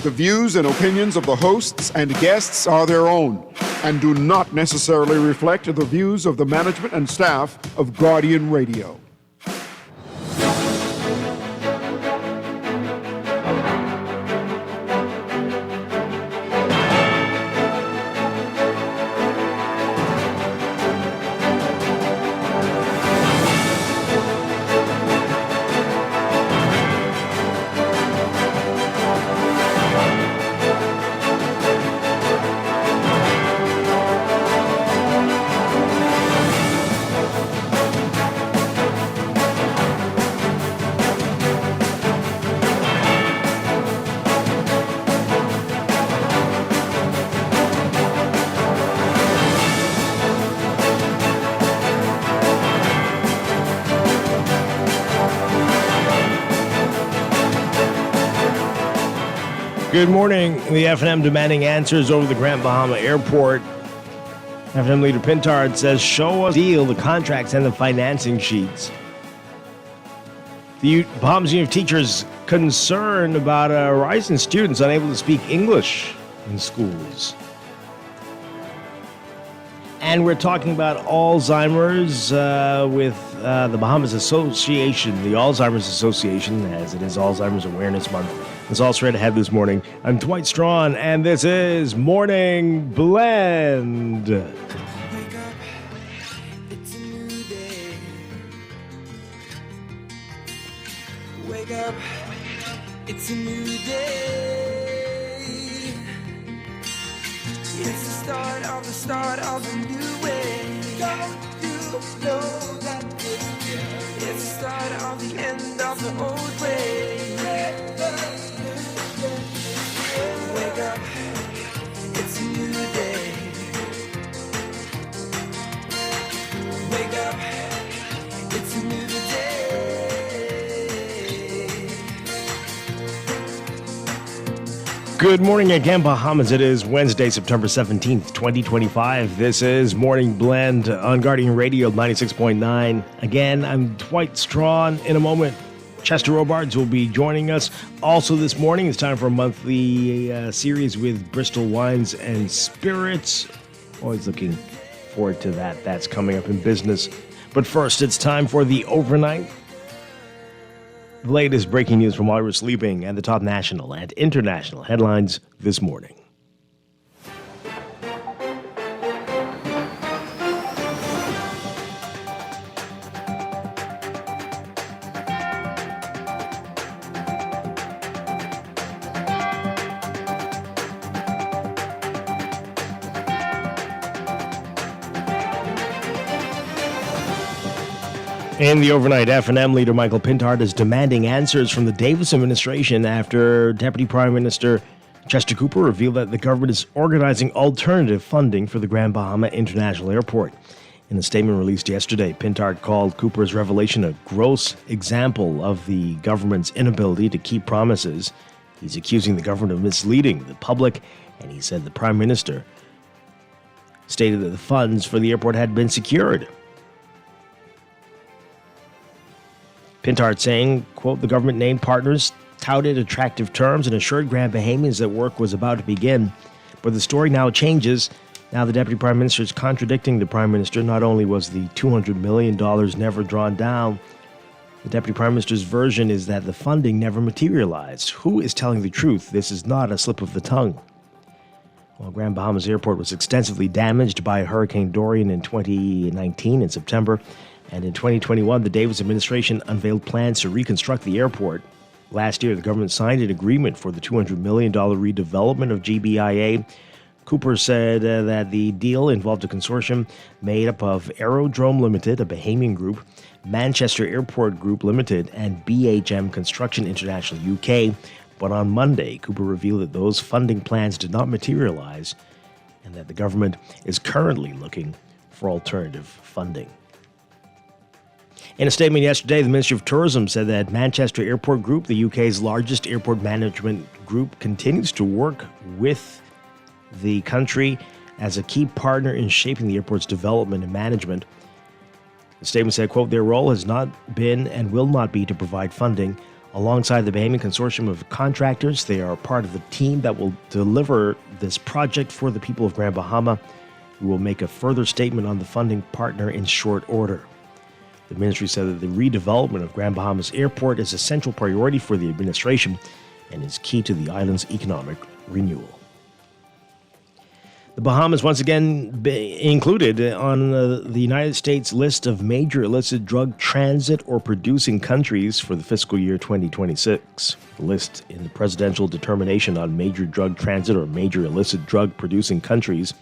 The views and opinions of the hosts and guests are their own and do not necessarily reflect the views of the management and staff of Guardian Radio. Good morning. The F&M demanding answers over the Grand Bahama Airport. F&M leader Pintard says, show us the deal, the contracts, and the financing sheets. The Bahamas Union of Teachers concerned about a rise in students unable to speak English in schools. And we're talking about Alzheimer's with the Bahamas Association, the Alzheimer's Association, as it is Alzheimer's Awareness Month. It's all straight ahead this morning. I'm Dwight Strachan, and this is Morning Blend. Wake up, it's a new day. Wake up, it's a new day. It's the start of a new way. Don't you know that it's the start of the end of the old way. Wake up, it's a new day. Wake up, it's a new day. Good morning again, Bahamas. It is Wednesday, September 17th, 2025. This is Morning Blend on Guardian Radio 96.9. Again, I'm Dwight Strachan. In a moment, Chester Robards will be joining us. Also this morning, it's time for a monthly series with Bristol Wines and Spirits. Always looking forward to that. That's coming up in business. But first, it's time for the overnight. The latest breaking news from while we're sleeping and the top national and international headlines this morning. In the overnight, F&M leader Michael Pintard is demanding answers from the Davis administration after Deputy Prime Minister Chester Cooper revealed that the government is organizing alternative funding for the Grand Bahama International Airport. In a statement released yesterday, Pintard called Cooper's revelation a gross example of the government's inability to keep promises. He's accusing the government of misleading the public, and he said the Prime Minister stated that the funds for the airport had been secured. Pintard saying, quote, the government named partners touted attractive terms and assured Grand Bahamians that work was about to begin. But the story now changes. Now the Deputy Prime Minister is contradicting the Prime Minister. Not only was the $200 million never drawn down, the Deputy Prime Minister's version is that the funding never materialized. Who is telling the truth? This is not a slip of the tongue. Well, Grand Bahamas Airport was extensively damaged by Hurricane Dorian in 2019 in September. And in 2021, the Davis administration unveiled plans to reconstruct the airport. Last year, the government signed an agreement for the $200 million redevelopment of GBIA. Cooper said that the deal involved a consortium made up of Aerodrome Limited, a Bahamian group, Manchester Airport Group Limited, and BHM Construction International UK. But on Monday, Cooper revealed that those funding plans did not materialize and that the government is currently looking for alternative funding. In a statement yesterday, the Ministry of Tourism said that Manchester Airport Group, the UK's largest airport management group, continues to work with the country as a key partner in shaping the airport's development and management. The statement said, quote, their role has not been and will not be to provide funding. Alongside the Bahamian consortium of contractors, they are part of the team that will deliver this project for the people of Grand Bahama. We will make a further statement on the funding partner in short order. The ministry said that the redevelopment of Grand Bahama's airport is a central priority for the administration and is key to the island's economic renewal. The Bahamas once again included on the United States list of major illicit drug transit or producing countries for the fiscal year 2026. The list in the presidential determination on major drug transit or major illicit drug producing countries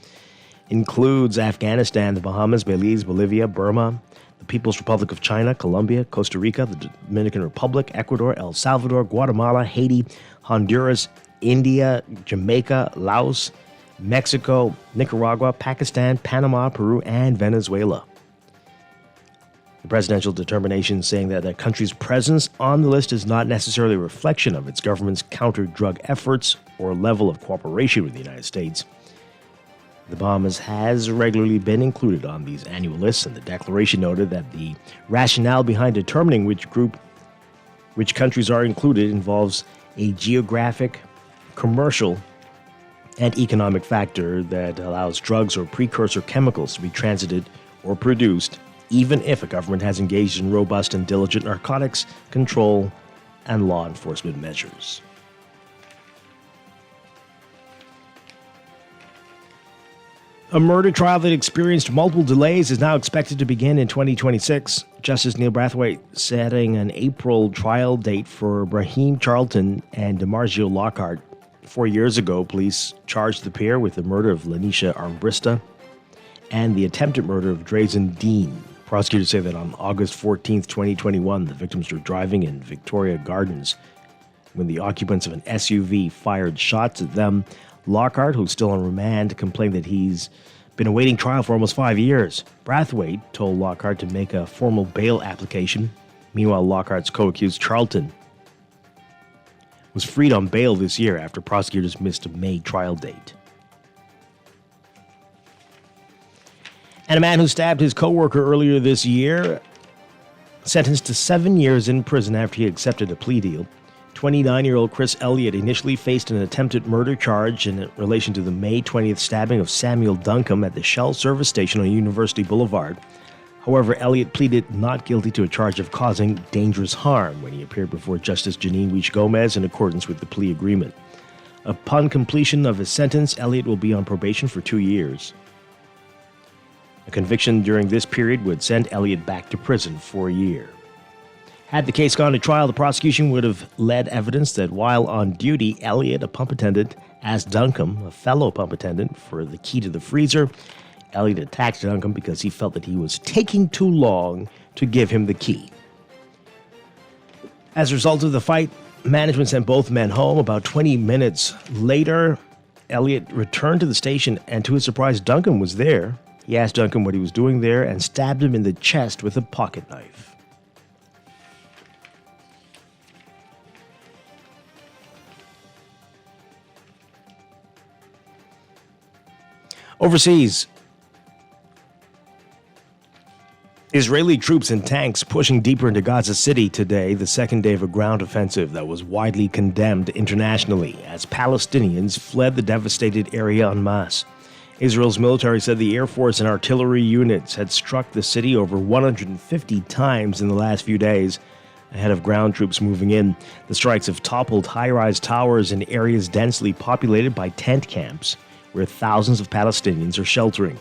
includes Afghanistan, the Bahamas, Belize, Bolivia, Burma, the People's Republic of China, Colombia, Costa Rica, the Dominican Republic, Ecuador, El Salvador, Guatemala, Haiti, Honduras, India, Jamaica, Laos, Mexico, Nicaragua, Pakistan, Panama, Peru, and Venezuela. The presidential determination saying that a country's presence on the list is not necessarily a reflection of its government's counter-drug efforts or level of cooperation with the United States. The Bahamas has regularly been included on these annual lists, and the declaration noted that the rationale behind determining which countries are included involves a geographic, commercial, and economic factor that allows drugs or precursor chemicals to be transited or produced, even if a government has engaged in robust and diligent narcotics control and law enforcement measures. A murder trial that experienced multiple delays is now expected to begin in 2026. Justice Neil Brathwaite setting an April trial date for Brahim Charlton and DeMarzio Lockhart. 4 years ago, police charged the pair with the murder of Lanisha Armbrista and the attempted murder of Drazen Dean. Prosecutors say that on August 14, 2021, the victims were driving in Victoria Gardens when the occupants of an SUV fired shots at them. Lockhart, who's still on remand, complained that he's been awaiting trial for almost 5 years. Brathwaite told Lockhart to make a formal bail application. Meanwhile, Lockhart's co-accused Charlton was freed on bail this year after prosecutors missed a May trial date. And a man who stabbed his co-worker earlier this year sentenced to 7 years in prison after he accepted a plea deal. 29-year-old Chris Elliott initially faced an attempted murder charge in relation to the May 20th stabbing of Samuel Duncombe at the Shell service station on University Boulevard. However, Elliott pleaded not guilty to a charge of causing dangerous harm when he appeared before Justice Janine Weich Gomez in accordance with the plea agreement. Upon completion of his sentence, Elliott will be on probation for 2 years. A conviction during this period would send Elliott back to prison for a year. Had the case gone to trial, the prosecution would have led evidence that while on duty, Elliott, a pump attendant, asked Duncombe, a fellow pump attendant, for the key to the freezer. Elliott attacked Duncombe because he felt that he was taking too long to give him the key. As a result of the fight, management sent both men home. About 20 minutes later, Elliott returned to the station, and to his surprise, Duncombe was there. He asked Duncombe what he was doing there and stabbed him in the chest with a pocket knife. Overseas, Israeli troops and tanks pushing deeper into Gaza City today, the second day of a ground offensive that was widely condemned internationally as Palestinians fled the devastated area en masse. Israel's military said the Air Force and artillery units had struck the city over 150 times in the last few days, ahead of ground troops moving in. The strikes have toppled high-rise towers in areas densely populated by tent camps, where thousands of Palestinians are sheltering.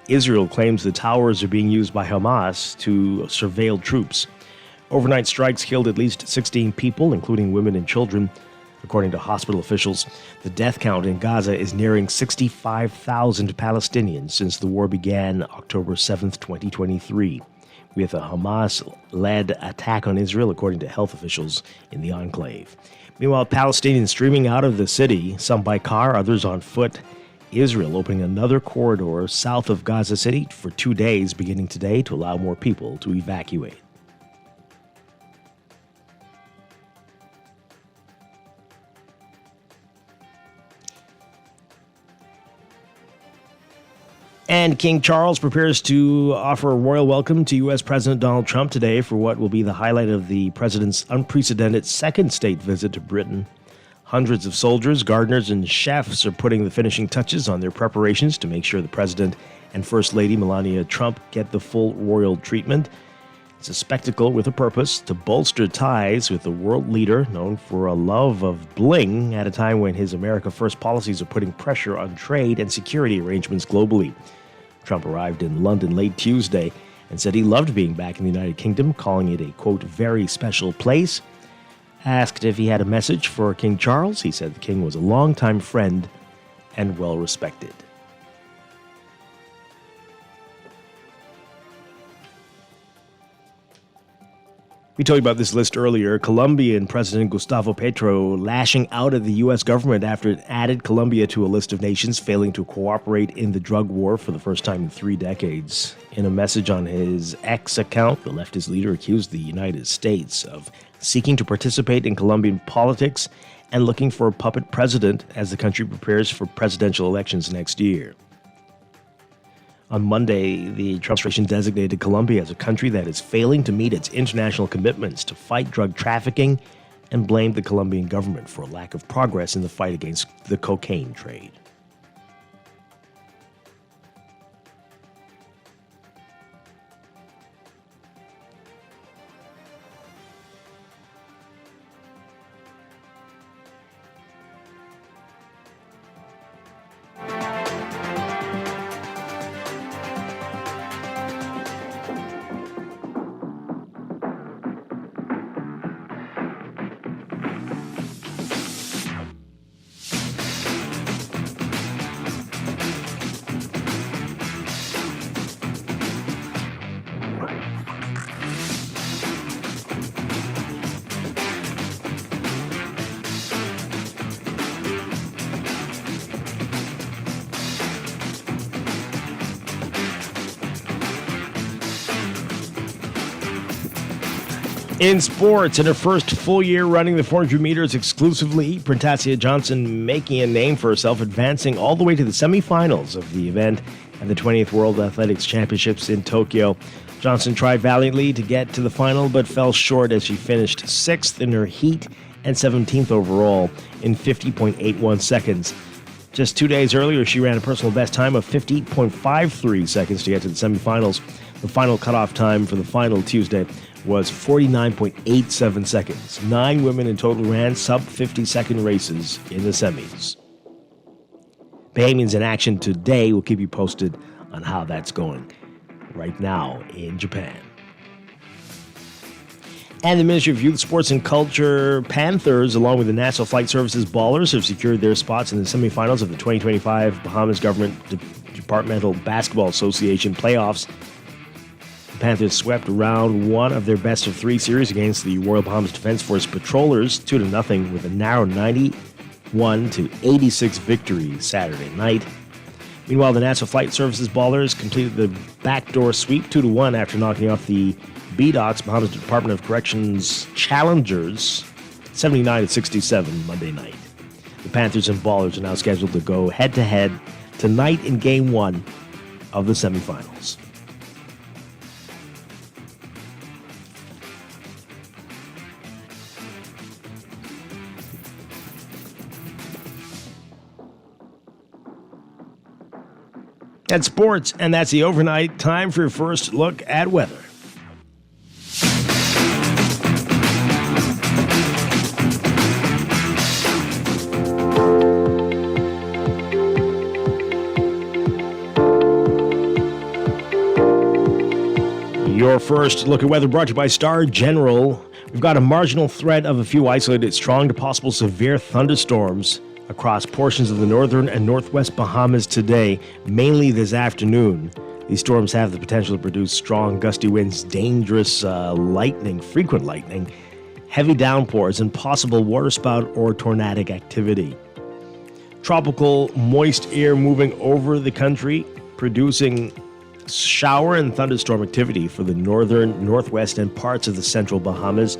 Israel claims the towers are being used by Hamas to surveil troops. Overnight strikes killed at least 16 people, including women and children. According to hospital officials, the death count in Gaza is nearing 65,000 Palestinians since the war began October 7, 2023, with a Hamas-led attack on Israel, according to health officials in the enclave. Meanwhile, Palestinians streaming out of the city, some by car, others on foot. Israel opening another corridor south of Gaza City for 2 days, beginning today, to allow more people to evacuate. And King Charles prepares to offer a royal welcome to U.S. President Donald Trump today for what will be the highlight of the president's unprecedented second state visit to Britain. Hundreds of soldiers, gardeners, and chefs are putting the finishing touches on their preparations to make sure the president and First Lady Melania Trump get the full royal treatment. It's a spectacle with a purpose to bolster ties with the world leader known for a love of bling at a time when his America First policies are putting pressure on trade and security arrangements globally. Trump arrived in London late Tuesday and said he loved being back in the United Kingdom, calling it a, quote, very special place. Asked if he had a message for King Charles, he said the king was a longtime friend and well-respected. We told you about this list earlier. Colombian President Gustavo Petro lashing out at the U.S. government after it added Colombia to a list of nations failing to cooperate in the drug war for the first time in 3 decades. In a message on his X account, the leftist leader accused the United States of seeking to participate in Colombian politics and looking for a puppet president as the country prepares for presidential elections next year. On Monday, the Trump administration designated Colombia as a country that is failing to meet its international commitments to fight drug trafficking and blamed the Colombian government for a lack of progress in the fight against the cocaine trade. In sports, in her first full year running the 400 meters exclusively, Printasia Johnson making a name for herself, advancing all the way to the semifinals of the event at the 20th World Athletics Championships in Tokyo. Johnson tried valiantly to get to the final, but fell short as she finished 6th in her heat and 17th overall in 50.81 seconds. Just 2 days earlier, she ran a personal best time of 50.53 seconds to get to the semifinals. The final cutoff time for the final Tuesday was 49.87 seconds. 9 women in total ran sub-50-second races in the semis. Bahamians in action today. Will keep you posted on how that's going right now in Japan. And the Ministry of Youth, Sports and Culture Panthers, along with the National Flight Services Ballers, have secured their spots in the semifinals of the 2025 Bahamas Government Departmental Basketball Association playoffs. The Panthers swept round 1 of their best-of-3 series against the Royal Bahamas Defense Force Patrollers 2-0 with a narrow 91-86 victory Saturday night. Meanwhile, the National Flight Services Ballers completed the backdoor sweep 2-1 after knocking off the BDOC's Bahamas Department of Corrections Challengers 79-67 Monday night. The Panthers and Ballers are now scheduled to go head-to-head tonight in Game 1 of the semifinals. That's sports, and that's the overnight. Time for your first look at weather. Your first look at weather brought to you by Star General. We've got a marginal threat of a few isolated strong to possible severe thunderstorms across portions of the northern and northwest Bahamas today, mainly this afternoon. These storms have the potential to produce strong gusty winds, dangerous lightning, frequent lightning, heavy downpours, and possible waterspout or tornadic activity. Tropical moist air moving over the country, producing shower and thunderstorm activity for the northern, northwest, and parts of the central Bahamas.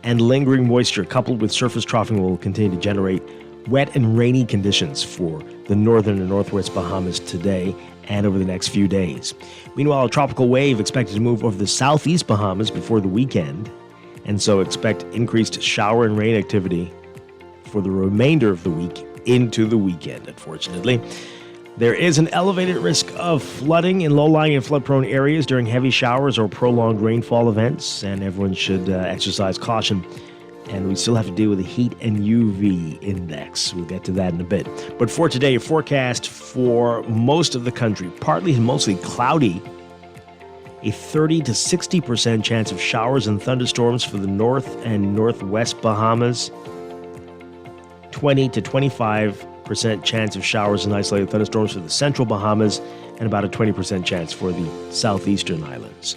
And lingering moisture coupled with surface troughing will continue to generate wet and rainy conditions for the northern and northwest Bahamas today and over the next few days. Meanwhile, a tropical wave expected to move over the southeast Bahamas before the weekend, and so expect increased shower and rain activity for the remainder of the week into the weekend, unfortunately. There is an elevated risk of flooding in low-lying and flood-prone areas during heavy showers or prolonged rainfall events, and everyone should exercise caution. And we still have to deal with the heat and UV index. We'll get to that in a bit. But for today, a forecast for most of the country, partly to mostly cloudy, a 30 to 60% chance of showers and thunderstorms for the north and northwest Bahamas, 20 to 25% chance of showers and isolated thunderstorms for the central Bahamas, and about a 20% chance for the southeastern islands.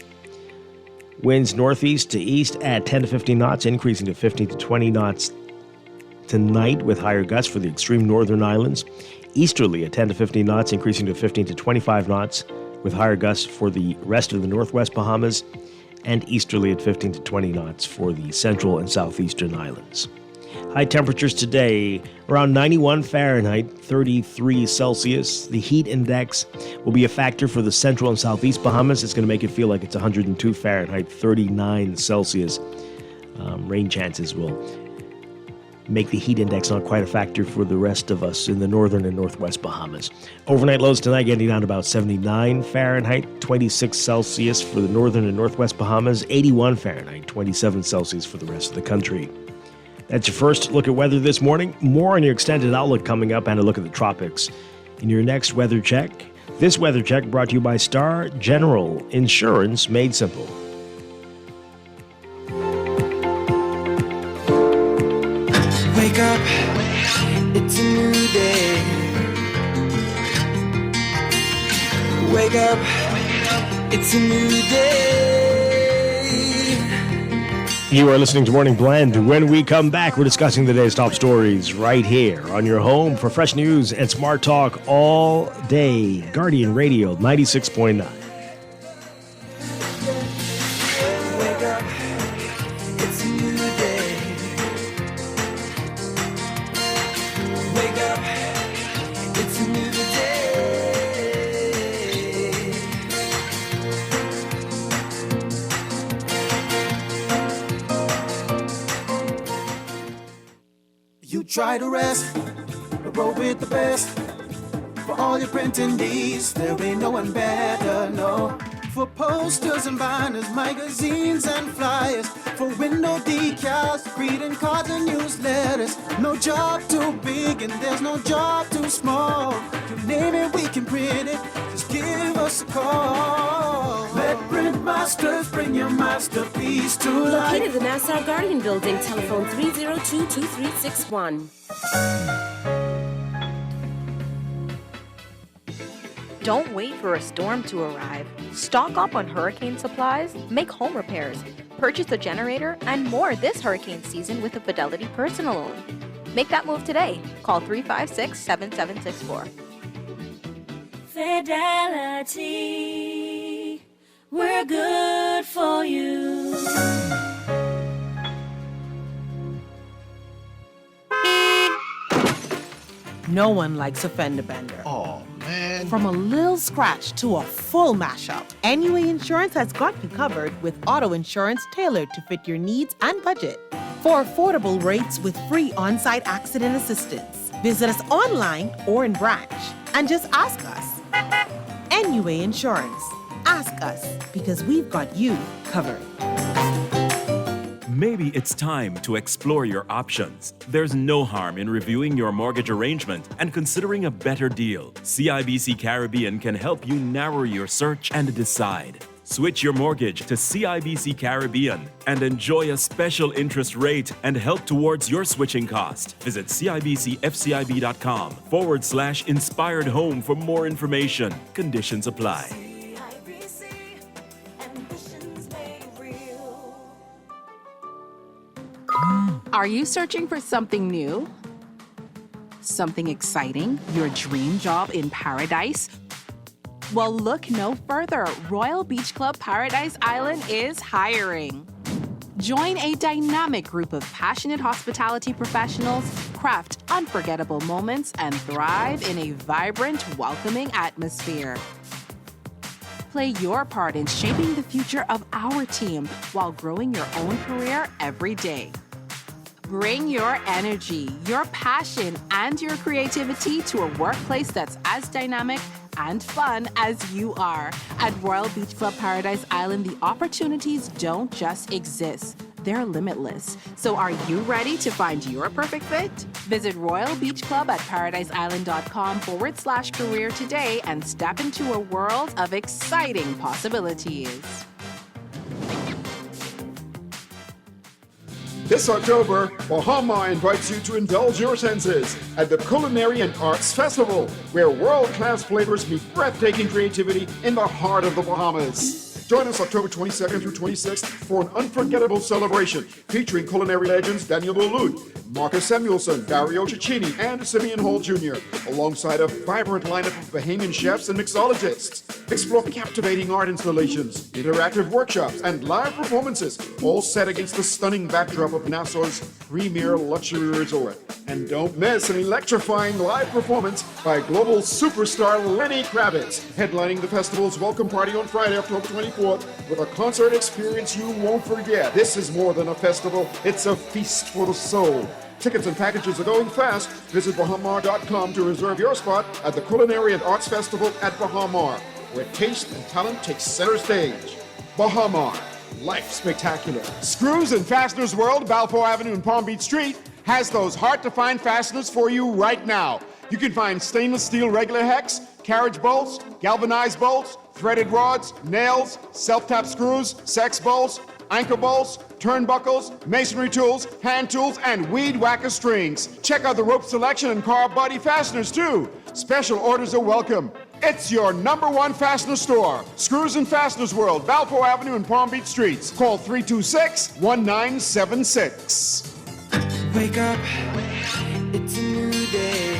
Winds northeast to east at 10 to 15 knots, increasing to 15 to 20 knots tonight with higher gusts for the extreme northern islands. Easterly at 10 to 15 knots, increasing to 15 to 25 knots with higher gusts for the rest of the northwest Bahamas. And easterly at 15 to 20 knots for the central and southeastern islands. High temperatures today, around 91 Fahrenheit, 33 Celsius. The heat index will be a factor for the central and southeast Bahamas. It's going to make it feel like it's 102 Fahrenheit, 39 Celsius. Rain chances will make the heat index not quite a factor for the rest of us in the northern and northwest Bahamas. Overnight lows tonight getting down to about 79 Fahrenheit, 26 Celsius for the northern and northwest Bahamas, 81 Fahrenheit, 27 Celsius for the rest of the country. That's your first look at weather this morning. More on your extended outlook coming up, and a look at the tropics in your next weather check. This weather check brought to you by Star General Insurance, made simple. Wake up, it's a new day. Wake up, it's a new day. You are listening to Morning Blend. When we come back, we're discussing the day's top stories right here on your home for fresh news and smart talk all day. Guardian Radio 96.9. Wake up, it's a new day. Wake up, it's a new day. You try to rest, roll with the best. For all your printing needs, there ain't no one better, no. For posters and banners, magazines and flyers. For window decals, greeting cards and newsletters. No job too big and there's no job too small. You name it, we can print it, just give us a call. Let Print Masters bring your masterpiece to life. Located in the Nassau Guardian Building, telephone 302-2361. Don't wait for a storm to arrive. Stock up on hurricane supplies, make home repairs, purchase a generator, and more this hurricane season with a Fidelity personal loan. Make that move today. Call 356-7764. Fidelity, we're good for you. No one likes a fender bender. Oh, man. From a little scratch to a full mashup, NUA Insurance has got you covered with auto insurance tailored to fit your needs and budget. For affordable rates with free on-site accident assistance, visit us online or in branch and just ask us. NUA Insurance. Ask us because we've got you covered. Maybe it's time to explore your options. There's no harm in reviewing your mortgage arrangement and considering a better deal. CIBC Caribbean can help you narrow your search and decide. Switch your mortgage to CIBC Caribbean and enjoy a special interest rate and help towards your switching cost. Visit CIBCFCIB.com/inspired home for more information. Conditions apply. Are you searching for something new? Something exciting? Your dream job in paradise? Well, look no further. Royal Beach Club Paradise Island is hiring. Join a dynamic group of passionate hospitality professionals, craft unforgettable moments, and thrive in a vibrant, welcoming atmosphere. play your part in shaping the future of our team while growing your own career every day. Bring your energy, your passion, and your creativity to a workplace that's as dynamic and fun as you are. At Royal Beach Club Paradise Island, the opportunities don't just exist. They're limitless. So are you ready to find your perfect fit? Visit Royal Beach Club at paradiseisland.com/career today and step into a world of exciting possibilities. This October, Bahama invites you to indulge your senses at the Culinary and Arts Festival, where world-class flavors meet breathtaking creativity in the heart of the Bahamas. Join us October 22nd through 26th for an unforgettable celebration featuring culinary legends Daniel Boulud, Marcus Samuelson, Dario Cicchini, and Simeon Hall Jr., alongside a vibrant lineup of Bahamian chefs and mixologists. Explore captivating art installations, interactive workshops, and live performances, all set against the stunning backdrop of Nassau's premier luxury resort. And don't miss an electrifying live performance by global superstar Lenny Kravitz, headlining the festival's welcome party on Friday, October 24th, with a concert experience you won't forget. This is more than a festival, it's a feast for the soul. Tickets and packages are going fast. Visit bahamar.com to reserve your spot at the Culinary and Arts Festival at Bahamar, where taste and talent take center stage. Bahamar, life spectacular. Screws and Fasteners World, Balfour Avenue and Palm Beach Street, has those hard-to-find fasteners for you right now. You can find stainless steel regular hex, carriage bolts, galvanized bolts, threaded rods, nails, self-tap screws, sex bolts, anchor bolts, turnbuckles, masonry tools, hand tools, and weed whacker strings. Check out the rope selection and car body fasteners too. Special orders are welcome. It's your #1 fastener store. Screws and Fasteners World, Balfour Avenue and Palm Beach Streets. Call 326-1976. Wake up, it's a new day.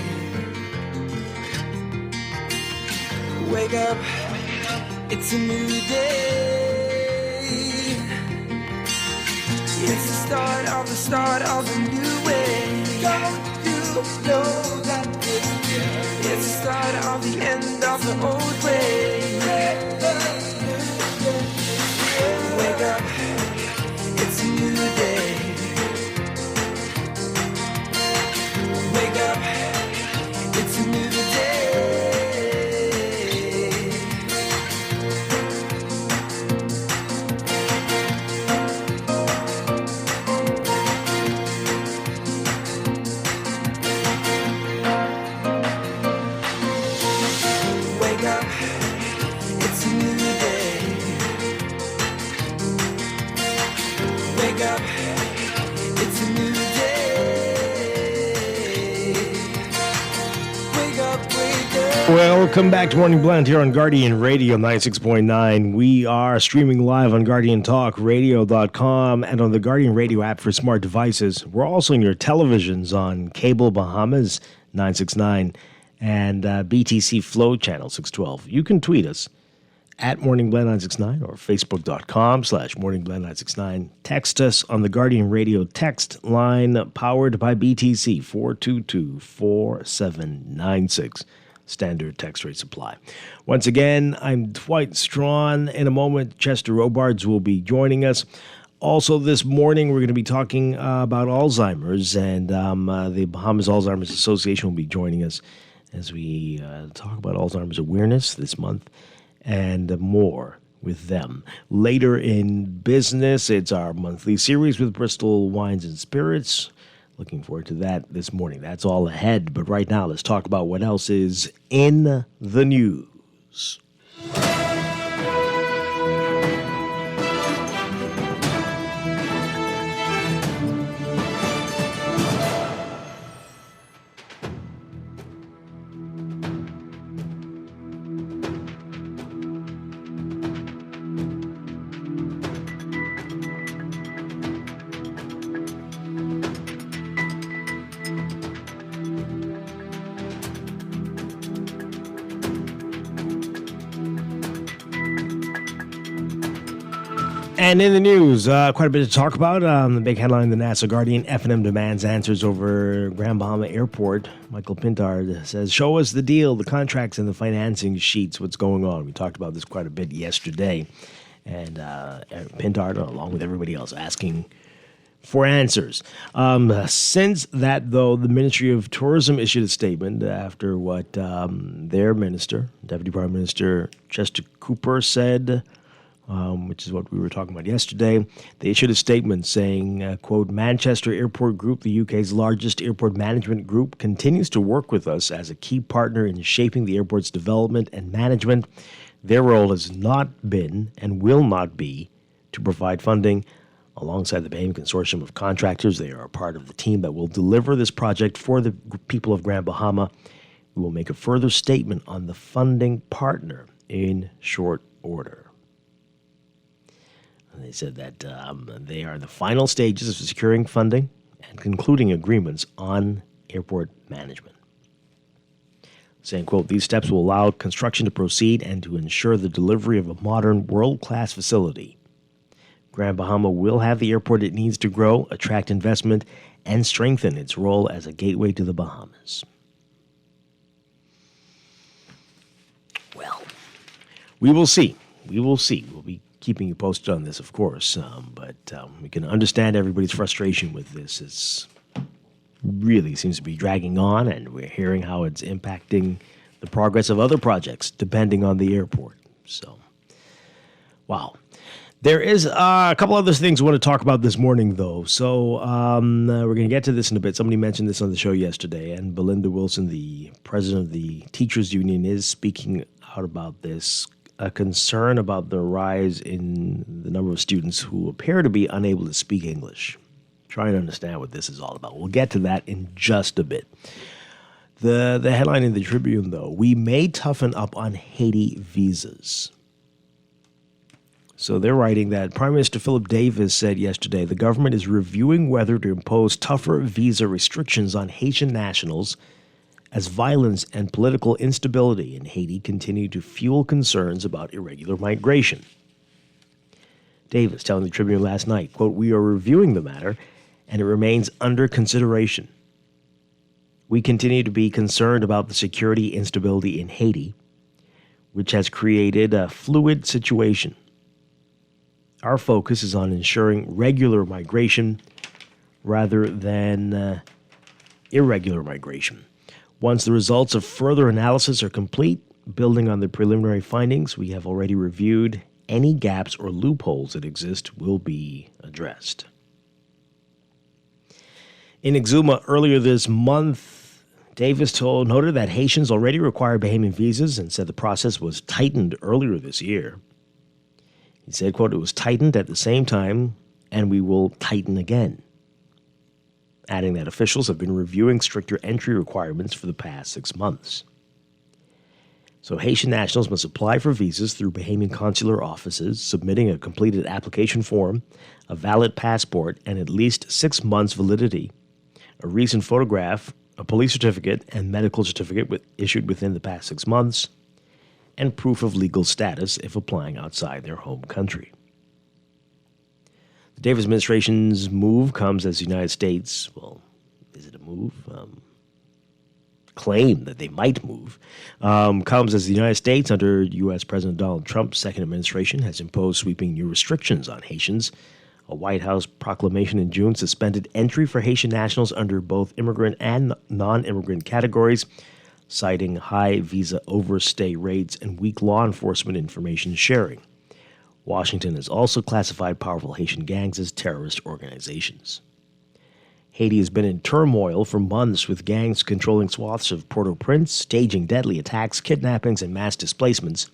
Wake up, it's a new day. It's the start of a new way. Don't you know that it's the start of the end of the old way. Wake up, it's a new day. Wake up, it's a new day. Wake up, it's a new day. Wake up, it's a new day. Wake up, wake up. Welcome back to Morning Blend here on Guardian Radio 96.9. We are streaming live on GuardianTalkRadio.com and on the Guardian Radio app for smart devices. We're also in your televisions on Cable Bahamas 969 and BTC Flow Channel 612. You can tweet us at MorningBlend969 or Facebook.com/MorningBlend969. Text us on the Guardian Radio text line powered by BTC 422-4796. Standard text rate supply. Once again, I'm Dwight Strachan. In a moment, Chester Robards will be joining us. Also this morning, we're going to be talking about Alzheimer's, and the Bahamas Alzheimer's Association will be joining us as we talk about Alzheimer's awareness this month and more with them. Later in business, it's our monthly series with Bristol Wines and Spirits. Looking forward to that this morning. That's all ahead. But right now, let's talk about what else is in the news. And in the news, quite a bit to talk about. The big headline in the Nassau Guardian, F&M demands answers over Grand Bahama Airport. Michael Pintard says, show us the deal, the contracts, and the financing sheets. What's going on? We talked about this quite a bit yesterday. And Pintard, along with everybody else, asking for answers. Since that, though, the Ministry of Tourism issued a statement after what their minister, Deputy Prime Minister Chester Cooper, said, which is what we were talking about yesterday. They issued a statement saying, quote, Manchester Airport Group, the UK's largest airport management group, continues to work with us as a key partner in shaping the airport's development and management. Their role has not been and will not be to provide funding. Alongside the Bahamian consortium of contractors, they are a part of the team that will deliver this project for the people of Grand Bahama. We will make a further statement on the funding partner in short order. They said that they are in the final stages of securing funding and concluding agreements on airport management. Saying, quote, these steps will allow construction to proceed and to ensure the delivery of a modern, world-class facility. Grand Bahama will have the airport it needs to grow, attract investment, and strengthen its role as a gateway to the Bahamas. Well, we will see. We will see. We'll be keeping you posted on this, of course, but we can understand everybody's frustration with this. It's really seems to be dragging on, and we're hearing how it's impacting the progress of other projects depending on the airport. So, wow. There is a couple other things we want to talk about this morning, though. So we're going to get to this in a bit. Somebody mentioned this on the show yesterday, and Belinda Wilson, the president of the Teachers Union, is speaking out about this. A concern about the rise in the number of students who appear to be unable to speak English. Trying to understand what this is all about. We'll get to that in just a bit. The headline in the Tribune, though, we may toughen up on Haiti visas. So they're writing that Prime Minister Philip Davis said yesterday the government is reviewing whether to impose tougher visa restrictions on Haitian nationals as violence and political instability in Haiti continue to fuel concerns about irregular migration. Davis telling the Tribune last night, quote, we are reviewing the matter and it remains under consideration. We continue to be concerned about the security instability in Haiti, which has created a fluid situation. Our focus is on ensuring regular migration rather than irregular migration. Once the results of further analysis are complete, building on the preliminary findings we have already reviewed, any gaps or loopholes that exist will be addressed. In Exuma earlier this month, Davis noted that Haitians already require Bahamian visas and said the process was tightened earlier this year. He said, quote, it was tightened at the same time, and we will tighten again. Adding that officials have been reviewing stricter entry requirements for the past 6 months. So Haitian nationals must apply for visas through Bahamian consular offices, submitting a completed application form, a valid passport, and at least 6 months validity, a recent photograph, a police certificate, and medical certificate issued within the past 6 months, and proof of legal status if applying outside their home country. The Davis administration's move comes as the United States, well, is it a move? Claim that they might move, comes as the United States, under U.S. President Donald Trump's second administration, has imposed sweeping new restrictions on Haitians. A White House proclamation in June suspended entry for Haitian nationals under both immigrant and non-immigrant categories, citing high visa overstay rates and weak law enforcement information sharing. Washington has also classified powerful Haitian gangs as terrorist organizations. Haiti has been in turmoil for months, with gangs controlling swaths of Port-au-Prince, staging deadly attacks, kidnappings, and mass displacements.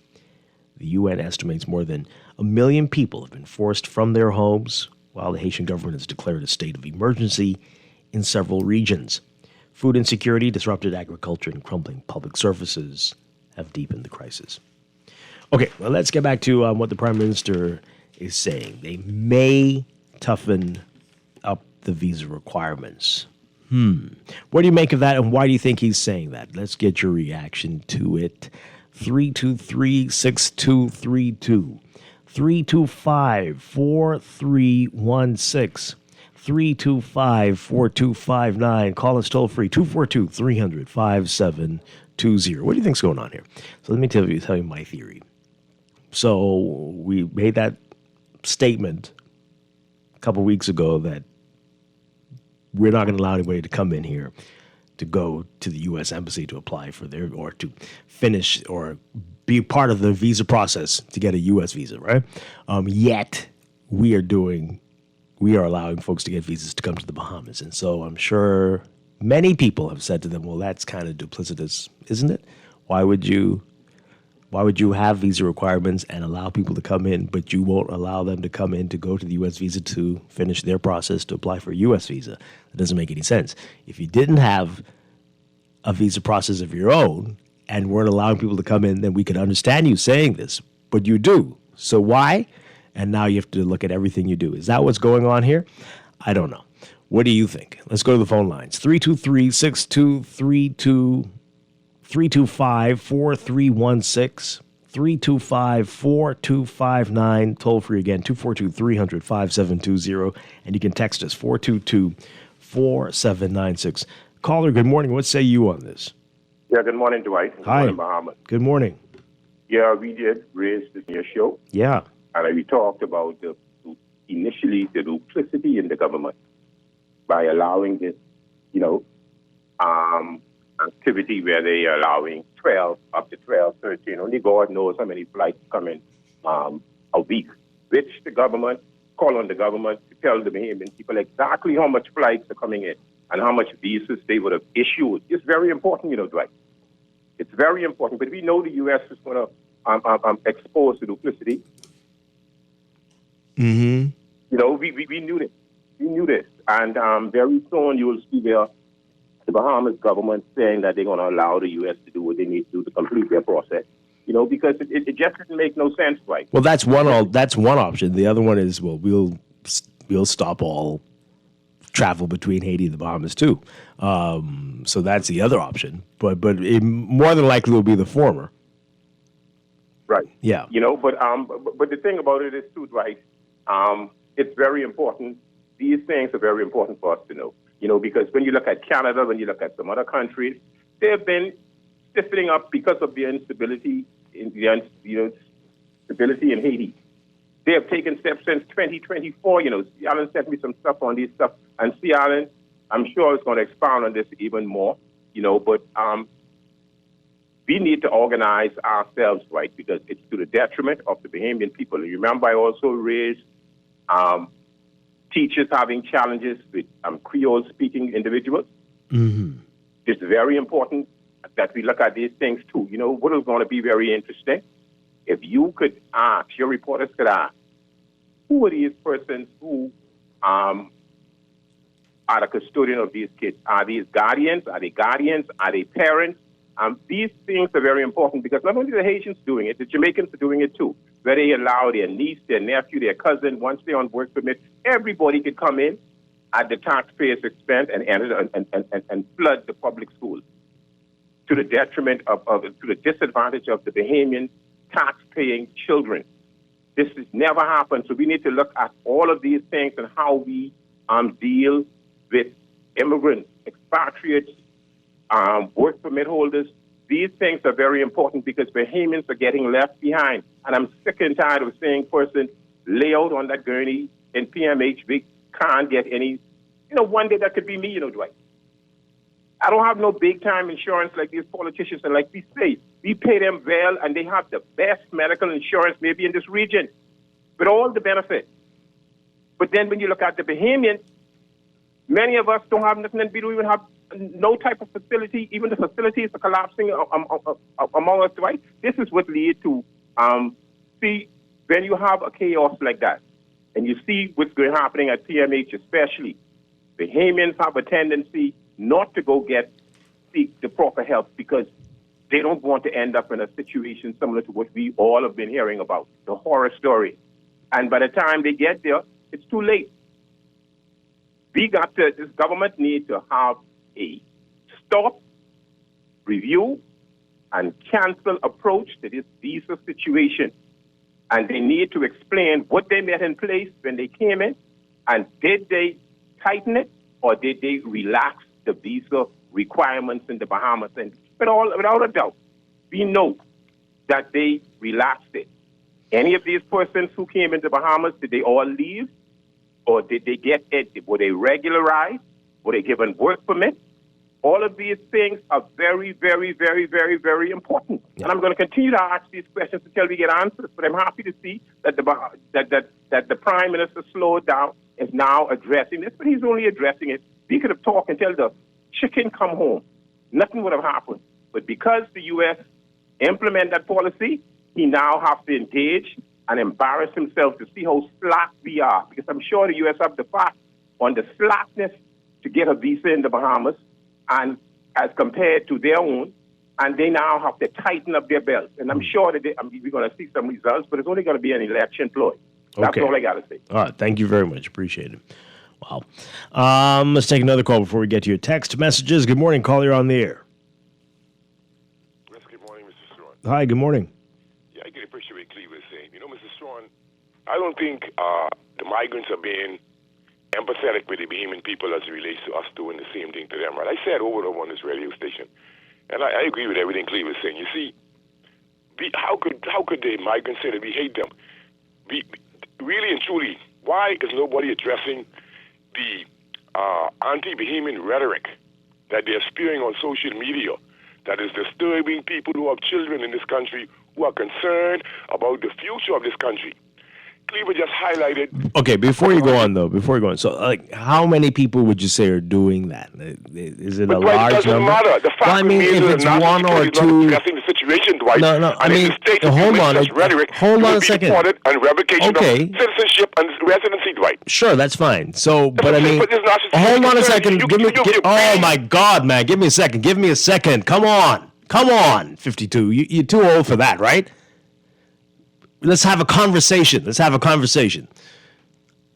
The UN estimates more than 1 million people have been forced from their homes, while the Haitian government has declared a state of emergency in several regions. Food insecurity, disrupted agriculture, and crumbling public services have deepened the crisis. Okay, well, let's get back to what the Prime Minister is saying. They may toughen up the visa requirements. What do you make of that, and why do you think he's saying that? Let's get your reaction to it. 323-6232. 325-4316. 325-4259. Call us toll free, 242-300-5720. What do you think's going on here? So let me tell you my theory. So we made that statement a couple weeks ago that we're not going to allow anybody to come in here to go to the U.S. Embassy to apply for their, or to finish or be part of the visa process to get a U.S. visa, right? Yet we are allowing folks to get visas to come to the Bahamas. And so I'm sure many people have said to them, well, that's kind of duplicitous, isn't it? Why would you have visa requirements and allow people to come in, but you won't allow them to come in to go to the U.S. visa to finish their process to apply for a U.S. visa? That doesn't make any sense. If you didn't have a visa process of your own and weren't allowing people to come in, then we could understand you saying this, but you do. So why? And now you have to look at everything you do. Is that what's going on here? I don't know. What do you think? Let's go to the phone lines. 323-6232, 325-4316, 325-4259. Toll free again, 242-300-5720. And you can text us, 422-4796. Caller, good morning. What say you on this? Yeah, good morning, Dwight. Good Hi. morning, Muhammad. Good morning. Yeah, we did raise this in your show. Yeah. And we talked about initially the duplicity in the government by allowing this, activity where they are allowing 12, up to 12, 13. Only God knows how many flights come in a week, which the government, call on the government to tell the Bahamian people exactly how much flights are coming in and how much visas they would have issued. It's very important, Dwight. It's very important. But we know the U.S. is going to expose the duplicity. Mm-hmm. We knew this. We knew this. And very soon you will see the Bahamas government saying that they're going to allow the U.S. to do what they need to do to complete their process. Because it just doesn't make no sense, right? Well, that's one option. The other one is, well, we'll stop all travel between Haiti and the Bahamas too. So that's the other option. But it more than likely will be the former. Right. Yeah. But the thing about it is too, right? It's very important. These things are very important for us to know. Because when you look at Canada, when you look at some other countries, they have been stiffening up because of the instability in stability in Haiti. They have taken steps since 2024. Alan sent me some stuff on this stuff, and see, Alan, I'm sure it's going to expound on this even more. But we need to organize ourselves, right, because it's to the detriment of the Bahamian people. And remember, I also raised teachers having challenges with Creole-speaking individuals. Mm-hmm. It's very important that we look at these things, too. What is going to be very interesting? If you could ask, your reporters could ask, who are these persons who are the custodian of these kids? Are these guardians? Are they guardians? Are they parents? These things are very important because not only the Haitians doing it, the Jamaicans are doing it too, where they allow their niece, their nephew, their cousin, once they're on work permit, everybody could come in at the taxpayer's expense and enter and flood the public schools to the detriment to the disadvantage of the Bahamian tax-paying children. This has never happened, so we need to look at all of these things and how we deal with immigrants, expatriates, work permit holders. These things are very important because Bahamians are getting left behind. And I'm sick and tired of seeing persons lay out on that gurney in PMHV, can't get any. One day that could be me, Dwight. I don't have no big-time insurance like these politicians. And like we say, we pay them well, and they have the best medical insurance maybe in this region with all the benefits. But then when you look at the Bahamians, many of us don't have nothing, and we don't even have no type of facility. Even the facilities are collapsing among us, right? This is what leads to, see, when you have a chaos like that, and you see what's going happening at PMH especially, Bahamians have a tendency not to go seek the proper help because they don't want to end up in a situation similar to what we all have been hearing about, the horror story. And by the time they get there, it's too late. This government needs to have a stop, review, and cancel approach to this visa situation. and they need to explain what they met in place when they came in, and did they tighten it, or did they relax the visa requirements in the Bahamas? And without a doubt, we know that they relaxed it. Any of these persons who came into Bahamas, did they all leave? Or did they get it? Were they regularized? Were they given work permits? All of these things are very, very, very, very, very important. Yeah. And I'm going to continue to ask these questions until we get answers. But I'm happy to see that the Prime Minister slowed down, is now addressing this. But he's only addressing it. We could have talked until the chicken come home. Nothing would have happened. But because the U.S. implement that policy, he now has to engage and embarrass himself to see how slack we are. Because I'm sure the U.S. have the fact on the slackness to get a visa in the Bahamas, and as compared to their own, and they now have to tighten up their belts. And I'm sure that we're going to see some results, but it's only going to be an election ploy. That's all I got to say. All right. Thank you very much. Appreciate it. Wow. Let's take another call before we get to your text messages. Good morning. Caller, you're on the air. Yes, good morning, Mr. Strachan. Hi, good morning. Yeah, I can appreciate what Cleve is saying. You know, Mr. Strachan, I don't think the migrants are being empathetic with the Bahamian people as it relates to us doing the same thing to them, right? I said over and over on this radio station, and I agree with everything Cleve is saying. You see, how could the migrants say that we hate them? Really and truly, why is nobody addressing the anti-Bahamian rhetoric that they're spewing on social media that is disturbing people who have children in this country who are concerned about the future of this country? Cleaver just highlighted. Okay, before you go on, so like, how many people would you say are doing that? Is it a large doesn't number? matter. The fact well, I mean, if it's one or two, addressing the situation, Dwight. No. I mean, hold on a second. And revocation of citizenship and residency, Dwight. Sure, that's fine. So, but I mean, hold on a second. Oh my God, man, give me a second. Come on, 52. You're too old for that, right? Let's have a conversation.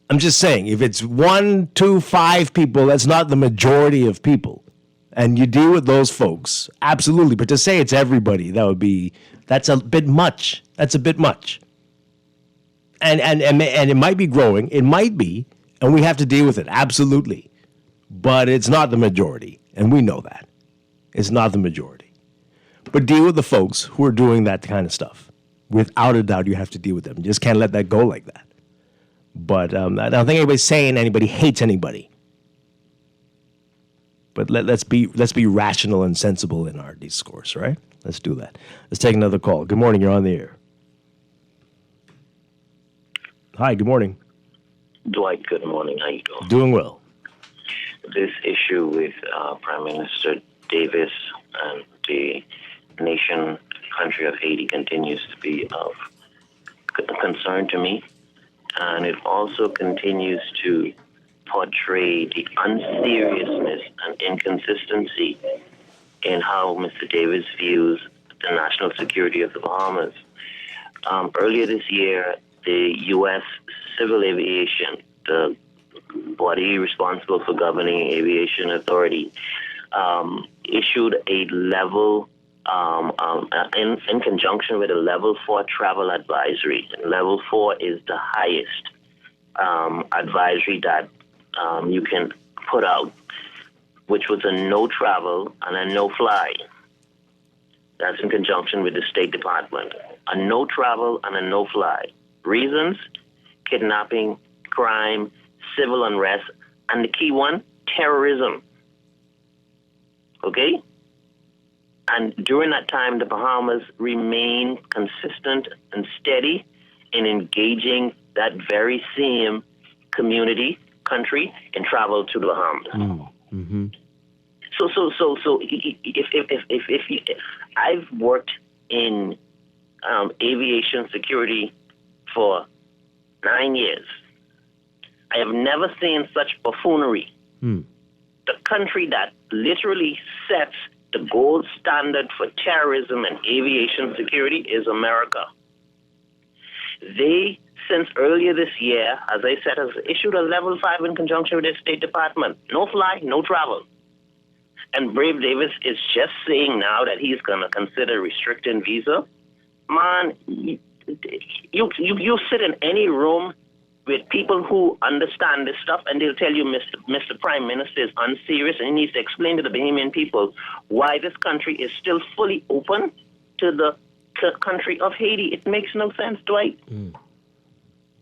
I'm just saying, if it's 1, 2, 5 people, that's not the majority of people. And you deal with those folks, absolutely. But to say it's everybody, that's a bit much. And it might be growing. It might be, and we have to deal with it, absolutely. But it's not the majority, and we know that. It's not the majority. But deal with the folks who are doing that kind of stuff. Without a doubt, you have to deal with them. You just can't let that go like that. But I don't think anybody's saying anybody hates anybody. But let's be rational and sensible in our discourse, right? Let's do that. Let's take another call. Good morning. You're on the air. Hi. Good morning. Dwight. Good morning. How you doing? Doing well. This issue with Prime Minister Davis and the country of Haiti continues to be of concern to me, and it also continues to portray the unseriousness and inconsistency in how Mr. Davis views the national security of the Bahamas. Earlier this year, the U.S. Civil Aviation, the body responsible for governing aviation authority, issued a level in conjunction with a level 4 travel advisory. And level 4 is the highest advisory that you can put out, which was a no travel and a no fly. That's in conjunction with the State Department. A no travel and a no fly. Reasons: kidnapping, crime, civil unrest, and the key one, terrorism. Okay? And during that time, the Bahamas remained consistent and steady in engaging that very same country, in travel to the Bahamas. Mm-hmm. So if I've worked in aviation security for 9 years, I have never seen such buffoonery. The country that literally sets the gold standard for terrorism and aviation security is America. They, since earlier this year, as I said, has issued a level 5 in conjunction with the State Department. No fly, no travel. And Brave Davis is just saying now that he's going to consider restricting visa. Man, you sit in any room with people who understand this stuff, and they'll tell you, Mr. Prime Minister is unserious, and he needs to explain to the Bahamian people why this country is still fully open to the country of Haiti. It makes no sense, Dwight.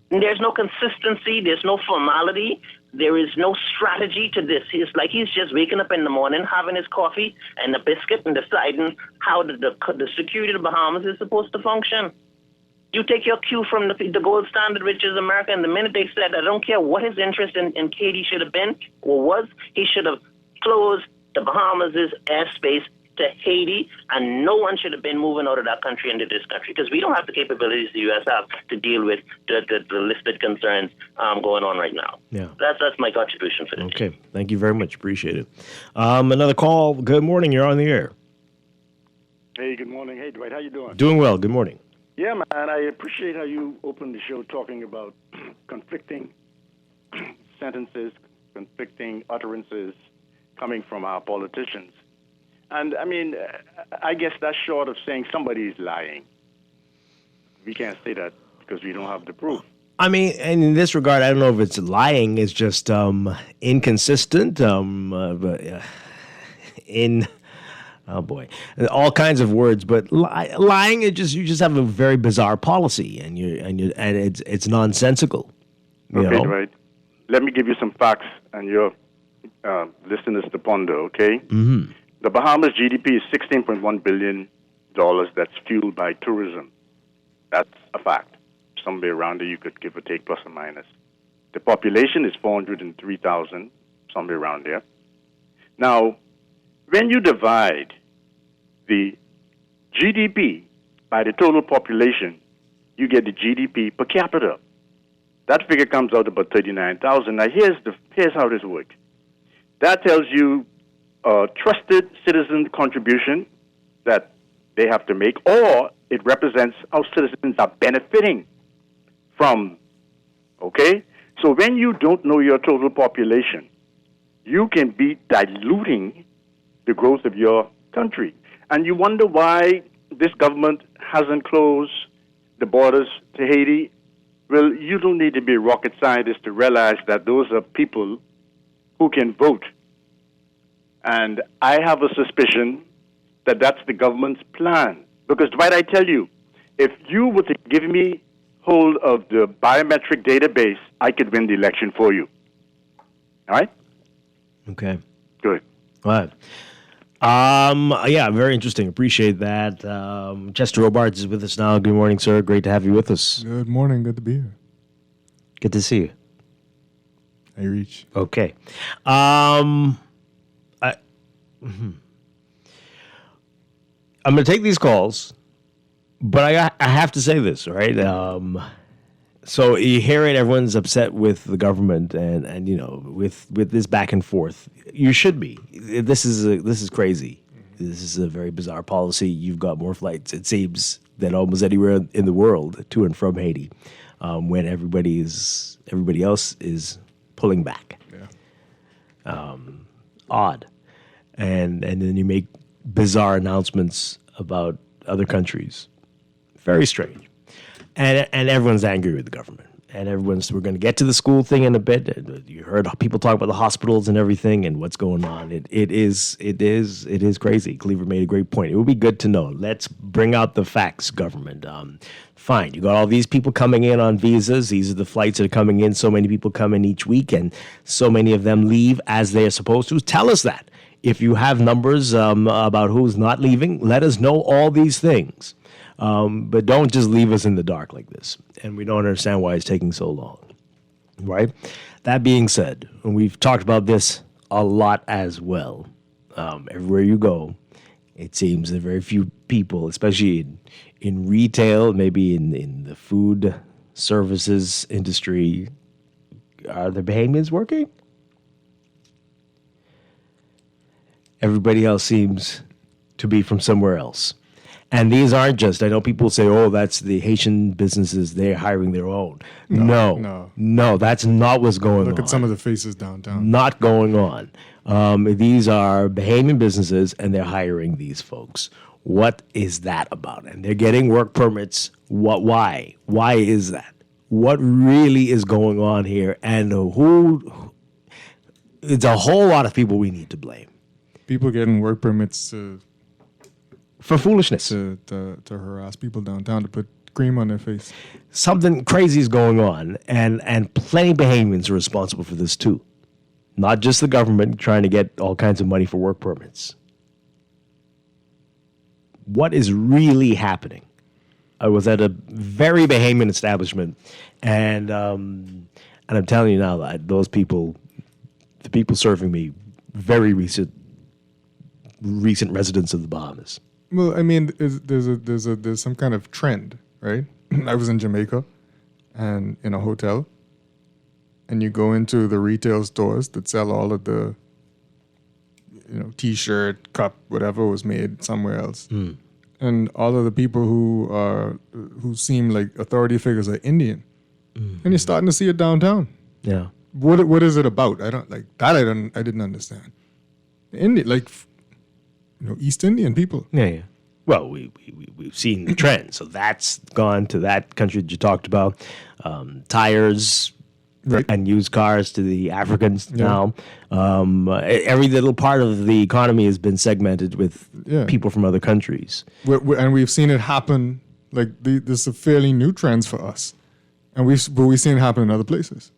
There's no consistency. There's no formality. There is no strategy to this. He's just waking up in the morning, having his coffee and a biscuit, and deciding how the security of the Bahamas is supposed to function. You take your cue from the gold standard, which is America, and the minute they said, I don't care what his interest in Haiti should have been or was, he should have closed the Bahamas' airspace to Haiti, and no one should have been moving out of that country into this country, because we don't have the capabilities the U.S. have to deal with the listed concerns going on right now. Yeah. That's my contribution for this. Okay. Thank you very much. Appreciate it. Another call. Good morning. You're on the air. Hey, good morning. Hey, Dwight. How you doing? Doing well. Good morning. Yeah, man. I appreciate how you opened the show talking about conflicting sentences, conflicting utterances coming from our politicians. And, I mean, I guess that's short of saying somebody is lying. We can't say that because we don't have the proof. I mean, and in this regard, I don't know if it's lying. It's just inconsistent. Oh boy, all kinds of words. But lying, you just have a very bizarre policy, and it's nonsensical. Okay, Dwight. Let me give you some facts, and your listeners to ponder. Okay. Mm-hmm. The Bahamas GDP is $16.1 billion. That's fueled by tourism. That's a fact. Somewhere around there, you could give or take plus or minus. The population is 403,000, somewhere around there. Now, when you divide the GDP by the total population, you get the GDP per capita. That figure comes out about 39,000. Now, here's how this works. That tells you a trusted citizen contribution that they have to make, or it represents how citizens are benefiting from. Okay? So when you don't know your total population, you can be diluting the growth of your country. And you wonder why this government hasn't closed the borders to Haiti. Well, you don't need to be a rocket scientist to realize that those are people who can vote. And I have a suspicion that that's the government's plan. Because, Dwight, I tell you, if you were to give me hold of the biometric database, I could win the election for you. All right? Okay. Good. All right. Yeah, very interesting. Appreciate that. Chester Robards is with us now. Good morning, sir. Great to have you with us. Good morning. Good to be here. Good to see you. Hey, Reach. Okay. I'm going to take these calls, but I have to say this, right? So you hear it, everyone's upset with the government and you know, with this back and forth. You should be. This is crazy. This is a very bizarre policy. You've got more flights, it seems, than almost anywhere in the world to and from Haiti, when everybody else is pulling back. Yeah. Odd. And then you make bizarre announcements about other countries. Very strange. And everyone's angry with the government. And we're going to get to the school thing in a bit. You heard people talk about the hospitals and everything and what's going on. It is crazy. Cleaver made a great point. It would be good to know. Let's bring out the facts, government. Fine, you got all these people coming in on visas. These are the flights that are coming in. So many people come in each week, and so many of them leave as they are supposed to. Tell us that. If you have numbers about who's not leaving, let us know all these things. But don't just leave us in the dark like this. And we don't understand why it's taking so long, right? That being said, and we've talked about this a lot as well. Everywhere you go, it seems that very few people, especially in retail, maybe in the food services industry, are the Bahamians working? Everybody else seems to be from somewhere else. And these aren't just, I know people say, oh, that's the Haitian businesses, they're hiring their own. No, that's not what's going on. Look at some of the faces downtown. Not going on. These are Bahamian businesses, and they're hiring these folks. What is that about? And they're getting work permits. What? Why? Why is that? What really is going on here? And who? It's a whole lot of people we need to blame. People getting work permits for foolishness to harass people downtown, to put cream on their face. Something crazy is going on, and plenty of Bahamians are responsible for this too. Not just the government trying to get all kinds of money for work permits. What is really happening? I was at a very Bahamian establishment, and I'm telling you now that those people, the people serving me, very recent residents of the Bahamas. Well, I mean, there's some kind of trend, right? I was in Jamaica, and in a hotel, and you go into the retail stores that sell all of the, T-shirt, cup, whatever was made somewhere else. And all of the people who seem like authority figures are Indian, and you're starting to see it downtown. Yeah. What is it about? I don't like that. I didn't understand. Indian, East Indian people. Yeah. Well, we've seen the trend, so that's gone to that country that you talked about. Tires. Right. And used cars to the Africans now. Every little part of the economy has been segmented with people from other countries. And we've seen it happen. This is fairly new trends for us, but we've seen it happen in other places.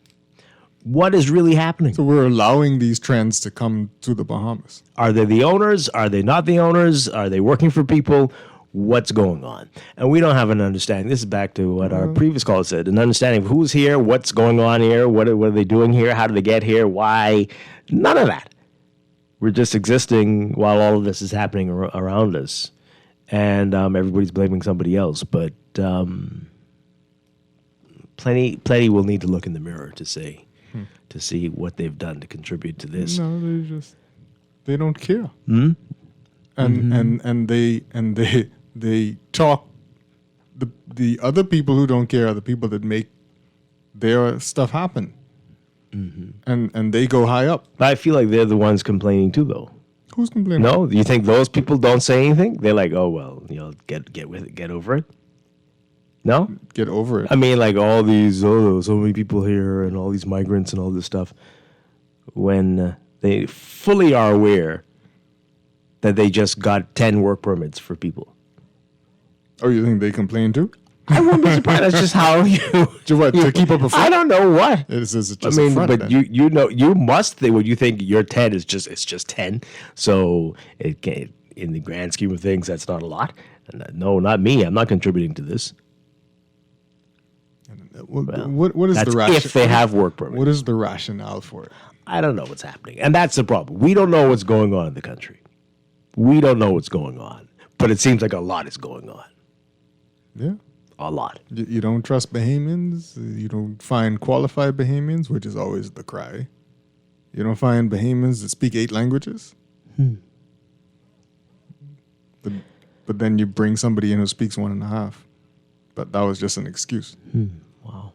What is really happening? So we're allowing these trends to come to the Bahamas. Are they the owners? Are they not the owners? Are they working for people? What's going on? And we don't have an understanding. This is back to what our previous caller said, an understanding of who's here, what's going on here, what are they doing here, how did they get here, why? None of that. We're just existing while all of this is happening around us. And everybody's blaming somebody else. But plenty will need to look in the mirror to see what they've done to contribute to this. No, they don't care. Hmm? And they talk. The other people who don't care are the people that make their stuff happen. And they go high up. But I feel like they're the ones complaining too, though. Who's complaining? No, you think those people don't say anything? They're like, oh well, get with it, get over it. No, get over it. I mean, like all these, so many people here, and all these migrants and all this stuff. When they fully are aware that they just got 10 work permits for people. Oh, you think they complain too? I wouldn't be surprised. That's just how to keep up a front? I don't know what. It's just I mean, a front, but then. you must think when you think your 10 is just 10. So it can, in the grand scheme of things, that's not a lot. No, not me. I'm not contributing to this. What is that's the rationale? if they have work permits? What is the rationale for it? I don't know what's happening, and that's the problem. We don't know what's going on in the country. We don't know what's going on, but it seems like a lot is going on. Yeah. A lot. You don't trust Bahamians. You don't find qualified Bahamians, which is always the cry. You don't find Bahamians that speak 8 languages. But then you bring somebody in who speaks 1.5. But that was just an excuse. Wow.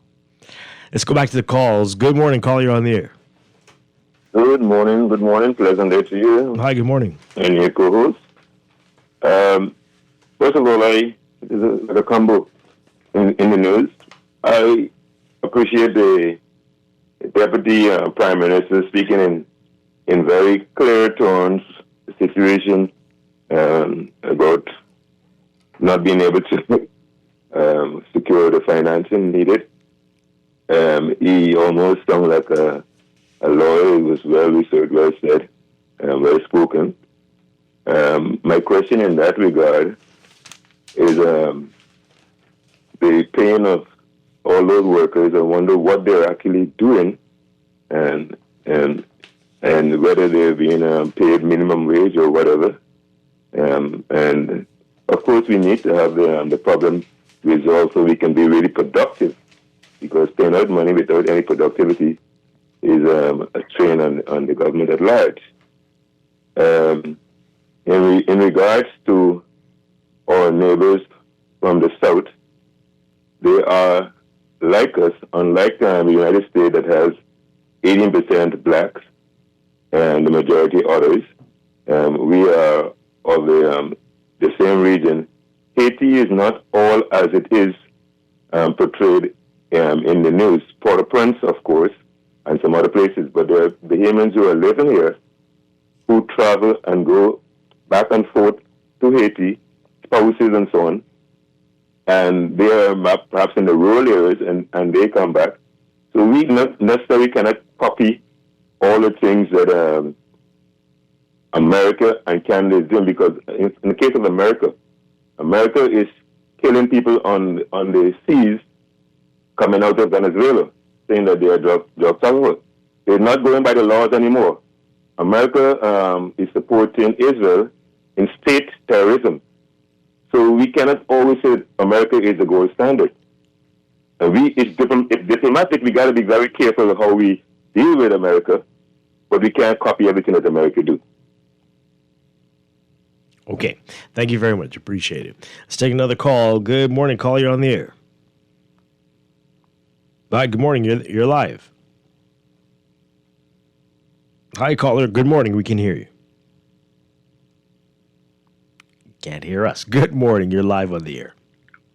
Let's go back to the calls. Good morning, caller. You're on the air. Good morning. Good morning. Pleasant day to you. Hi, good morning. And your co-host. First of all, there's a combo in the news. I appreciate the Deputy Prime Minister speaking in very clear tones the situation about not being able to secure the financing needed. He almost sounded like a lawyer. He was well researched, well said, well spoken. My question in that regard is the pain of all those workers. I wonder what they're actually doing, and whether they're being paid minimum wage or whatever. And of course, we need to have the problem resolved so we can be really productive, because paying out money without any productivity is a strain on the government at large. In regards to our neighbors from the South, they are like us, unlike the United States that has 18% blacks and the majority others. We are of the same region. Haiti is not all as it is portrayed in the news. Port-au-Prince, of course, and some other places, but there are Bahamians who are living here who travel and go back and forth to Haiti, spouses and so on, and they are perhaps in the rural areas and they come back. So we not necessarily cannot copy all the things that America and Canada is doing, because in the case of America is killing people on the seas coming out of Venezuela, saying that they are drug traffickers. They're not going by the laws anymore. America is supporting Israel in state terrorism. So we cannot always say that America is the gold standard. And it's diplomatic, we got to be very careful of how we deal with America, but we can't copy everything that America do. Okay. Thank you very much. Appreciate it. Let's take another call. Good morning. Caller, you're on the air. Hi, good morning. You're live. Hi, caller. Good morning. We can hear you. Can't hear us. Good morning. You're live on the air.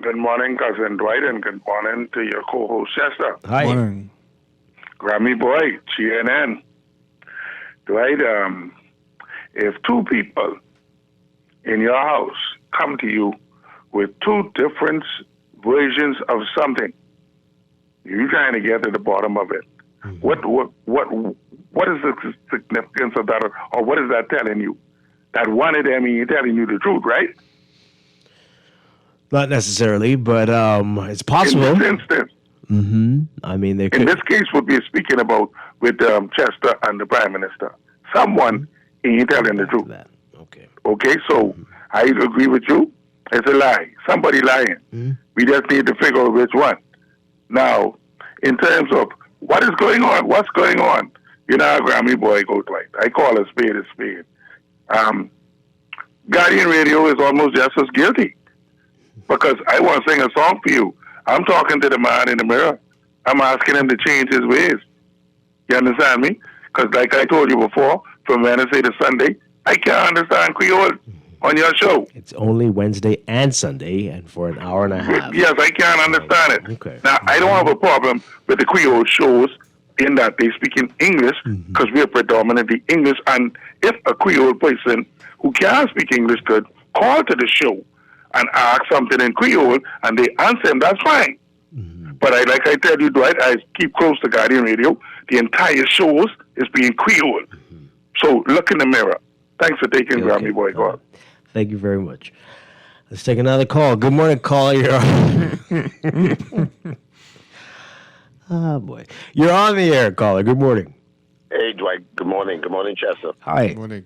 Good morning, Cousin Dwight, and good morning to your co-host, Chester. Hi. Morning. Grammy Boy, CNN. Dwight, if two people in your house come to you with two different versions of something, you're trying to get to the bottom of it. Mm-hmm. What is the significance of that, or what is that telling you? That one of them ain't telling you the truth, right? Not necessarily, but it's possible. In this instance. Mm-hmm. I mean, they could. In this case, what we're speaking about with Chester and the Prime Minister, someone ain't telling the truth. Okay, so I agree with you. It's a lie. Somebody lying. Mm-hmm. We just need to figure out which one. Now, in terms of what is going on, what's going on, you know how Grammy Boy goes like. I call a spade a spade. Guardian Radio is almost just as guilty, because I want to sing a song for you. I'm talking to the man in the mirror. I'm asking him to change his ways. You understand me? Because like I told you before, from Wednesday to Sunday, I can't understand Creole on your show. It's only Wednesday and Sunday, and for an hour and a half. Yes, I can't understand it. Okay. Now, I don't have a problem with the Creole shows in that they speak in English, because we are predominantly English, and if a Creole person who can speak English could call to the show and ask something in Creole, and they answer him, that's fine. Mm-hmm. But like I tell you, Dwight, I keep close to Guardian Radio. The entire shows is being Creole. Mm-hmm. So look in the mirror. Thanks for taking Grammy Boy call. Thank you very much. Let's take another call. Good morning, caller. You're on. Oh, boy. You're on the air, caller. Good morning. Hey, Dwight. Good morning. Good morning, Chester. Hi. Good morning.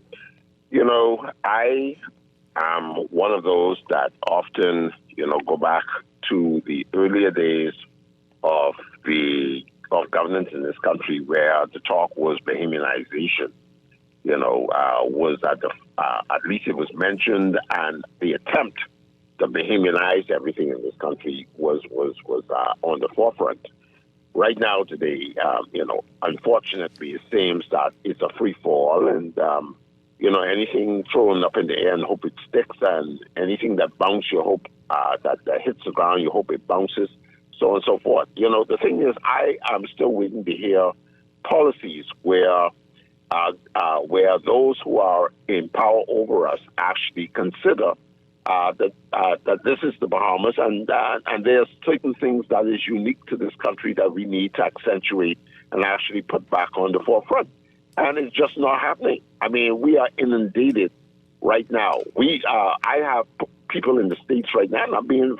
You know, I am one of those that often, go back to the earlier days of governance in this country, where the talk was Bahamianization. Was at least it was mentioned, and the attempt to Bahamianize everything in this country was on the forefront. Right now, today, unfortunately, it seems that it's a free fall, and anything thrown up in the air and hope it sticks, and anything that bounces, you hope that hits the ground, you hope it bounces, so on and so forth. The thing is, I am still waiting to hear policies where those who are in power over us actually consider that this is the Bahamas, and there's certain things that is unique to this country that we need to accentuate and actually put back on the forefront. And it's just not happening. I mean, we are inundated right now. I have people in the States right now, and I'm being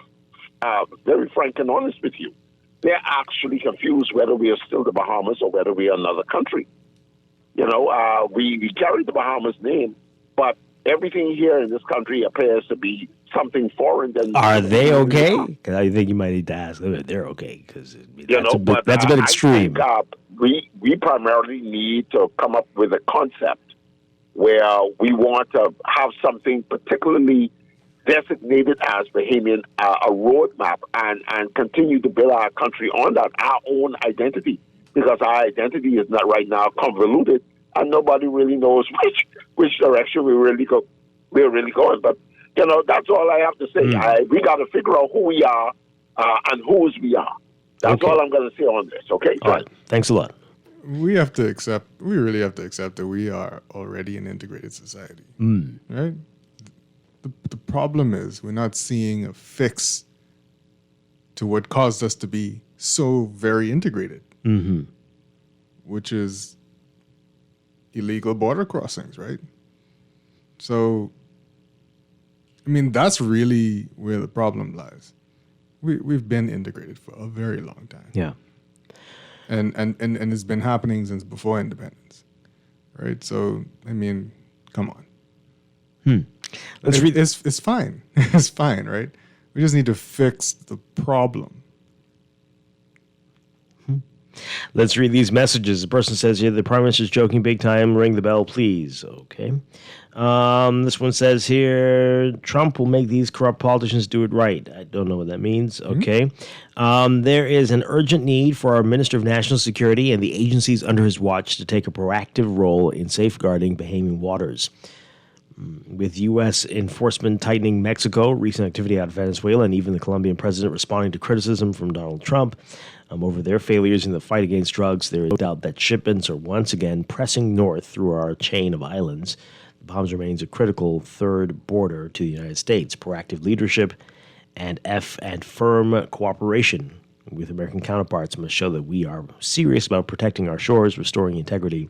very frank and honest with you. They're actually confused whether we are still the Bahamas or whether we are another country. We carry the Bahamas name, but everything here in this country appears to be something foreign. Are they okay? Because I think you might need to ask them if they're okay, because that's a bit extreme. I think, we primarily need to come up with a concept where we want to have something particularly designated as Bahamian, a roadmap, and continue to build our country on that, our own identity, because our identity is not right now convoluted and nobody really knows which direction we're really going. But that's all I have to say. We got to figure out who we are and whose we are. That's all I'm going to say on this. Okay. All right. Thanks a lot. We really have to accept that we are already an integrated society, right? The problem is we're not seeing a fix to what caused us to be so very integrated, which is illegal border crossings, right? So, I mean, that's really where the problem lies. We've been integrated for a very long time. Yeah. And it's been happening since before independence, right? So, I mean, come on. It's fine. It's fine, right? We just need to fix the problem. Let's read these messages. The person says here, the Prime Minister's joking big time. Ring the bell, please. Okay. This one says here, Trump will make these corrupt politicians do it right. I don't know what that means. Okay. There is an urgent need for our Minister of National Security and the agencies under his watch to take a proactive role in safeguarding Bahamian waters. With U.S. enforcement tightening Mexico, recent activity out of Venezuela, and even the Colombian president responding to criticism from Donald Trump over their failures in the fight against drugs, there is no doubt that shipments are once again pressing north through our chain of islands. The Bahamas remains a critical third border to the United States. Proactive leadership and firm cooperation with American counterparts must show that we are serious about protecting our shores, restoring integrity,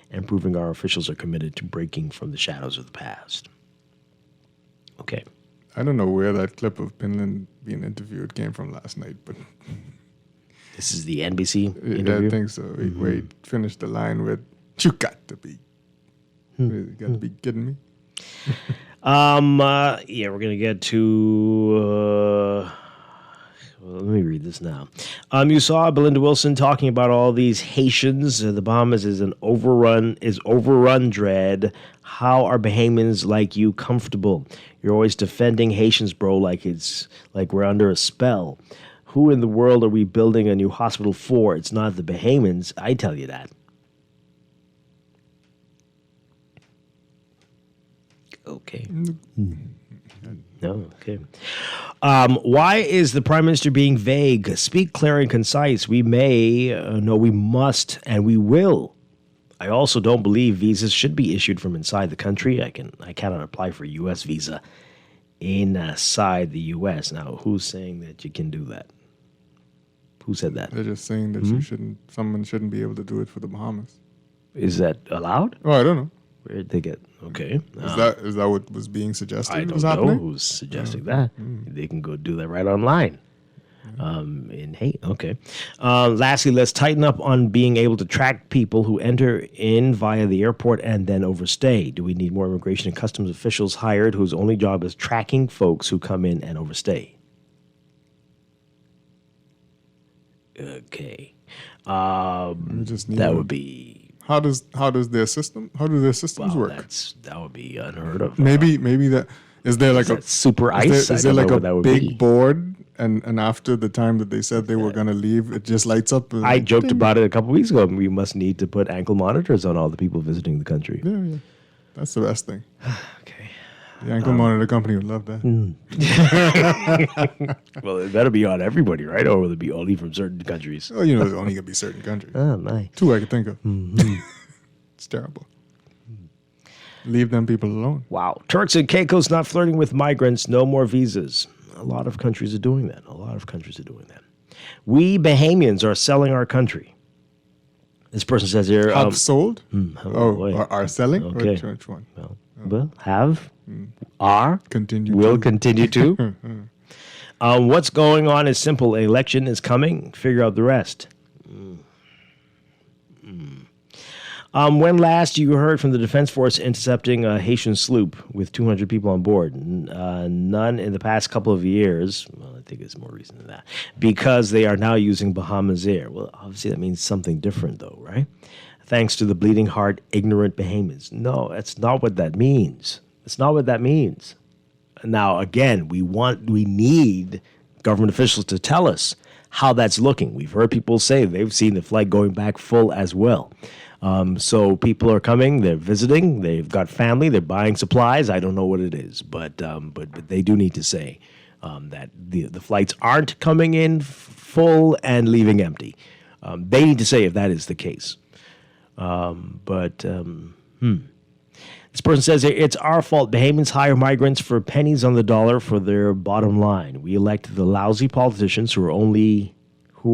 and proving our officials are committed to breaking from the shadows of the past. Okay. I don't know where that clip of Pinland being interviewed came from last night, but... This is the NBC interview? I think so. Where he finished the line with, "You got to be. You got to be kidding me." Yeah, we're going to get to... let me read this now. You saw Belinda Wilson talking about all these Haitians. The Bahamas is overrun dread. How are Bahamians like you comfortable? You're always defending Haitians, bro, like we're under a spell. Who in the world are we building a new hospital for? It's not the Bahamians, I tell you that. Okay. No, okay. Why is the Prime Minister being vague? Speak clear and concise. We may, no, we must, and we will. I also don't believe visas should be issued from inside the country. I cannot apply for a U.S. visa inside the U.S. Now, who's saying that you can do that? Who said that? They're just saying that someone shouldn't be able to do it for the Bahamas. Is that allowed? Oh, I don't know. Where'd they get? Okay. Is that what was being suggested? I don't know who's suggesting that. They can go do that right online. Okay. Lastly, let's tighten up on being able to track people who enter in via the airport and then overstay. Do we need more immigration and customs officials hired whose only job is tracking folks who come in and overstay? Okay. That would be... How do their systems work? That would be unheard of. Maybe that is there like a super ice? Is there like a big board and after the time that they said they were going to leave, it just lights up? I joked about it a couple weeks ago. We must need to put ankle monitors on all the people visiting the country. Yeah. That's the best thing. Okay. The ankle monitor company would love that. Well, it better be on everybody, right? Or will it be only from certain countries? Oh, there's only going to be certain countries. Oh, my. 2 I could think of. It's terrible. Leave them people alone. Wow. Turks and Caicos not flirting with migrants. No more visas. A lot of countries are doing that. We Bahamians are selling our country. This person says here... Have sold? Are selling? Okay. Which one? Well, have, are, continue will continue to. What's going on is simple. An election is coming. Figure out the rest. When last you heard from the Defense Force intercepting a Haitian sloop with 200 people on board? None in the past couple of years. Well, I think it's more recent than that. Because they are now using Bahamas Air. Well, obviously that means something different, though, right? Thanks to the bleeding heart, ignorant Bahamians. No, that's not what that means. It's not what that means. Now, again, we need government officials to tell us how that's looking. We've heard people say they've seen the flight going back full as well. So people are coming, they're visiting, they've got family, they're buying supplies. I don't know what it is, but they do need to say that the flights aren't coming in full and leaving empty. They need to say if that is the case. This person says it's our fault. Bahamians hire migrants for pennies on the dollar for their bottom line. We elect the lousy politicians who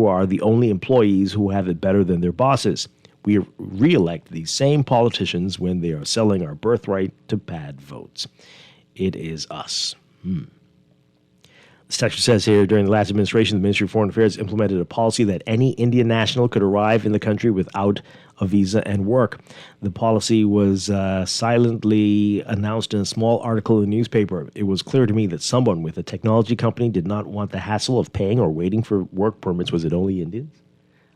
are the only employees who have it better than their bosses. We re-elect these same politicians when they are selling our birthright to pad votes. It is us. This text says here, during the last administration, the Ministry of Foreign Affairs implemented a policy that any Indian national could arrive in the country without a visa and work. The policy was silently announced in a small article in the newspaper. It was clear to me that someone with a technology company did not want the hassle of paying or waiting for work permits. Was it only Indians?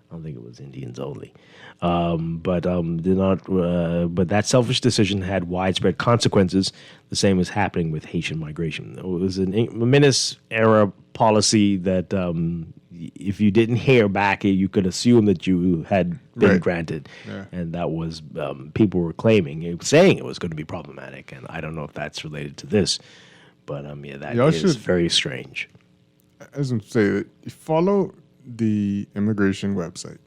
I don't think it was Indians only. But that selfish decision had widespread consequences, the same as happening with Haitian migration. It was a Menace-era policy that if you didn't hear back, you could assume that you had been granted. Yeah. And that was, people were saying it was going to be problematic. And I don't know if that's related to this. But that is very strange. I was going to say that you follow the immigration website,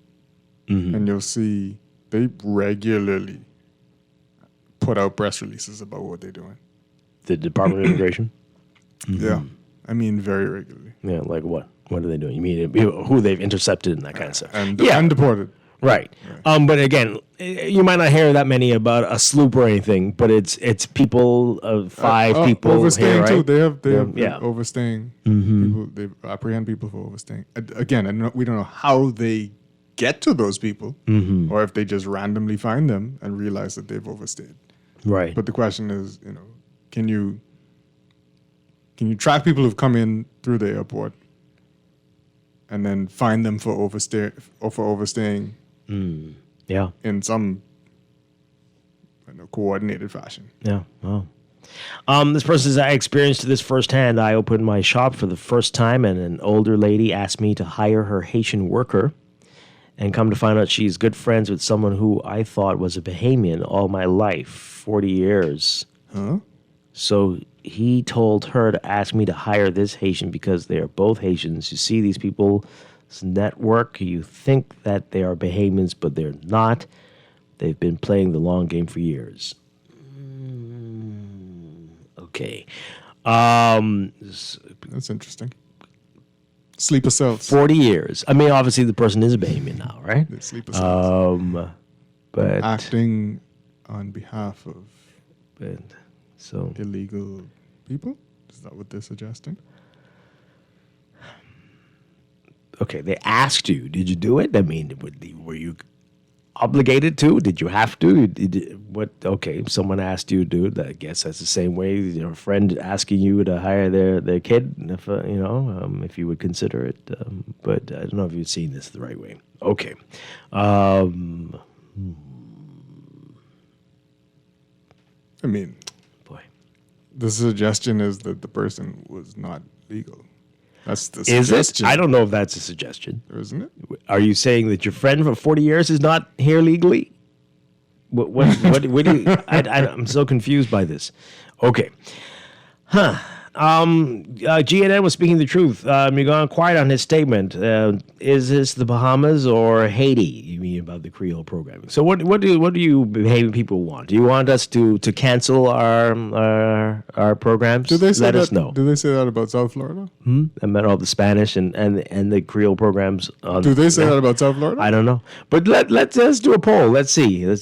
and you'll see they regularly put out press releases about what they're doing. The Department of Immigration? Yeah. I mean, very regularly. Yeah, like what? What are they doing? You mean who they've intercepted and that kind of stuff? And deported. Right. But again, you might not hear that many about a sloop or anything, but it's people of five people overstaying here, right? too. They have overstaying. People, they apprehend people for overstaying. Again, we don't know how they get to those people, or if they just randomly find them and realize that they've overstayed. Right. But the question is, can you track people who've come in through the airport and then find them for overstaying? Yeah. In some coordinated fashion. Yeah. Wow. This person says, I experienced this firsthand. I opened my shop for the first time, and an older lady asked me to hire her Haitian worker. And come to find out she's good friends with someone who I thought was a Bahamian all my life, 40 years. Huh? So he told her to ask me to hire this Haitian because they are both Haitians. You see these people's network, you think that they are Bahamians, but they're not. They've been playing the long game for years. Okay. That's interesting. Sleeper cells. 40 years. I mean, obviously the person is a Bahamian now, right? The sleeper cells. But acting on behalf of so illegal people? Is that what they're suggesting? Okay, they asked you. Did you do it? I mean, were you obligated to? Did you have to? Okay, someone asked you to do it. I guess that's the same way your friend asking you to hire their kid, if you would consider it. But I don't know if you've seen this the right way. Okay. I mean, boy, the suggestion is that the person was not legal. That's the Is suggestion. it? I don't know if that's a suggestion. Isn't it? Are you saying that your friend for 40 years is not here legally? What do you... I'm so confused by this. Okay. GNN was speaking the truth. You're gone quiet on his statement. Is this the Bahamas or Haiti? You mean about the Creole programming? So what do you Bahamian people want? Do you want us to cancel our programs? Do they say Let us know. Do they say that about South Florida? I meant all the Spanish and the Creole programs. Do they say that about South Florida? I don't know. But let's do a poll. Let's see. You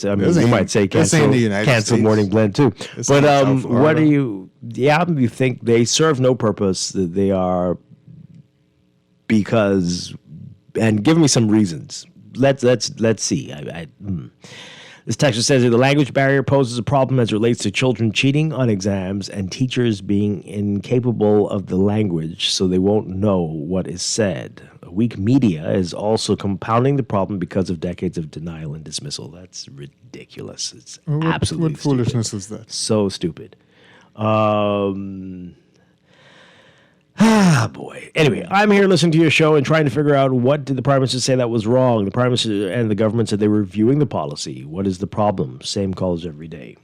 might say cancel Morning Blend too. But what do you... Yeah, you think they serve no purpose, that they are because... And give me some reasons. Let's see. This text says that the language barrier poses a problem as it relates to children cheating on exams and teachers being incapable of the language, so they won't know what is said. Weak media is also compounding the problem because of decades of denial and dismissal. That's ridiculous. It's absolutely what foolishness is that? So stupid. boy. Anyway, I'm here listening to your show and trying to figure out what did the Prime Minister say that was wrong. The Prime Minister and the government said they were reviewing the policy. What is the problem? Same calls every day.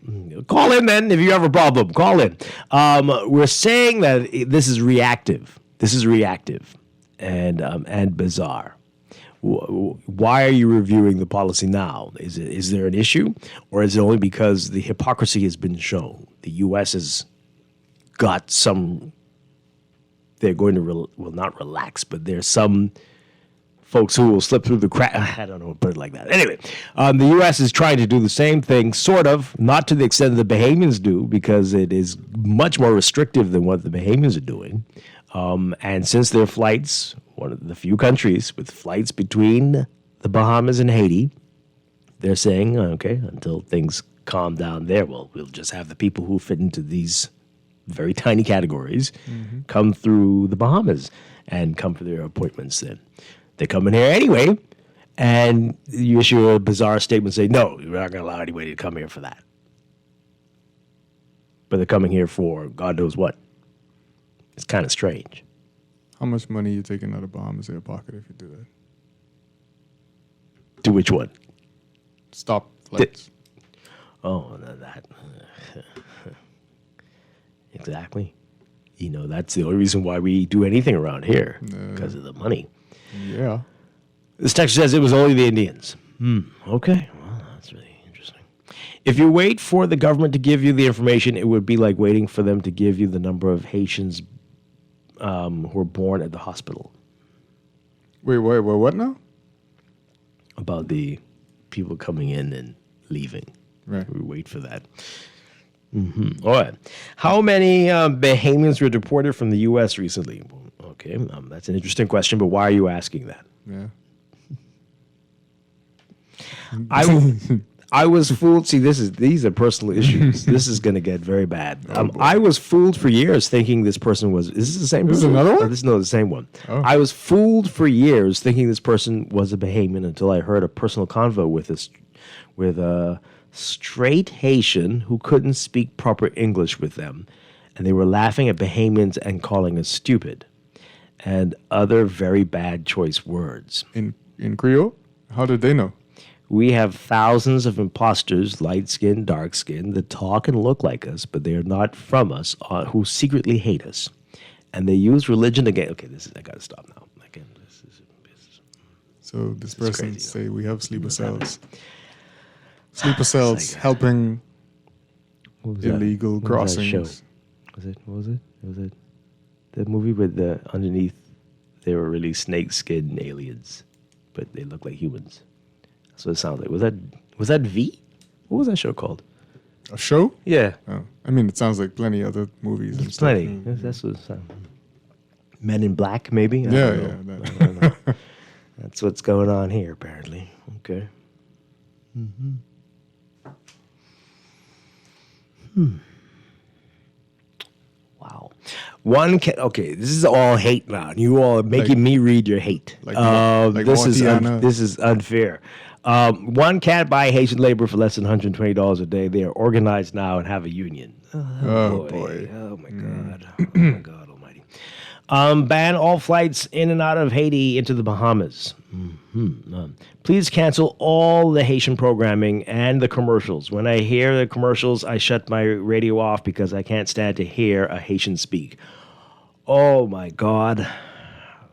Call in then if you have a problem. Call in. We're saying that this is reactive. This is reactive and bizarre. Why are you reviewing the policy now? Is there an issue, or is it only because the hypocrisy has been shown? The U.S. has got some. They're going to not relax, but there's some folks who will slip through the crack. I don't know, put it like that. Anyway, the U.S. is trying to do the same thing, sort of, not to the extent that the Bahamians do, because it is much more restrictive than what the Bahamians are doing. And since their flights, one of the few countries with flights between the Bahamas and Haiti, they're saying, okay, until things calm down there, well, we'll just have the people who fit into these very tiny categories come through the Bahamas and come for their appointments then. They come in here anyway, and you issue a bizarre statement saying, no, we're not going to allow anybody to come here for that. But they're coming here for God knows what. It's kind of strange. How much money are you taking out of Bahamas in your pocket if you do that? To which one? Stop flights. That. Exactly. You know, that's the only reason why we do anything around here, because of the money. Yeah. This text says it was only the Indians. Okay. Well, that's really interesting. If you wait for the government to give you the information, it would be like waiting for them to give you the number of Haitians who were born at the hospital. Wait, what now? About the people coming in and leaving. Right. We wait for that. All right. How many Bahamians were deported from the U.S. recently? Okay, that's an interesting question, but why are you asking that? Yeah. I was fooled. See, these are personal issues. This is going to get very bad. I was fooled for years thinking this person was. Is this the same person? This is another one? Oh, this is the same one. Oh. I was fooled for years thinking this person was a Bahamian until I heard a personal convo with a straight Haitian who couldn't speak proper English with them, and they were laughing at Bahamians and calling us stupid, and other very bad choice words. In Creole? How did they know? We have thousands of imposters, light-skinned, dark-skinned, that talk and look like us, but they are not from us, who secretly hate us. And they use religion again. Okay, I got to stop now. Again, So this person crazy, say we have sleeper cells. Sleeper cells helping illegal crossings. What was it? Was it the movie with the underneath? They were really snake-skinned aliens, but they look like humans. That's what it sounds like. Was that V? What was that show called? A show? Yeah. Oh. I mean, it sounds like plenty other movies. And Plenty. Stuff. That's what it sounds. Men in Black, maybe. I don't know. That's what's going on here, apparently. Okay. Wow. Okay, this is all hate now. You all are making me read your hate. This is unfair. One can't buy Haitian labor for less than $120 a day. They are organized now and have a union. Oh boy. Oh my God. Oh my God almighty. Ban all flights in and out of Haiti into the Bahamas. Please cancel all the Haitian programming and the commercials. When I hear the commercials, I shut my radio off because I can't stand to hear a Haitian speak. Oh my God.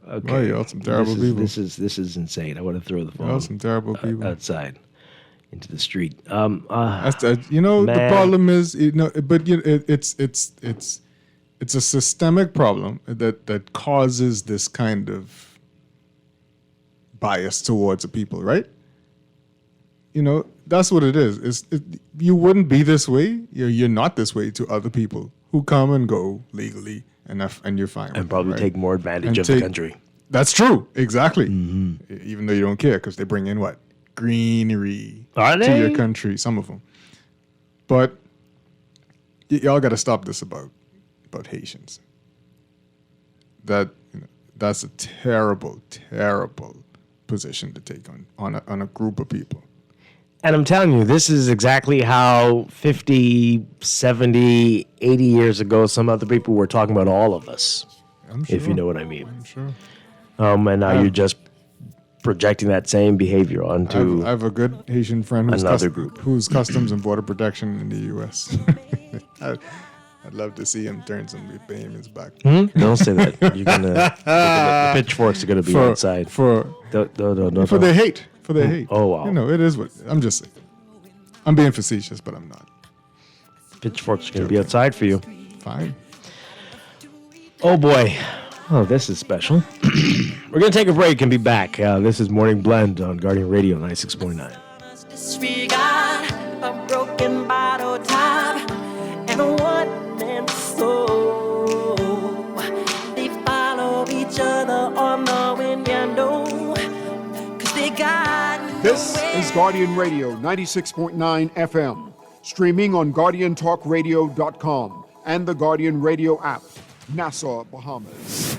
Okay. Oh, y'all some terrible people. This is insane. I want to throw the phone. Y'all some terrible people outside into the street. The man. problem is, it's a systemic problem that causes this kind of bias towards the people, right? That's what it is. You wouldn't be this way. You're not this way to other people who come and go legally, and you're fine. And probably right? take more advantage of the country. That's true. Exactly. Even though you don't care, because they bring in what? Greenery to your country. Some of them. But y'all got to stop this about Haitians. That's a terrible, terrible position to take on a group of people. And I'm telling you, this is exactly how 50, 70, 80 years ago, some other people were talking about all of us. if you know what I mean. I'm sure. And now you're just projecting that same behavior onto I have a good Haitian friend who's another group. who's Customs and Border Protection in the U.S. I'd love to see him turn some payments back. Don't say that. You're gonna the pitchforks are gonna be outside for their hate. For their hate. Oh wow. You know, it is what I'm just saying. I'm being facetious, but I'm not. Pitchforks are gonna be outside for you. Fine. Oh boy. Oh, this is special. We're going to take a break and be back. This is Morning Blend on Guardian Radio 96.9. Disregard a broken bottle top and a one-man soul. They follow each other on the window, 'cause they got This is Guardian Radio 96.9 FM, streaming on GuardianTalkRadio.com and the Guardian Radio app, Nassau, Bahamas.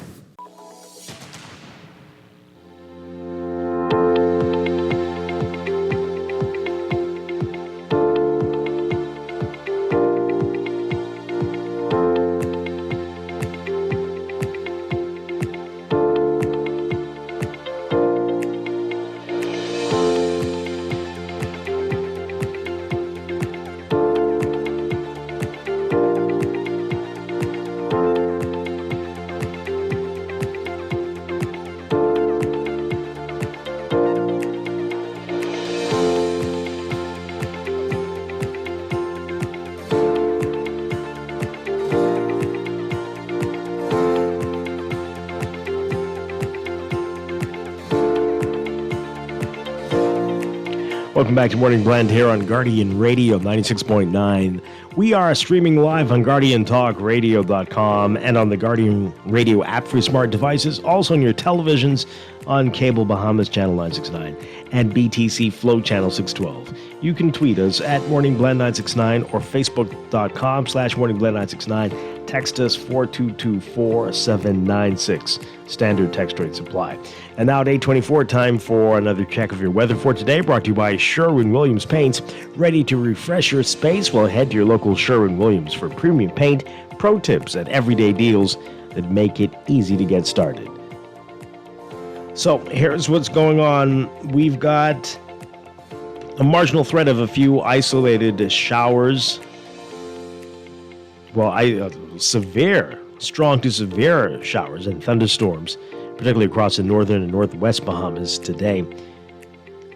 Welcome back to Morning Blend here on Guardian Radio 96.9. We are streaming live on GuardianTalkRadio.com and on the Guardian Radio app for smart devices, also on your televisions on Cable Bahamas Channel 969 and BTC Flow Channel 612. You can tweet us at MorningBlend969 or Facebook.com/MorningBlend969. Text us 422-4796. Standard text rate supply. And now at 8:24, time for another check of your weather for today, brought to you by Sherwin-Williams Paints. Ready to refresh your space? Well, head to your local Sherwin-Williams for premium paint, pro tips, and everyday deals that make it easy to get started. So here's what's going on. We've got a marginal threat of a few isolated showers. Well, strong to severe showers and thunderstorms, particularly across the northern and northwest Bahamas today,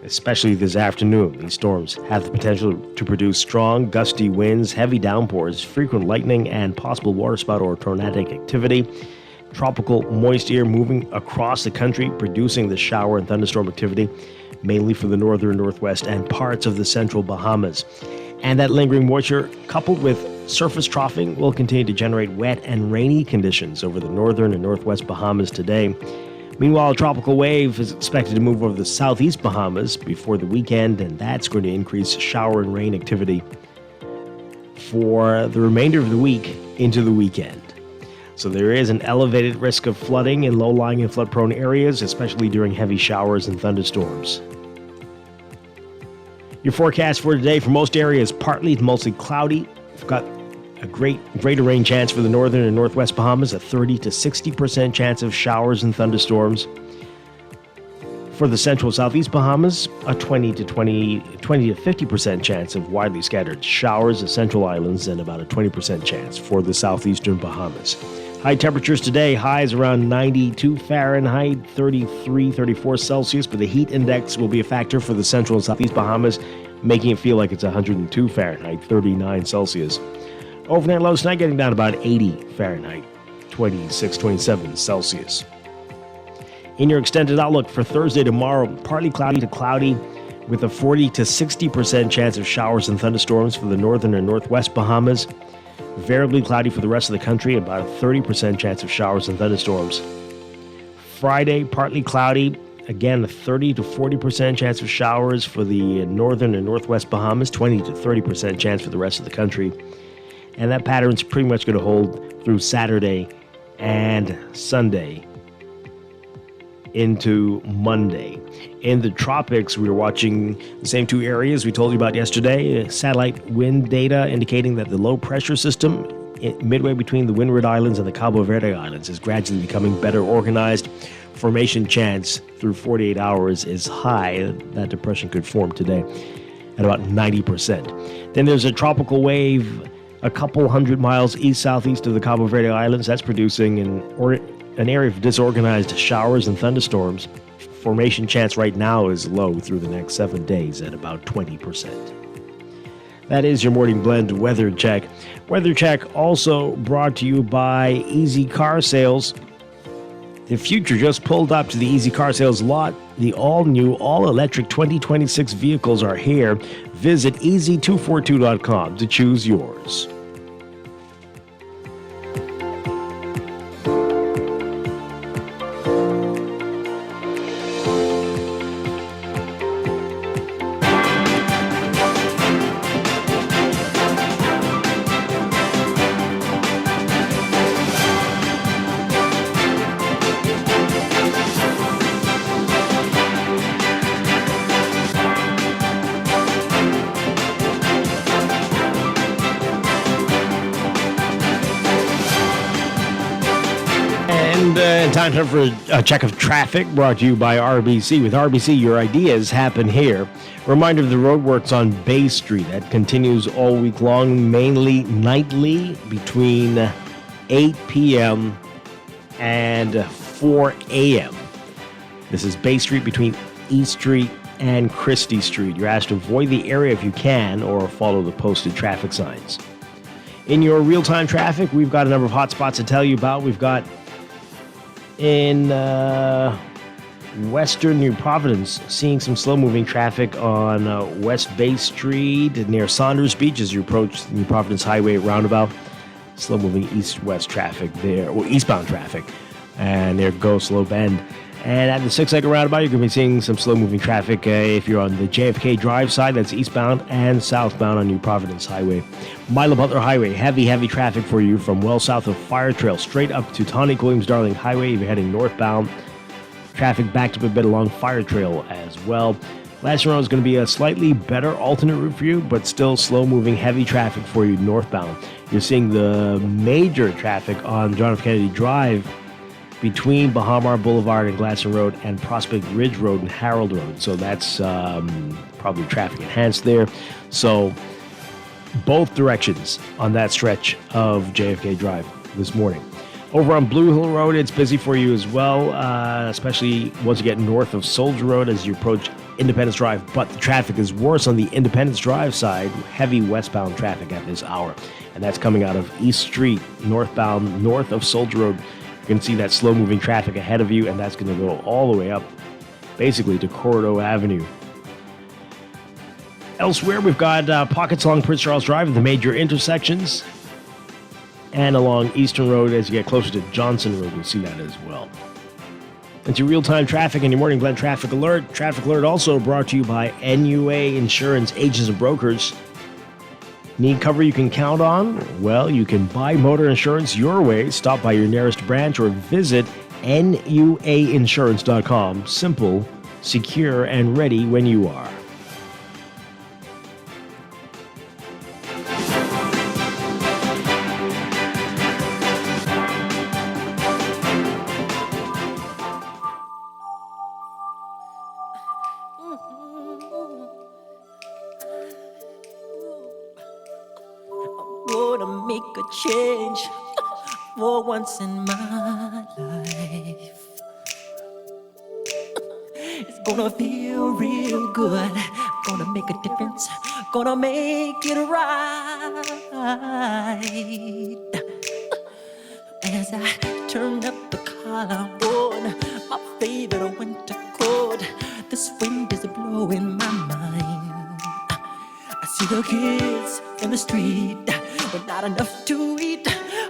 especially this afternoon. These storms have the potential to produce strong, gusty winds, heavy downpours, frequent lightning, and possible waterspout or tornadic activity. Tropical moist air moving across the country, producing the shower and thunderstorm activity, mainly for the northern, northwest, and parts of the central Bahamas. And that lingering moisture, coupled with surface troughing, will continue to generate wet and rainy conditions over the northern and northwest Bahamas today. Meanwhile, a tropical wave is expected to move over the southeast Bahamas before the weekend, and that's going to increase shower and rain activity for the remainder of the week into the weekend. So there is an elevated risk of flooding in low-lying and flood-prone areas, especially during heavy showers and thunderstorms. Your forecast for today for most areas, partly to mostly cloudy. We've got a greater rain chance for the northern and northwest Bahamas, a 30 to 60% chance of showers and thunderstorms. For the central southeast Bahamas, a 20 to 50% chance of widely scattered showers, the central islands, and about a 20% chance for the southeastern Bahamas. High temperatures today, highs around 92 Fahrenheit, 33, 34 Celsius, but the heat index will be a factor for the central and southeast Bahamas, making it feel like it's 102 Fahrenheit, 39 Celsius. Overnight lows tonight getting down about 80 Fahrenheit, 26, 27 Celsius. In your extended outlook for Thursday tomorrow, partly cloudy to cloudy with a 40 to 60% chance of showers and thunderstorms for the northern and northwest Bahamas. Variably cloudy for the rest of the country, about a 30% chance of showers and thunderstorms. Friday, partly cloudy, again a 30 to 40% chance of showers for the northern and northwest Bahamas, 20 to 30% chance for the rest of the country. And that pattern's pretty much going to hold through Saturday and Sunday into Monday. In the tropics, we were watching the same two areas we told you about yesterday. Satellite wind data indicating that the low pressure system midway between the Windward Islands and the Cabo Verde Islands, is gradually becoming better organized. Formation chance through 48 hours is high. That depression could form today at about 90%. Then there's a tropical wave a couple hundred miles east-southeast of the Cabo Verde Islands. That's producing an area of disorganized showers and thunderstorms. Formation chance right now is low through the next 7 days at about 20%. That is your morning blend weather check. Weather check also brought to you by Easy Car Sales. The future just pulled up to the Easy Car Sales lot. The all-new, all-electric 2026 vehicles are here. Visit easy242.com to choose yours. Time for a check of traffic brought to you by RBC. With RBC, your ideas happen here. Reminder of the roadworks on Bay Street. That continues all week long, mainly nightly between 8 p.m. and 4 a.m. This is Bay Street between East Street and Christie Street. You're asked to avoid the area if you can or follow the posted traffic signs. In your real-time traffic, we've got a number of hot spots to tell you about. We've got in western New Providence, seeing some slow-moving traffic on West Bay Street near Saunders Beach as you approach New Providence Highway roundabout. Slow-moving east-west traffic there, or eastbound traffic, and near Go Slow Bend. And at the 6-second roundabout, you're going to be seeing some slow-moving traffic if you're on the JFK Drive side, that's eastbound, and southbound on New Providence Highway. Milo Butler Highway, heavy traffic for you from well south of Fire Trail straight up to Tonic Williams-Darling Highway if you're heading northbound. Traffic backed up a bit along Fire Trail as well. Last round is going to be a slightly better alternate route for you, but still slow-moving, heavy traffic for you northbound. You're seeing the major traffic on John F. Kennedy Drive between Bahamar Boulevard and Glasson Road and Prospect Ridge Road and Harold Road. So that's probably traffic enhanced there. So both directions on that stretch of JFK Drive this morning. Over on Blue Hill Road, it's busy for you as well, especially once you get north of Soldier Road as you approach Independence Drive. But the traffic is worse on the Independence Drive side, heavy westbound traffic at this hour. And that's coming out of East Street, northbound, north of Soldier Road. You're going to see that slow-moving traffic ahead of you, and that's going to go all the way up, basically, to Cordo Avenue. Elsewhere, we've got pockets along Prince Charles Drive at the major intersections, and along Eastern Road as you get closer to Johnson Road. You'll see that as well. It's your real-time traffic and your Morning Blend Traffic Alert. Traffic Alert also brought to you by NUA Insurance Agents and Brokers. Need cover you can count on? Well, you can buy motor insurance your way. Stop by your nearest branch or visit nuainsurance.com. Simple, secure, and ready when you are. Gonna make a change for once in my life. It's gonna feel real good. Gonna make a difference. Gonna make it right. As I turn up the collar on my favorite winter coat, this wind is blowing my mind. I see the kids in the street, but not enough to eat.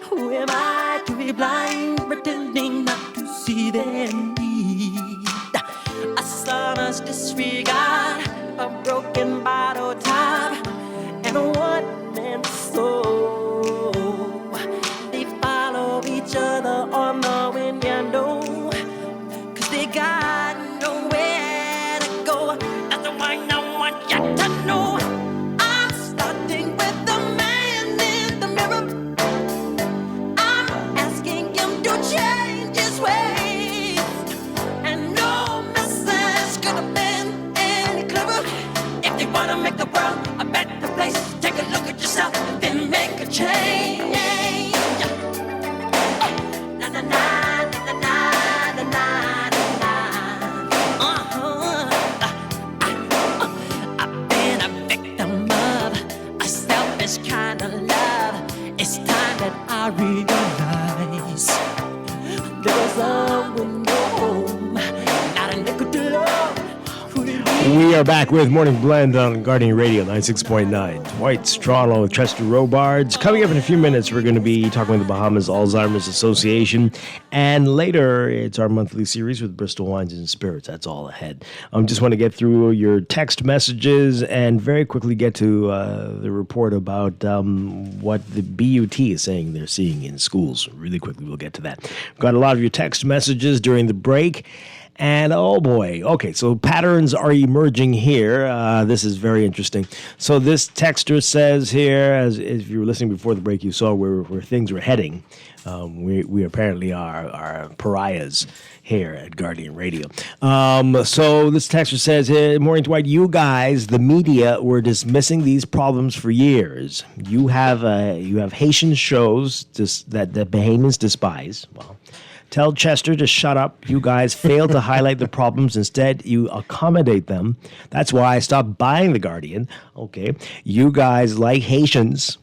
Who am I to be blind, pretending not to see their need? A sonorous disregard, a broken bottle top, and a one-man soul. They follow each other on the wind, you know, 'cause they got nowhere to go. That's why I want you to know. I'm starting with the man in the mirror. We are back with Morning Blend on Guardian Radio 96.9. Dwight, Strachan along with Chester Robards. Coming up in a few minutes, we're going to be talking with the Bahamas Alzheimer's Association. And later, it's our monthly series with Bristol Wines and Spirits. That's all ahead. Just want to get through your text messages and very quickly get to the report about what the BUT is saying they're seeing in schools. Really quickly, we'll get to that. We've got a lot of your text messages during the break. And oh boy, okay, so patterns are emerging here. This is very interesting. So this texter says here, as if you were listening before the break, you saw where things were heading. We apparently are pariahs here at Guardian Radio. So this texter says, morning, Dwight, you guys, the media, were dismissing these problems for years. You have Haitian shows that the Bahamians despise. Well, tell Chester to shut up. You guys fail to highlight the problems. Instead, you accommodate them. That's why I stopped buying The Guardian. Okay. You guys like Haitians,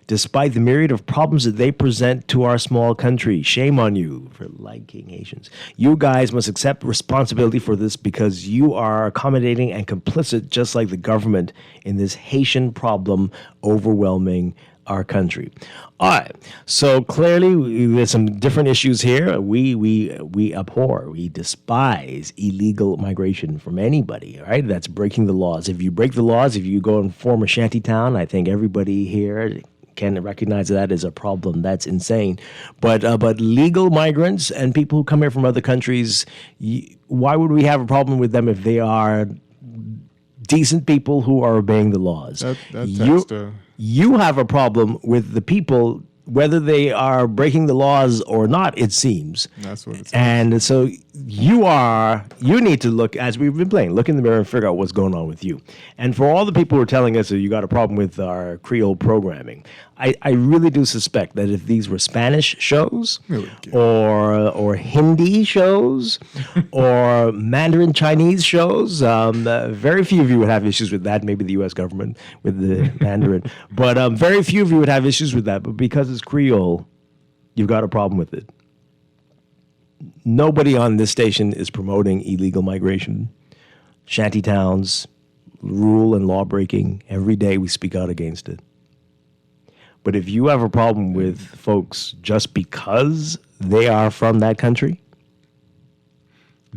despite the myriad of problems that they present to our small country. Shame on you for liking Haitians. You guys must accept responsibility for this because you are accommodating and complicit, just like the government, in this Haitian problem overwhelming our country. All right. So clearly, there's some different issues here. We abhor, we despise illegal migration from anybody. All right, that's breaking the laws. If you break the laws, if you go and form a shanty town, I think everybody here can recognize that as a problem. That's insane. But legal migrants and people who come here from other countries, why would we have a problem with them if they are decent people who are obeying the laws? You have a problem with the people, whether they are breaking the laws or not, it seems. That's what it seems. And so you need to look, as we've been playing, look in the mirror and figure out what's going on with you. And for all the people who are telling us that you got a problem with our Creole programming, I really do suspect that if these were Spanish shows or Hindi shows or Mandarin Chinese shows, very few of you would have issues with that. Maybe the U.S. government with the Mandarin. But very few of you would have issues with that. But because it's Creole, you've got a problem with it. Nobody on this station is promoting illegal migration, shanty towns, rule and law breaking. Every day we speak out against it. But if you have a problem with folks just because they are from that country,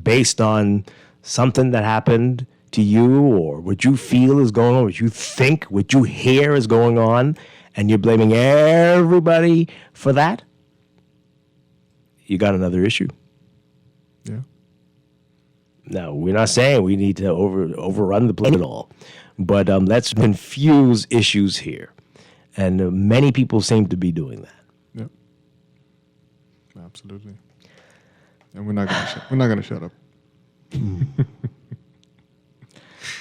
based on something that happened to you or what you feel is going on, what you think, what you hear is going on, and you're blaming everybody for that, you got another issue. Yeah. Now, we're not saying we need to overrun the place at all, but let's confuse issues here. And many people seem to be doing that. Yep. Absolutely. And we're not gonna shut up.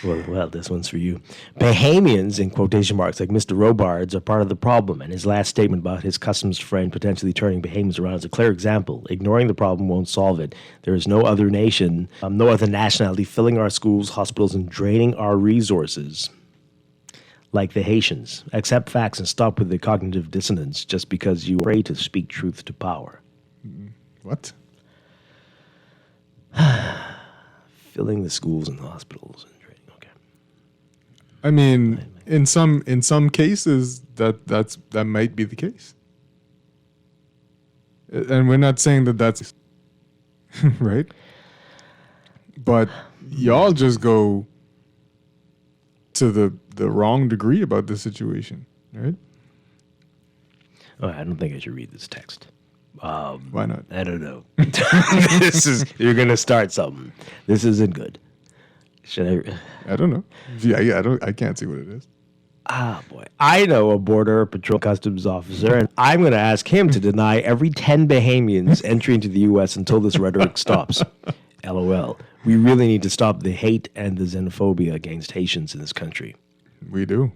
Well, this one's for you. Bahamians, in quotation marks, like Mr. Robards, are part of the problem, and his last statement about his customs friend potentially turning Bahamians around is a clear example. Ignoring the problem won't solve it. There is no other nation, no other nationality filling our schools, hospitals, and draining our resources like the Haitians. Accept facts and stop with the cognitive dissonance just because you are afraid to speak truth to power. What? Filling the schools and the hospitals and draining. Okay. I mean, in some cases that might be the case. And we're not saying that that's right. But y'all just go to the wrong degree about this situation, right? Oh, I don't think I should read this text. Why not? I don't know. You're gonna start something. This isn't good. Should I? I don't know. Yeah, I can't see what it is. Ah, boy. I know a Border Patrol Customs officer, and I'm going to ask him to deny every 10 Bahamians entry into the U.S. until this rhetoric stops. LOL. We really need to stop the hate and the xenophobia against Haitians in this country. We do.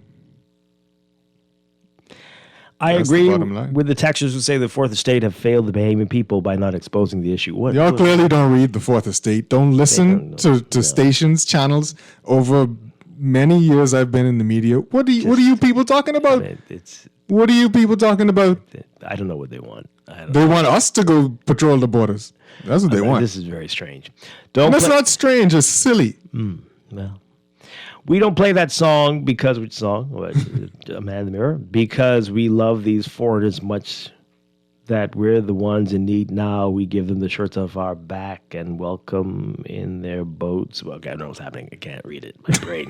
I agree with the texters who say the Fourth Estate have failed the Bahamian people by not exposing the issue. Y'all clearly don't read the Fourth Estate. Don't listen to stations, channels. Over many years I've been in the media. What are you people talking about? What are you people talking about? I don't know what they want. They want us to go patrol the borders. That's what they want. This is very strange. That's not strange. It's silly. Well, we don't play that song because which song? What, A Man in the Mirror? Because we love these foreigners much that we're the ones in need now. We give them the shirts off our back and welcome in their boats. Well, I don't know what's happening. I can't read it.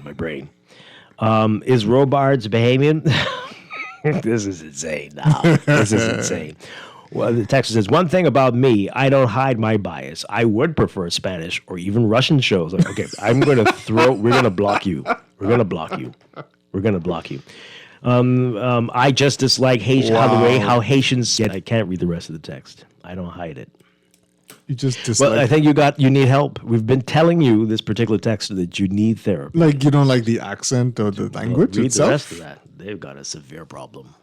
My brain. Is Robards Bahamian? This is insane now. This is insane. Well, the text says, one thing about me, I don't hide my bias. I would prefer Spanish or even Russian shows. Like, okay, we're going to block you. We're going to block you. I just dislike how Haitians get. I can't read the rest of the text. I don't hide it. You just dislike. Well, I think you need help. We've been telling you this particular text that you need therapy. Like you don't like the accent or the language read itself? The rest of that. They've got a severe problem.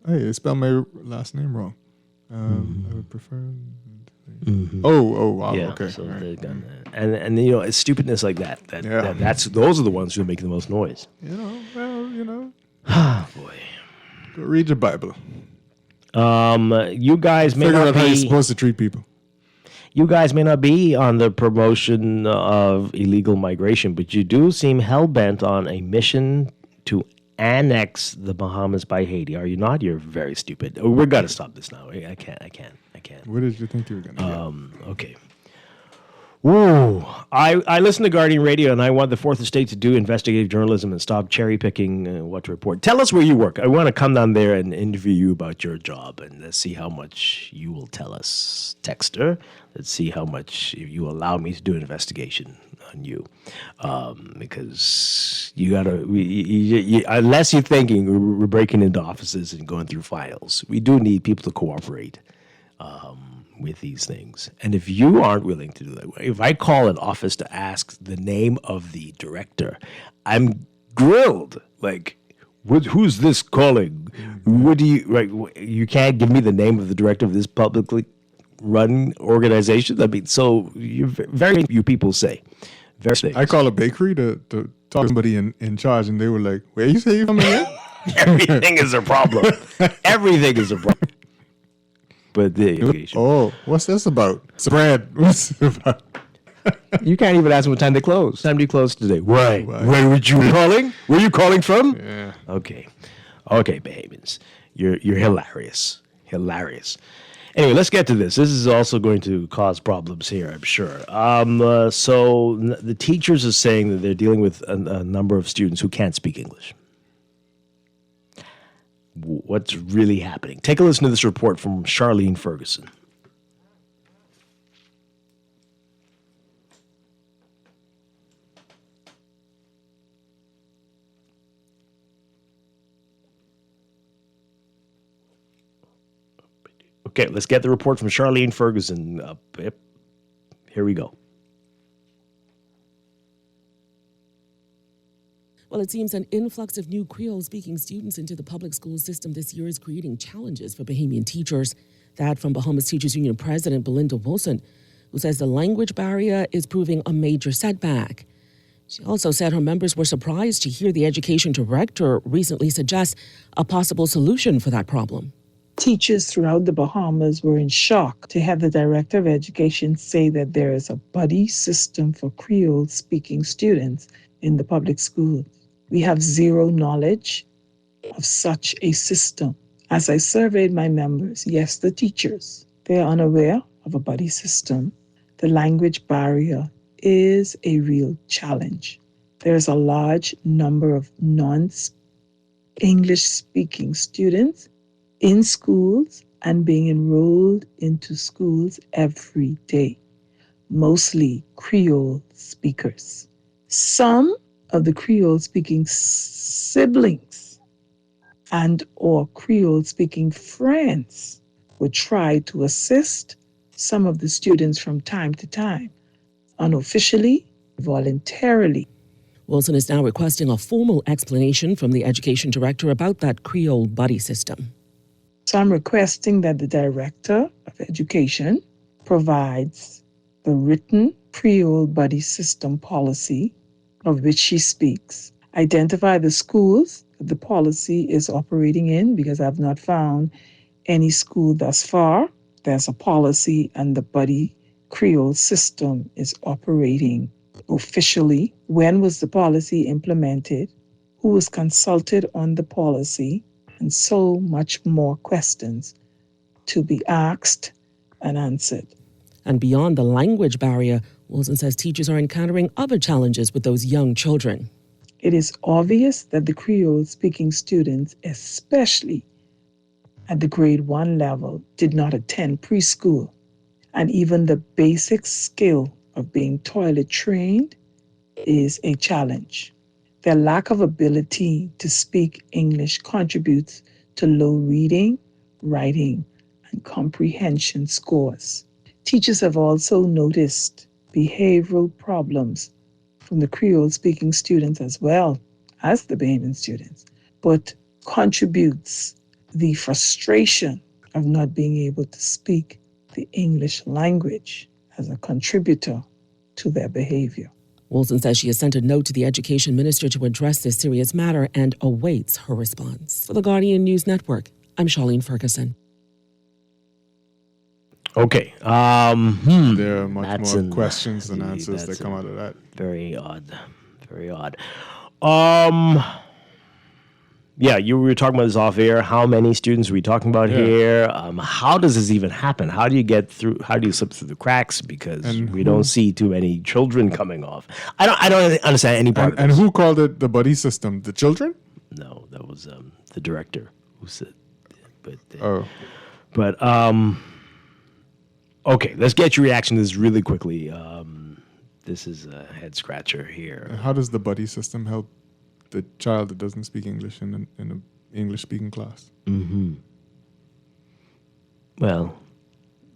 I spelled my last name wrong. I would prefer. Oh, wow. Yeah, okay. So right. they've got that. And it's stupidness like that. Those are the ones who make the most noise. Oh boy. Go read your Bible. You guys may Figure not out be how you're supposed to treat people. You guys may not be on the promotion of illegal migration, but you do seem hell-bent on a mission to annex the Bahamas by Haiti. Are you not? You're very stupid. We're got to stop this now. I can't. What did you think you were going to get? Okay. Ooh. I listen to Guardian Radio, and I want the Fourth Estate to do investigative journalism and stop cherry-picking what to report. Tell us where you work. I want to come down there and interview you about your job, and let's see how much you will tell us. Texter, let's see how much you allow me to do an investigation on you. Because you got to, unless you're thinking we're breaking into offices and going through files, we do need people to cooperate with these things. And if you aren't willing to do that, if I call an office to ask the name of the director, I'm grilled. Like, who's this calling? What do you can't give me the name of the director of this publicly run organization? I mean, so very few people say. I call a bakery to talk to somebody in charge, and they were like, where you say you're from again? Everything is a problem. Everything is a problem. But what's this about? Spread. What's it about? You can't even ask them what time they close. What time do you close today? Why? Where were you calling? Where are you calling from? Yeah. Okay, Bahamians. You're hilarious. Anyway, let's get to this. This is also going to cause problems here, I'm sure. So the teachers are saying that they're dealing with a number of students who can't speak English. What's really happening? Take a listen to this report from Charlene Ferguson. Okay, let's get the report from Charlene Ferguson. Here we go. Well, it seems an influx of new Creole-speaking students into the public school system this year is creating challenges for Bahamian teachers. That from Bahamas Teachers Union President Belinda Wilson, who says the language barrier is proving a major setback. She also said her members were surprised to hear the education director recently suggest a possible solution for that problem. Teachers throughout the Bahamas were in shock to have the Director of Education say that there is a buddy system for Creole-speaking students in the public schools. We have zero knowledge of such a system. As I surveyed my members, yes, the teachers, they are unaware of a buddy system. The language barrier is a real challenge. There's a large number of non-English speaking students in schools and being enrolled into schools every day, mostly Creole speakers. Some of the Creole-speaking siblings and or Creole-speaking friends would try to assist some of the students from time to time, unofficially, voluntarily. Wilson is now requesting a formal explanation from the education director about that Creole buddy system. So I'm requesting that the Director of Education provides the written Creole buddy system policy of which she speaks. Identify the schools that the policy is operating in, because I've not found any school thus far. There's a policy and the buddy Creole system is operating officially? When was the policy implemented? Who was consulted on the policy? And so much more questions to be asked and answered. And beyond the language barrier, Wilson says teachers are encountering other challenges with those young children. It is obvious that the Creole-speaking students, especially at the grade 1 level, did not attend preschool. And even the basic skill of being toilet trained is a challenge. Their lack of ability to speak English contributes to low reading, writing, and comprehension scores. Teachers have also noticed behavioral problems from the Creole-speaking students as well as the Bahamian students, but contributes the frustration of not being able to speak the English language as a contributor to their behavior. Wilson says she has sent a note to the education minister to address this serious matter and awaits her response. For the Guardian News Network, I'm Charlene Ferguson. Okay. There are much more questions than answers that come out of that. Very odd. Very odd. Yeah, you were talking about this off air. How many students are we talking about here? How does this even happen? How do you get through? How do you slip through the cracks? Because we don't see too many children coming off. I don't understand any part of this. And who called it the buddy system? The children? No, that was the director who said. But okay, let's get your reaction to this really quickly. This is a head scratcher here. And how does the buddy system help the child that doesn't speak English in an English-speaking class? Mm-hmm. Well,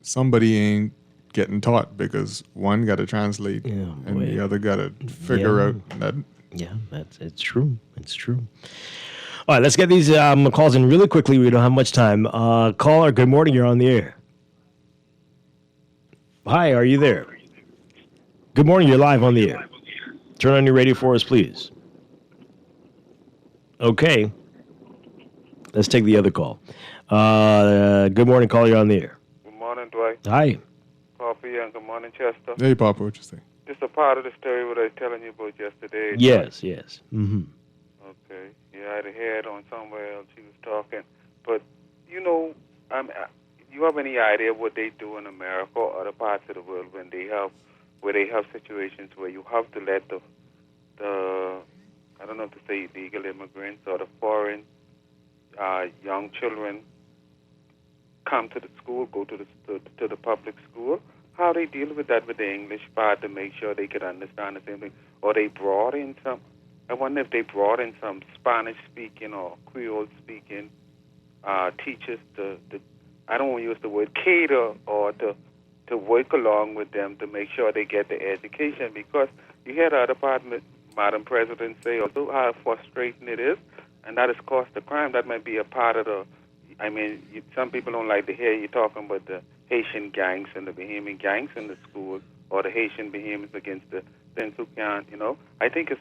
somebody ain't getting taught because one got to translate and the other got to figure out that. Yeah, it's true. It's true. All right, let's get these calls in really quickly. We don't have much time. Caller, good morning. You're on the air. Hi, are you there? Good morning. You're live on the air. Turn on your radio for us, please. Okay. Let's take the other call. Good morning, caller. You're on the air. Good morning, Dwight. Hi. Papa, and good morning, Chester. Hey, Papa, what you say? Just a part of the story what I was telling you about yesterday. Yes, yes. Mm-hmm. Okay. Yeah, I had a head on somewhere else. She was talking. But, you know, you have any idea what they do in America or other parts of the world when they have situations where you have to let the I don't know if to say illegal immigrants or the foreign young children come to the school, go to the public school? How they deal with that with the English part to make sure they could understand the same thing? Or they brought in some, I wonder if they brought in some Spanish-speaking or Creole-speaking teachers to I don't want to use the word cater or to work along with them to make sure they get the education, because you hear the other part, Madam President, say also how frustrating it is, and that is cost of crime. That might be a part of some people don't like to hear you talking about the Haitian gangs and the Bahamian gangs in the school, or the Haitian Bahamians against the things who can't, I think it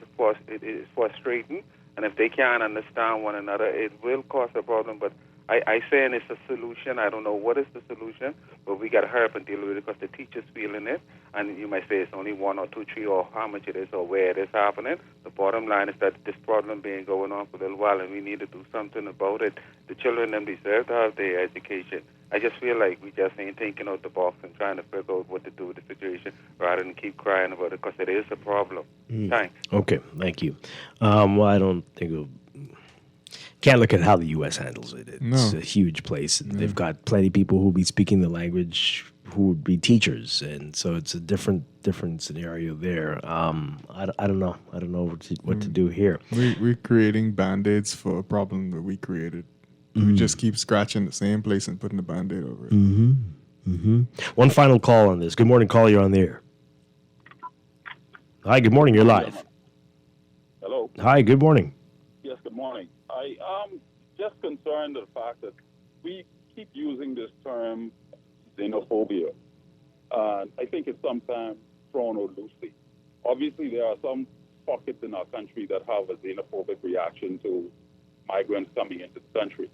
is frustrating, and if they can't understand one another, it will cause a problem, but I saying it's a solution. I don't know what is the solution, but we got to hurry up and deal with it because the teacher's feeling it. And you might say it's only 1 or 2, 3, or how much it is or where it is happening. The bottom line is that this problem been going on for a little while, and we need to do something about it. The children, them deserve to have their education. I just feel like we just ain't thinking out the box and trying to figure out what to do with the situation rather than keep crying about it, because it is a problem. Thanks. Okay, thank you. Well, I don't think can't look at how the U.S. handles it. It's a huge place. And they've got plenty of people who will be speaking the language who would be teachers, and so it's a different scenario there. I don't know. I don't know what to do here. We're creating Band-Aids for a problem that we created. We just keep scratching the same place and putting a Band-Aid over it. Mm-hmm. Mm-hmm. One final call on this. Good morning, caller. You're on the air. Hi, good morning. You're live. Hello. Hi, good morning. Yes, good morning. I am just concerned with the fact that we keep using this term xenophobia. I think it's sometimes thrown out loosely. Obviously, there are some pockets in our country that have a xenophobic reaction to migrants coming into the country.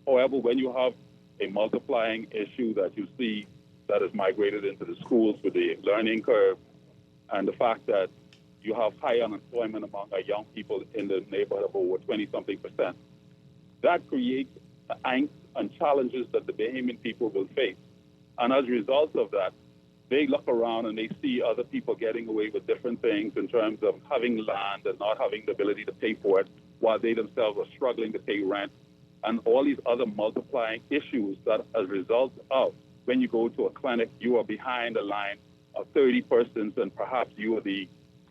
However, when you have a multiplying issue that you see that is migrated into the schools with the learning curve, and the fact that you have high unemployment among our young people in the neighborhood of over 20-something%. That creates angst and challenges that the Bahamian people will face. And as a result of that, they look around and they see other people getting away with different things in terms of having land and not having the ability to pay for it, while they themselves are struggling to pay rent, and all these other multiplying issues that as a result of when you go to a clinic, you are behind a line of 30 persons, and perhaps you are the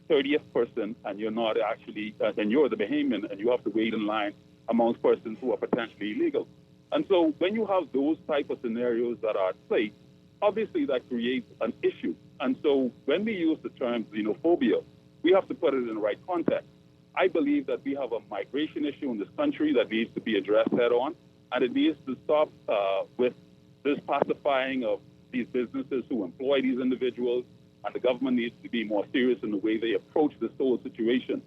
30th person, and you're not actually, and you're the Bahamian, and you have to wait in line amongst persons who are potentially illegal. And so when you have those type of scenarios that are at play, obviously that creates an issue. And so when we use the term xenophobia, we have to put it in the right context. I believe that we have a migration issue in this country that needs to be addressed head on, and it needs to stop with this pacifying of these businesses who employ these individuals, and the government needs to be more serious in the way they approach this whole situation.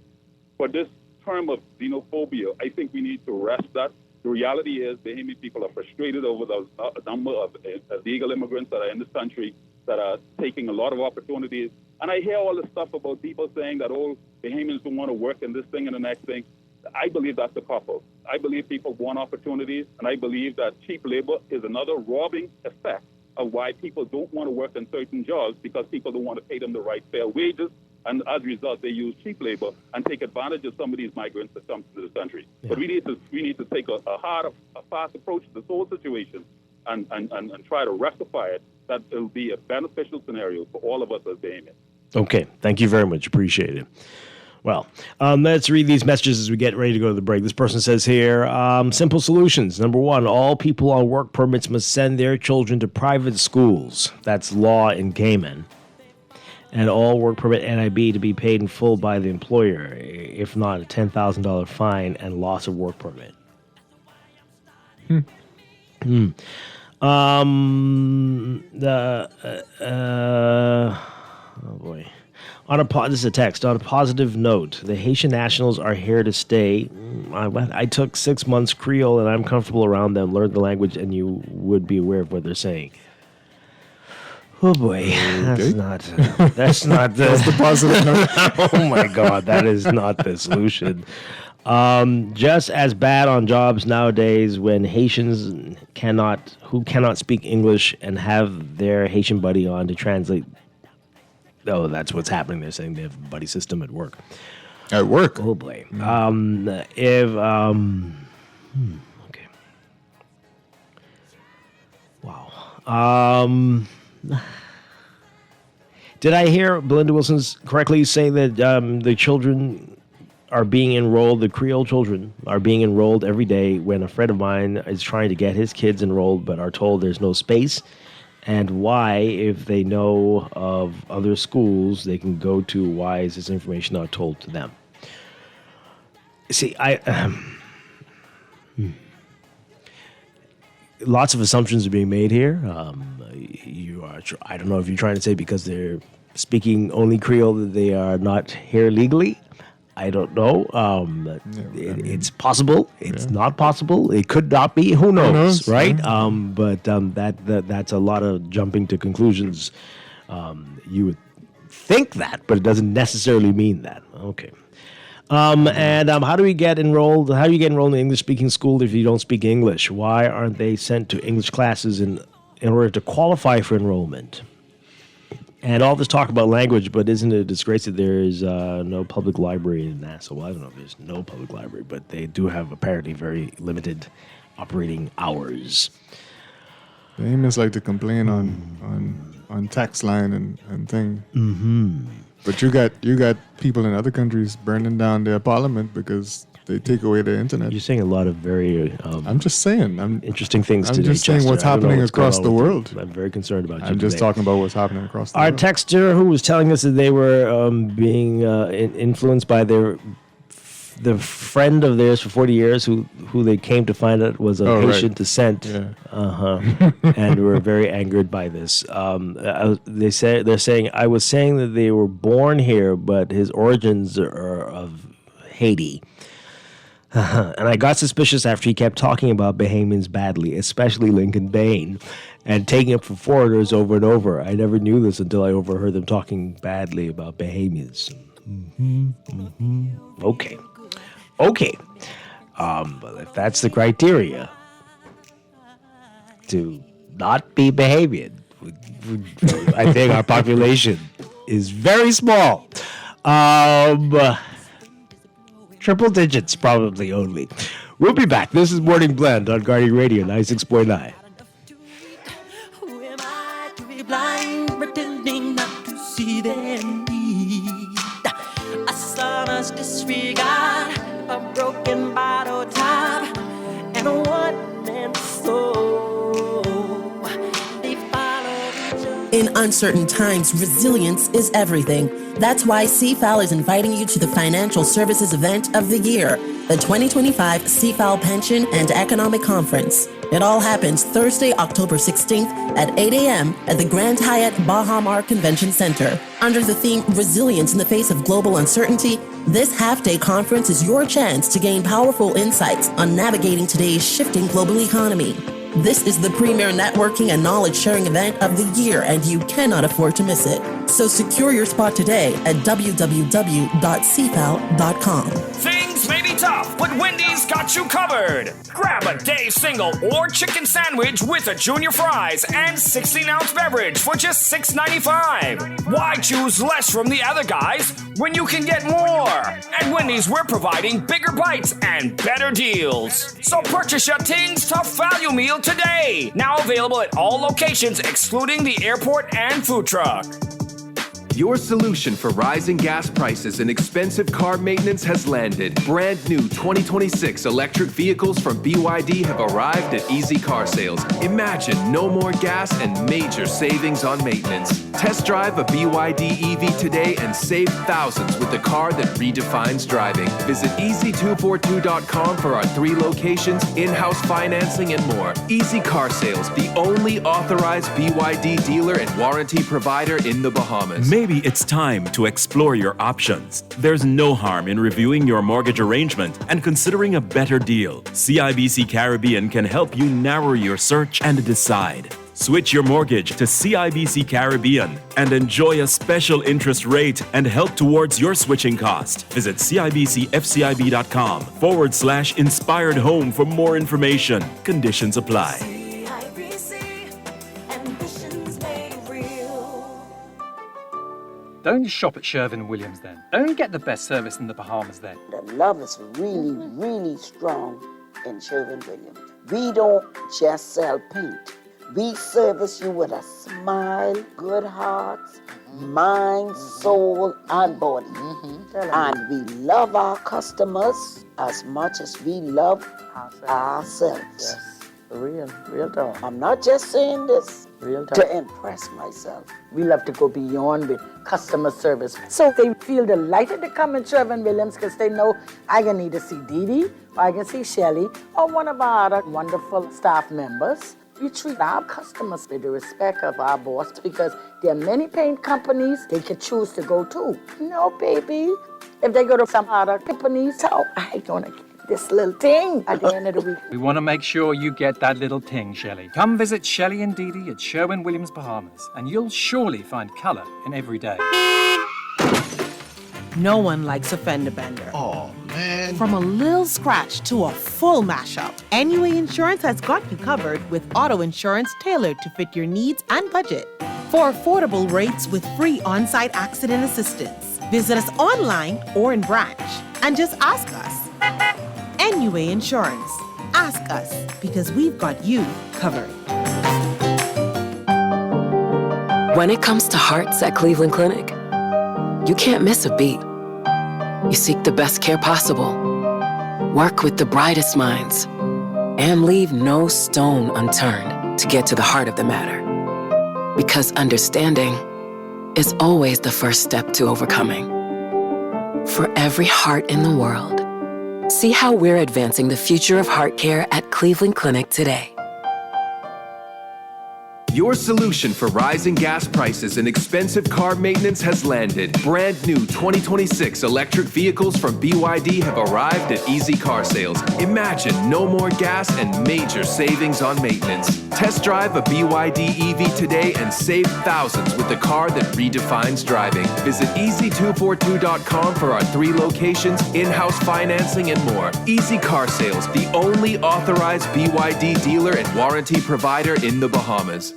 For this term of xenophobia, I think we need to arrest that. The reality is Bahamian people are frustrated over the number of illegal immigrants that are in this country that are taking a lot of opportunities. And I hear all this stuff about people saying that, oh, Bahamians don't want to work in this thing and the next thing. I believe that's a couple. I believe people want opportunities, and I believe that cheap labor is another robbing effect of why people don't want to work in certain jobs, because people don't want to pay them the right fair wages, and as a result, they use cheap labor and take advantage of some of these migrants that come to this country. Yeah. But we need to take a fast approach to this whole situation and try to rectify it. That it will be a beneficial scenario for all of us as Bahamians. Okay, thank you very much. Appreciate it. Well, let's read these messages as we get ready to go to the break. This person says here, simple solutions. Number one, all people on work permits must send their children to private schools. That's law in Cayman. And all work permit NIB to be paid in full by the employer. If not, a $10,000 fine and loss of work permit. Oh boy. This is a text. On a positive note, the Haitian nationals are here to stay. I took 6 months Creole, and I'm comfortable around them. Learned the language, and you would be aware of what they're saying. Oh boy, that's not the That's the positive note. Oh my God, that is not the solution. Just as bad on jobs nowadays when Haitians who cannot speak English and have their Haitian buddy on to translate. Oh, that's what's happening. They're saying they have a buddy system at work. At work? Oh boy. Okay. Wow. Did I hear Belinda Wilson's correctly say that the children are being enrolled, the Creole children are being enrolled every day when a friend of mine is trying to get his kids enrolled but are told there's no space? And why, if they know of other schools they can go to, why is this information not told to them? See, lots of assumptions are being made here. I don't know if you're trying to say because they're speaking only Creole that they are not here legally. I don't know. It's possible. It's not possible. It could not be. Who knows, right? Yeah. But that's a lot of jumping to conclusions. You would think that, but it doesn't necessarily mean that. Okay. And how do we get enrolled? How do you get enrolled in an English-speaking school if you don't speak English? Why aren't they sent to English classes in order to qualify for enrollment? And all this talk about language, but isn't it a disgrace that there is no public library in Nassau? Well, I don't know if there's no public library, but they do have apparently very limited operating hours. The Bahamians like to complain on tax line and thing. Mm-hmm. But you got people in other countries burning down their parliament because they take away their internet. You're saying a lot of very I'm just saying. Interesting things today, I'm just saying Chester. what's happening across the world. I'm very concerned about you I'm just today. talking about what's happening across the Our world. texter who was telling us that they were being influenced by the friend of theirs for 40 years who they came to find out was of Haitian descent. Yeah. And were very angered by this. They're saying I was saying that they were born here, but his origins are of Haiti. And I got suspicious after he kept talking about Bahamians badly, especially Lincoln Bain, and taking up for foreigners over and over. I never knew this until I overheard them talking badly about Bahamians. Okay. But if that's the criteria to not be Bahamian, I think our population is very small. Triple digits probably only. We'll be back. This is Morning Blend on Guardian Radio 96.9. Who am I to be blind, pretending not to see their need? A sonorous disregard, a broken bottle top, and a one-man soul. They follow each other. In uncertain times, resilience is everything. That's why CFAL is inviting you to the Financial Services Event of the Year, the 2025 CFAL Pension and Economic Conference. It all happens Thursday, October 16th at 8 a.m. at the Grand Hyatt Baha Mar Convention Center. Under the theme Resilience in the Face of Global Uncertainty, this half-day conference is your chance to gain powerful insights on navigating today's shifting global economy. This is the premier networking and knowledge-sharing event of the year, and you cannot afford to miss it. So secure your spot today at www.cfal.com. Things may be tough, but Wendy's got you covered. Grab a day single or chicken sandwich with a junior fries and 16-ounce beverage for just $6.95. Why choose less from the other guys when you can get more? At Wendy's, we're providing bigger bites and better deals. So purchase your Tings Tough Value Meal today. Now available at all locations excluding the airport and food truck. Your solution for rising gas prices and expensive car maintenance has landed. Brand new 2026 electric vehicles from BYD have arrived at Easy Car Sales. Imagine no more gas and major savings on maintenance. Test drive a BYD EV today and save thousands with the car that redefines driving. Visit easy242.com for our 3 locations, in-house financing, and more. Easy Car Sales, the only authorized BYD dealer and warranty provider in the Bahamas. Maybe it's time to explore your options. There's no harm in reviewing your mortgage arrangement and considering a better deal. CIBC Caribbean can help you narrow your search and decide. Switch your mortgage to CIBC Caribbean and enjoy a special interest rate and help towards your switching cost. Visit CIBCFCIB.com/inspired home for more information. Conditions apply. Don't shop at Sherwin-Williams then. Don't get the best service in the Bahamas then. The love is really, really strong in Sherwin-Williams. We don't just sell paint. We service you with a smile, good hearts, mind, soul, and body. And we love our customers as much as we love ourselves. Yes, real talk. I'm not just saying this Real talk. to impress myself. We love to go beyond with customer service. So they feel delighted to come in Sherwin-Williams because they know I can either see Dee Dee, or I can see Shelly, or one of our other wonderful staff members. We treat our customers with the respect of our boss because there are many paint companies they could choose to go to. No, baby. If they go to some other companies, so I gonna get this little thing at the end of the week. We want to make sure you get that little ting, Shelley. Come visit Shelley and Dee Dee at Sherwin-Williams Bahamas, and you'll surely find color in every day. No one likes a fender bender. Oh, man. From a little scratch to a full mashup, NUA Insurance has got you covered with auto insurance tailored to fit your needs and budget. For affordable rates with free on-site accident assistance, visit us online or in branch and just ask us. NUA Insurance. Ask us because we've got you covered. When it comes to hearts at Cleveland Clinic, you can't miss a beat. You seek the best care possible, work with the brightest minds, and leave no stone unturned to get to the heart of the matter. Because understanding is always the first step to overcoming. For every heart in the world, see how we're advancing the future of heart care at Cleveland Clinic today. Your solution for rising gas prices and expensive car maintenance has landed. Brand new 2026 electric vehicles from BYD have arrived at Easy Car Sales. Imagine no more gas and major savings on maintenance. Test drive a BYD EV today and save thousands with the car that redefines driving. Visit easy242.com for our 3 locations, in-house financing, and more. Easy Car Sales, the only authorized BYD dealer and warranty provider in the Bahamas.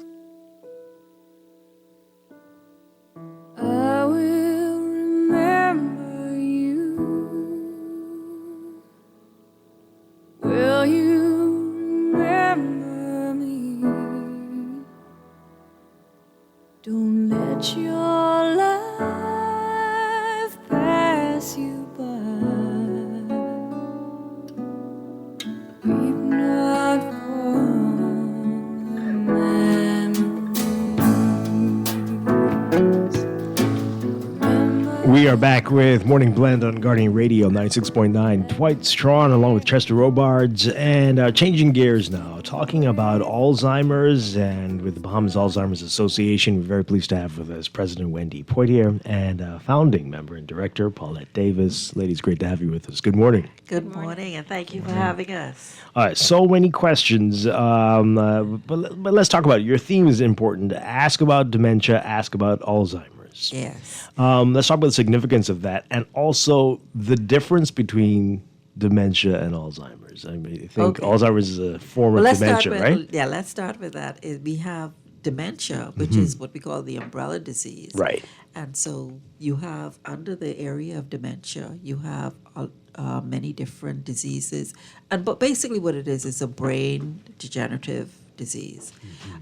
I will remember you. Will you remember me? Don't let your life pass you by. Weep not for the memories. We are back with Morning Blend on Guardian Radio 96.9. Dwight Strachan along with Chester Robards, and changing gears now, talking about Alzheimer's, and with the Bahamas Alzheimer's Association, we're very pleased to have with us President Wendy Poitier and founding member and director Paulette Davis. Ladies, great to have you with us. Good morning. Good morning, and thank you for having us. All right, so many questions, but let's talk about it. Your theme is important. Ask about dementia, ask about Alzheimer's. Yes. Let's talk about the significance of that, and also the difference between dementia and Alzheimer's. I mean, I think Alzheimer's is a form of dementia, right? Yeah, let's start with that. We have dementia, which is what we call the umbrella disease. Right. And so you have, under the area of dementia, you have many different diseases. But basically what it is a brain degenerative disease.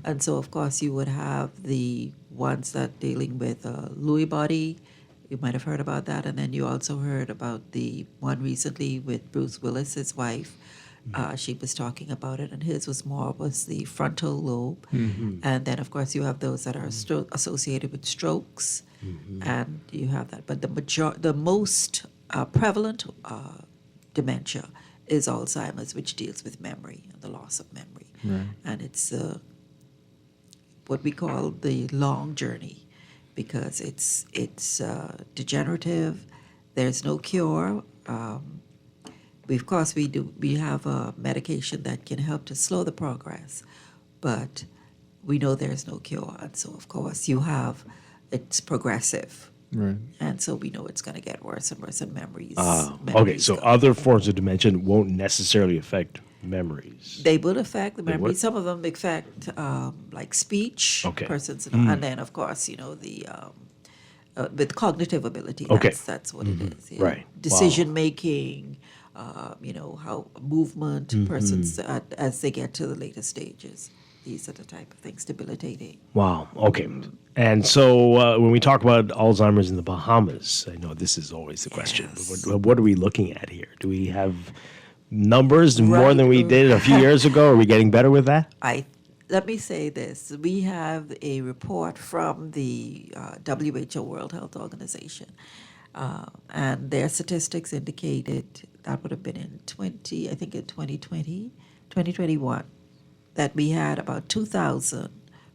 And so, of course, you would have the ones that dealing with Lewy body. You might have heard about that. And then you also heard about the one recently with Bruce Willis, his wife. She was talking about it, and his was the frontal lobe. And then, of course, you have those that are associated with strokes, and you have that. But the most prevalent dementia is Alzheimer's, which deals with memory and the loss of memory. Right. And it's what we call the long journey, because it's degenerative. There's no cure. Of course, we have a medication that can help to slow the progress, but we know there's no cure. And so, of course, it's progressive. Right. And so we know it's going to get worse and worse, and memories. Okay, so other forms of dementia won't necessarily affect memories. They will affect the They memory. would? Some of them affect like speech, Okay. persons, Mm. and then of course the with cognitive ability. Okay. That's what it is. yeah. Right. Decision making. How movement persons as they get to the later stages. These are the type of things debilitating. Wow. Okay. And so when we talk about Alzheimer's in the Bahamas, I know this is always the question. But what are we looking at here? Do we have numbers more than we did a few years ago? Are we getting better with that? Let me say this. We have a report from the WHO, World Health Organization, and their statistics indicated that would have been in 2021, that we had about 2,000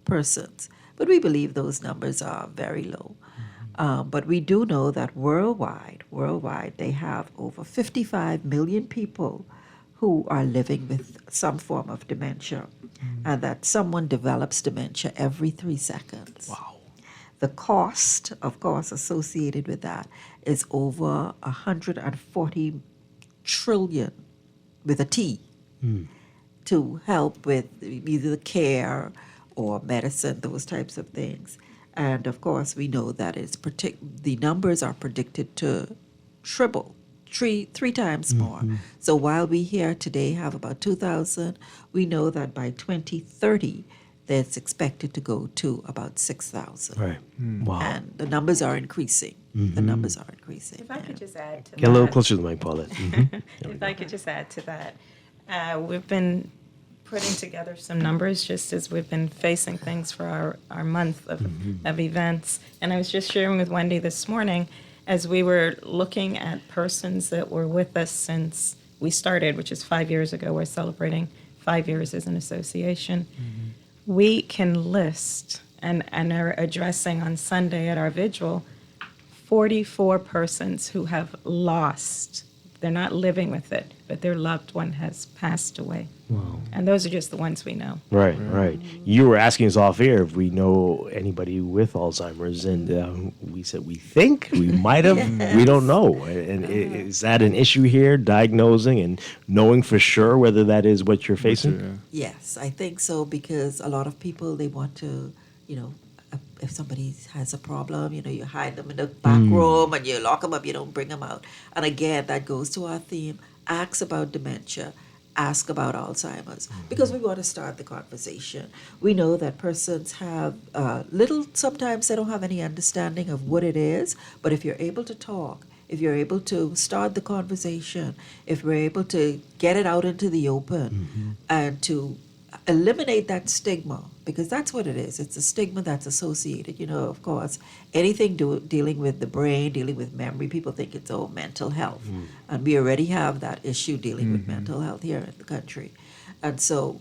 persons. But we believe those numbers are very low. But we do know that worldwide, they have over 55 million people who are living with some form of dementia, and that someone develops dementia every 3 seconds. Wow. The cost, of course, associated with that is over 140 trillion, with a T, to help with either the care or medicine, those types of things. And of course, we know that the numbers are predicted to triple, three times more. So while we here today have about 2,000, we know that by 2030, that's expected to go to about 6,000. Right. Wow. And the numbers are increasing. The numbers are increasing. If I could just add to that. Get a little closer to the mic, Paulette. If I could just add to that. We've been putting together some numbers just as we've been facing things for our month of events. And I was just sharing with Wendy this morning, as we were looking at persons that were with us since we started, which is 5 years ago. We're celebrating 5 years as an association. we can list and are addressing on Sunday at our vigil 44 persons who have lost. They're not living with it, but their loved one has passed away. Wow. And those are just the ones we know. Right. You were asking us off air if we know anybody with Alzheimer's, and we said we think we might have. Yes. We don't know. And is that an issue here, diagnosing and knowing for sure whether that is what you're facing? Yes, I think so, because a lot of people, they want to, if somebody has a problem, you hide them in the back room and you lock them up, you don't bring them out. And again, that goes to our theme, ask about dementia, ask about Alzheimer's, because we want to start the conversation. We know that persons have sometimes they don't have any understanding of what it is, but if you're able to talk, if you're able to start the conversation, if we're able to get it out into the open and to eliminate that stigma, because that's what it is. It's a stigma that's associated. Of course, anything dealing with the brain, dealing with memory, people think it's all mental health. And we already have that issue dealing with mental health here in the country. And so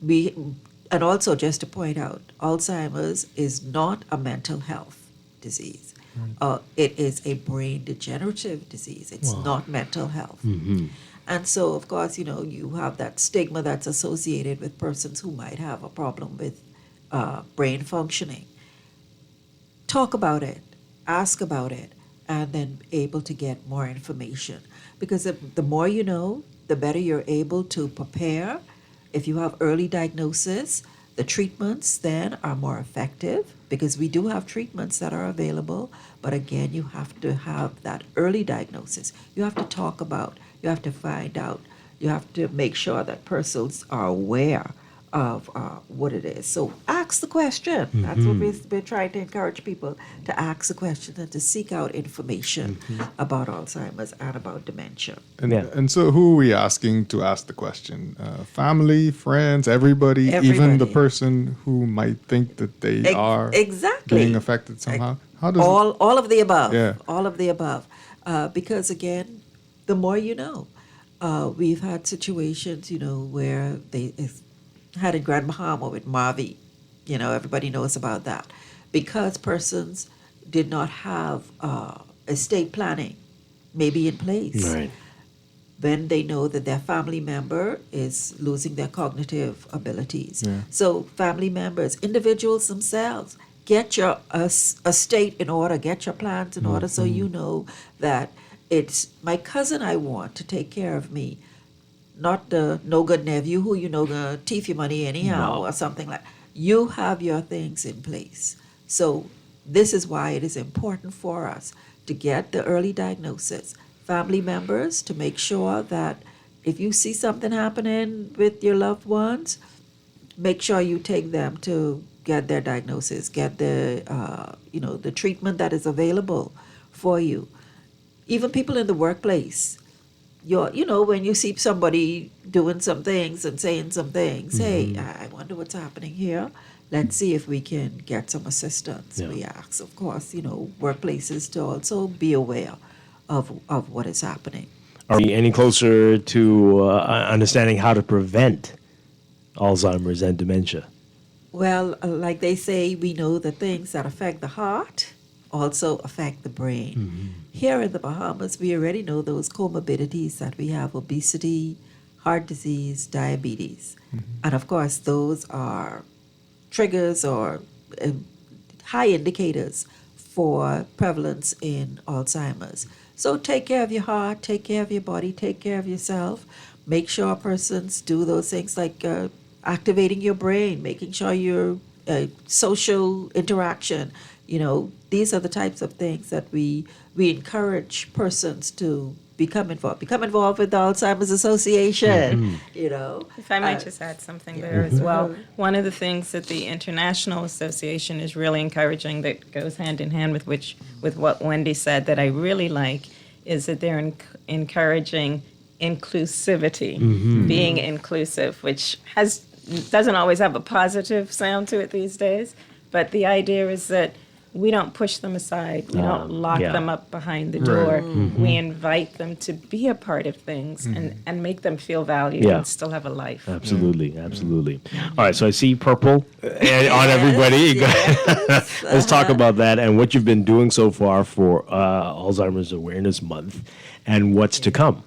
and also just to point out, Alzheimer's is not a mental health disease. It is a brain degenerative disease. It's not mental health. And so, of course, you have that stigma that's associated with persons who might have a problem with brain functioning. Talk about it, ask about it, and then able to get more information. Because the more you know, the better you're able to prepare. If you have early diagnosis, the treatments then are more effective, because we do have treatments that are available. But again, you have to have that early diagnosis. You have to talk about, you have to find out, you have to make sure that persons are aware of what it is. So ask the question. That's what we've been trying to encourage people, to ask the question and to seek out information about Alzheimer's and about dementia. And so who are we asking to ask the question? Family, friends, everybody, even the person who might think that they are being affected somehow? How does all of the above. Yeah. All of the above. Because again, the more you know. We've had situations, where they had in Grand Bahama with Marvy. Everybody knows about that. Because persons did not have estate planning maybe in place. Right. Then they know that their family member is losing their cognitive abilities. Yeah. So family members, individuals themselves, get your estate in order, get your plans in order, so you know that it's my cousin I want to take care of me, not the no good nephew who gonna thief your money anyhow or something like that. You have your things in place. So this is why it is important for us to get the early diagnosis. Family members, to make sure that if you see something happening with your loved ones, make sure you take them to get their diagnosis, get the treatment that is available for you. Even people in the workplace, when you see somebody doing some things and saying some things, hey, I wonder what's happening here. Let's see if we can get some assistance. Yeah. We ask, of course, workplaces to also be aware of what is happening. Are we any closer to understanding how to prevent Alzheimer's and dementia? Well, like they say, we know the things that affect the heart also affect the brain. Here in the Bahamas, we already know those comorbidities that we have: obesity, heart disease, diabetes. And of course, those are triggers or high indicators for prevalence in Alzheimer's. So take care of your heart, take care of your body, take care of yourself. Make sure persons do those things like activating your brain, making sure your social interaction. These are the types of things that we encourage persons to become involved. Become involved with the Alzheimer's Association, If I might just add something there as well. One of the things that the International Association is really encouraging, that goes hand in hand with what Wendy said, that I really like, is that they're encouraging inclusivity, being inclusive, which doesn't always have a positive sound to it these days. But the idea is that we don't push them aside. We don't lock yeah. them up behind the Right. door. Mhm. We invite them to be a part of things and make them feel valued Yeah. and still have a life. Absolutely, absolutely. All right, so I see purple on everybody. Let's talk about that and what you've been doing so far for Alzheimer's Awareness Month and what's to come.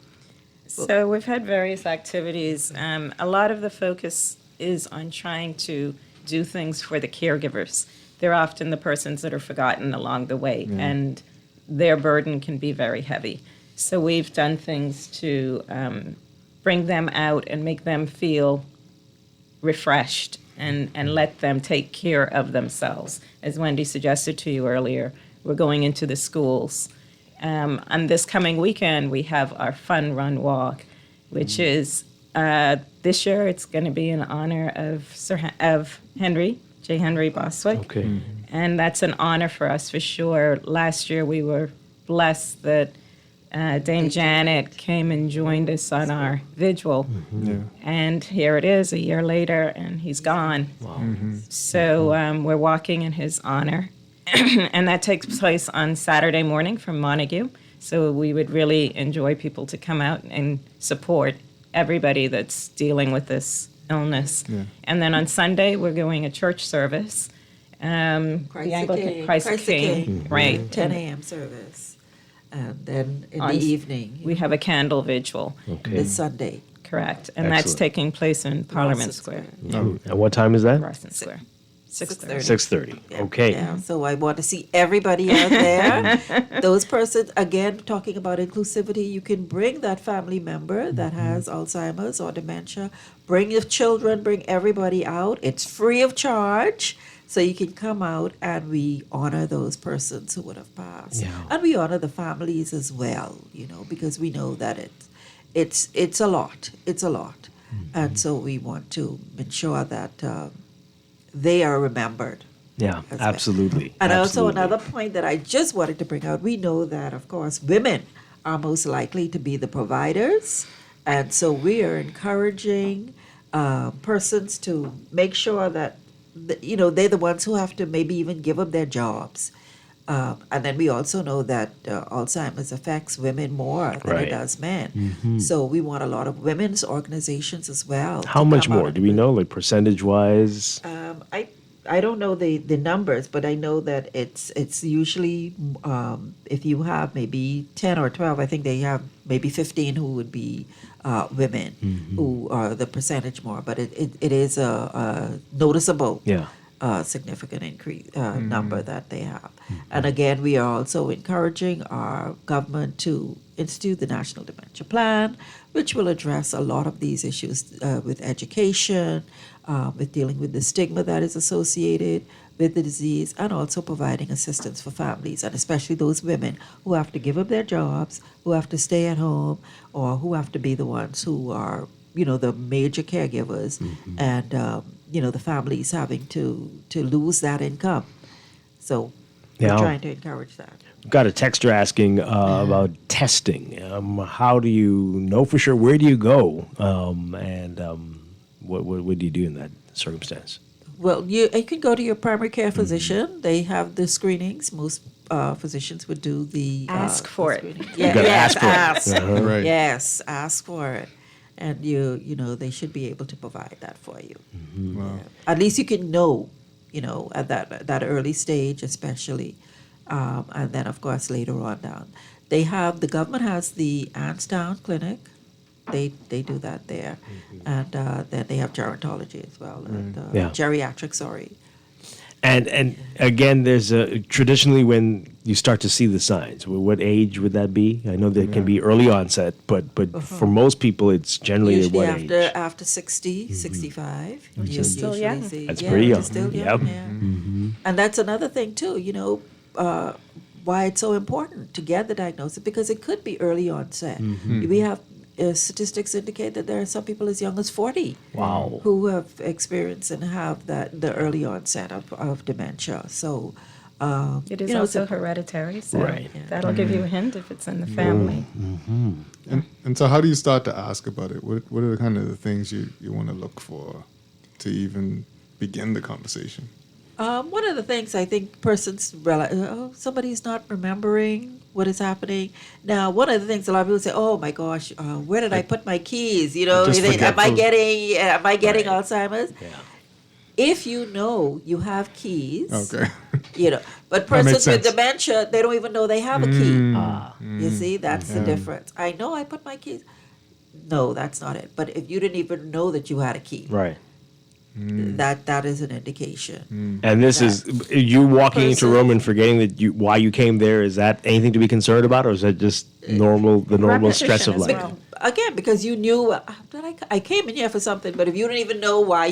So we've had various activities. A lot of the focus is on trying to do things for the caregivers. They're often the persons that are forgotten along the way, and their burden can be very heavy. So we've done things to bring them out and make them feel refreshed and let them take care of themselves. As Wendy suggested to you earlier, we're going into the schools. On this coming weekend, we have our Fun Run Walk, which is this year it's going to be in honor of Henry Boswick. Okay. And that's an honor for us for sure. Last year we were blessed that Dame Janet came and joined us on our vigil. And here it is a year later, and he's gone. So we're walking in his honor. And that takes place on Saturday morning from Montague. So we would really enjoy people to come out and support everybody that's dealing with this illness. And then on Sunday, we're doing a church service. Christ the King. Right. 10 a.m. service. And then in On the evening, we have a candle vigil. this Sunday. Correct. And that's Excellent. taking place in Parliament Rawson Square. And what time is that? Rawson Square. 6:30. 6:30. Okay. Yeah, so I want to see everybody out there. Those persons, again, talking about inclusivity, you can bring that family member that has Alzheimer's or dementia. Bring your children, bring everybody out. It's free of charge. So you can come out and we honor those persons who would have passed. Yeah. And we honor the families as well, because we know that it's a lot. It's a lot. And so we want to ensure that they are remembered. Yeah, as well. absolutely. And also absolutely. another point that I just wanted to bring out, we know that, of course, women are most likely to be the providers. And so we are encouraging persons to make sure that, they're the ones who have to maybe even give up their jobs. And then we also know that Alzheimer's affects women more than Right. it does men. Mhm. So we want a lot of women's organizations as well. How to much come out more? and Do we know, like percentage-wise? I don't know the numbers, but I know that it's usually if you have maybe 10 or 12, I think they have maybe 15 who would be women who are the percentage more, but it is a noticeable Yeah. significant increase number that they have. And again, we are also encouraging our government to institute the National Dementia Plan, which will address a lot of these issues with education, with dealing with the stigma that is associated with the disease, and also providing assistance for families, and especially those women who have to give up their jobs, who have to stay at home, or who have to be the ones who are, the major caregivers, and the families having to lose that income. So we're Yeah. trying to encourage that. Got a texter asking about testing. How do you know for sure? Where do you go? What do you do in that circumstance? Well, you can go to your primary care physician. They have the screenings. Most physicians would do the Ask for it. screening. You gotta yes, ask for it. Uh-huh. Right. Yes, ask for it, and they should be able to provide that for you. Wow. At least you can know, at that early stage, especially, and then of course later on down. The government has the Anstown Clinic. They do that there, and then they have gerontology as well, and Yeah. geriatrics. Sorry. And again, there's traditionally when you start to see the signs. What age would that be? I know that it can be early onset, but for most people, it's generally at Usually what age? after 60, 65. Which you is still usually young. see- That's yeah, pretty which young. is still young, Yep. yeah. And that's another thing too, why it's so important to get the diagnosis, because it could be early onset. We have statistics indicate that there are some people as young as 40 Wow. who have experienced and have the early onset of dementia. So It is it's also a- hereditary, so Right. that'll give you a hint if it's in the family. And so how do you start to ask about it? What are the kind of the things you want to look for to even begin the conversation? One of the things I think persons realize, oh, somebody's not remembering what is happening. Now, one of the things a lot of people say, oh my gosh, where did I put my keys? You know, Just am I getting Right. Alzheimer's? Yeah. If you know you have keys, Okay. but That makes persons with sense. dementia, they don't even know they have a key. Mm, You see, that's the yeah. difference. I know I put my keys. No, that's not it. But if you didn't even know that you had a key, Right. that is an indication. And this is you walking into a room person- and forgetting that why you came there. Is that anything to be concerned about, or is that just the normal stress of life? Again, because you knew that I came in here for something, but if you didn't even know why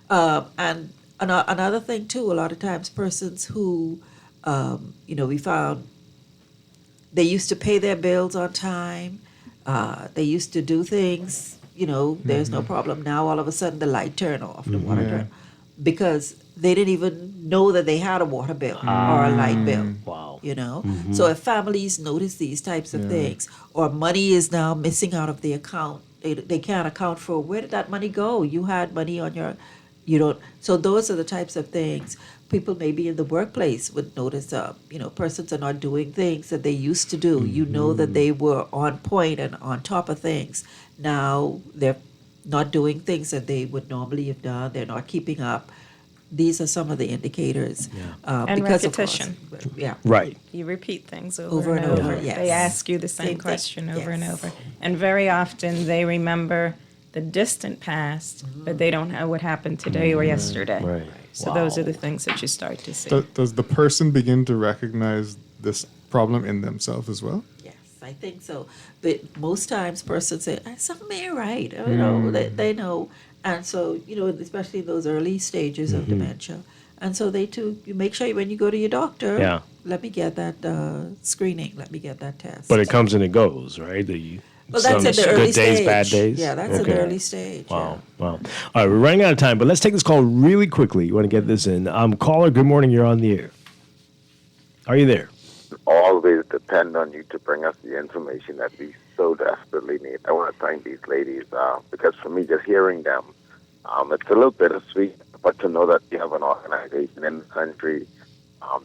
and another thing too, a lot of times persons who, we found they used to pay their bills on time, they used to do things, there's no problem. Now all of a sudden the light turn off, the water turn, because they didn't even know that they had a water bill or a light bill. Wow. So if families notice these types of things, or money is now missing out of the account, they can't account for where did that money go? You had money on you don't. So those are the types of things people maybe in the workplace would notice. Persons are not doing things that they used to do. You know that they were on point and on top of things. Now they're not doing things that they would normally have done. They're not keeping up. These are some of the indicators. And because repetition. Of course, yeah. Right. You repeat things over and over. yes. They ask you the same Same thing. question over and Yes. over. And very often they remember the distant past, but they don't know what happened today or yesterday. Right. So those are the things that you start to see. Does the person begin to recognize this problem in themselves as well? Yes, I think so. But most times persons say, something ain't right. They know. And so, especially in those early stages of dementia. And so you make sure when you go to your doctor, Yeah. let me get that screening, let me get that test. But it comes and it goes, right? Well, that's some in the early good days, stage. bad days. Yeah, that's in the early stage. Wow, wow. All right, we're running out of time, but let's take this call really quickly. You want to get this in? Caller, good morning. You're on the air. Are you there? Always depend on you to bring us the information that we so desperately need. I want to thank these ladies because for me, just hearing them, it's a little bittersweet, but to know that you have an organization in the country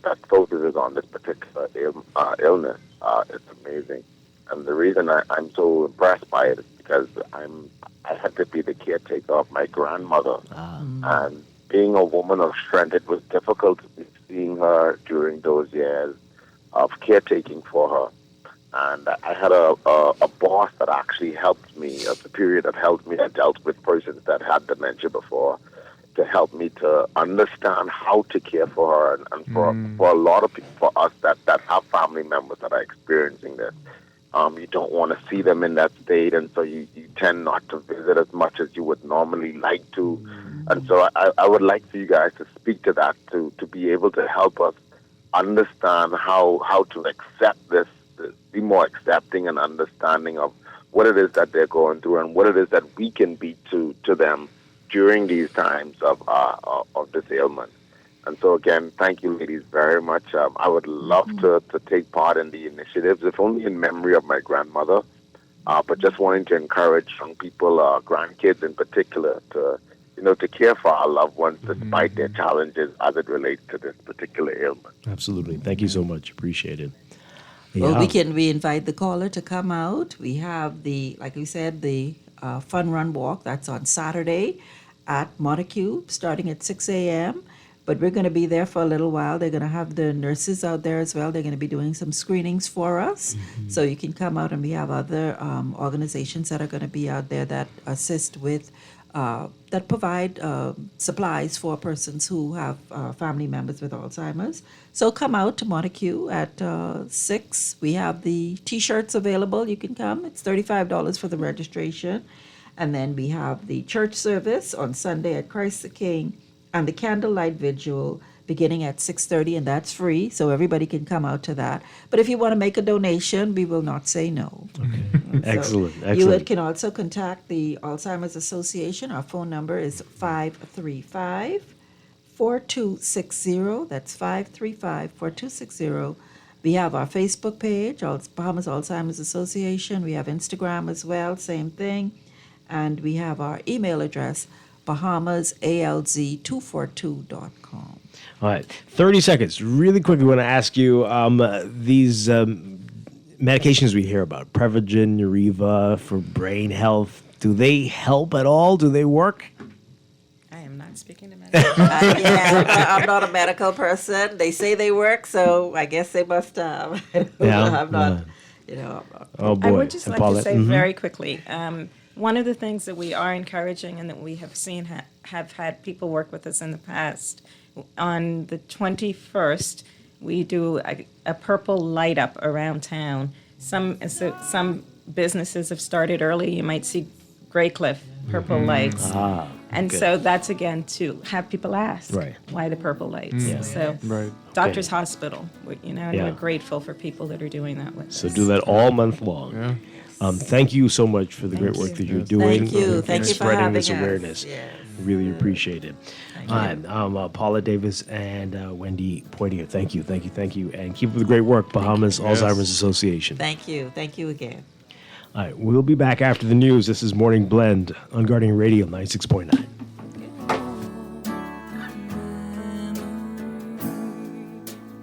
that focuses on this particular illness, it's amazing. And the reason I'm so impressed by it is because I had to be the caretaker of my grandmother. And being a woman of strength, it was difficult seeing her during those years of caretaking for her. And I had a boss that actually helped me, a superior that helped me, that dealt with persons that had dementia before, to help me to understand how to care for her. And for a lot of people, for us that have family members that are experiencing this, you don't want to see them in that state, and so you tend not to visit as much as you would normally like to. And so I would like for you guys to speak to that, to be able to help us understand how to accept this, be more accepting and understanding of what it is that they're going through and what it is that we can be to them during these times of this ailment. And so, again, thank you, ladies, very much. I would love to take part in the initiatives, if only in memory of my grandmother, but just wanting to encourage young people, grandkids in particular, to care for our loved ones despite their challenges as it relates to this particular ailment. Absolutely. Thank you so much. Appreciate it. Well, we invite the caller to come out. We have like we said, the Fun Run Walk. That's on Saturday at Montague, starting at 6 a.m., but we're going to be there for a little while. They're going to have the nurses out there as well. They're going to be doing some screenings for us. So you can come out, and we have other organizations that are going to be out there that assist with, that provide supplies for persons who have family members with Alzheimer's. So come out to Montague at 6. We have the T-shirts available. You can come. It's $35 for the registration. And then we have the church service on Sunday at Christ the King, and the candlelight vigil beginning at 6:30, and that's free, so everybody can come out to that. But if you want to make a donation, we will not say no. Okay. Excellent. You can also contact the Alzheimer's Association. Our phone number is 535-4260. That's 535-4260. We have our Facebook page, Bahamas Alzheimer's Association. We have Instagram as well, same thing. And we have our email address, BahamasALZ242.com. All right, 30 seconds. Really quickly, want to ask you these medications we hear about, Prevagen, Uriva for brain health. Do they help at all? Do they work? I am not speaking to I'm not a medical person. They say they work, so I guess they must have. I'm not. Oh boy! I would just like to say Mm-hmm. very quickly, one of the things that we are encouraging and that we have seen have had people work with us in the past, on the 21st, we do a purple light up around town. Some businesses have started early. You might see Greycliff purple lights. And good. so that's, again, to have people ask, Right. why the purple lights? Yeah. So Right. Doctors Hospital, and Yeah. we're grateful for people that are doing that with So us. do that all month long. Yeah. Thank you so much for the great work that you're doing. Thank you. and Thank you for spreading having this us. awareness. Yes. Really appreciate it. All right, Paula Davis and Wendy Poitier. Thank you, and keep up the great work, Bahamas Alzheimer's Association. Thank you again. All right, we'll be back after the news. This is Morning Blend on Guardian Radio 96.9.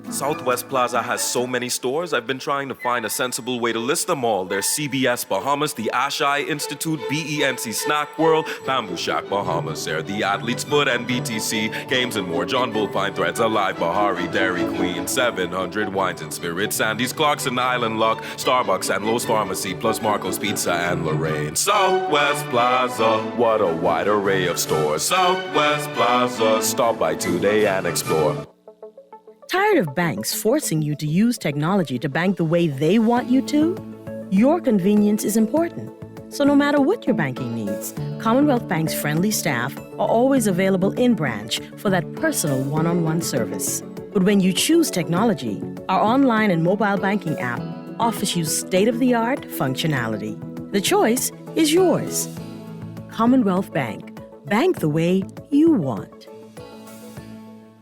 Southwest Plaza has so many stores, I've been trying to find a sensible way to list them all. There's CBS Bahamas, the Ashai Institute, BENC Snack World, Bamboo Shack Bahamas, there, the Athlete's Foot and BTC, Games and More, John Bull Fine Threads, Alive, Bahari, Dairy Queen, 700 Wines and Spirits, Sandy's Clarkson Island Lock, Starbucks and Lowe's Pharmacy, plus Marco's Pizza and Lorraine. Southwest Plaza, what a wide array of stores. Southwest Plaza, stop by today and explore. Tired of banks forcing you to use technology to bank the way they want you to? Your convenience is important. So no matter what your banking needs, Commonwealth Bank's friendly staff are always available in branch for that personal one-on-one service. But when you choose technology, our online and mobile banking app offers you state-of-the-art functionality. The choice is yours. Commonwealth Bank. Bank the way you want.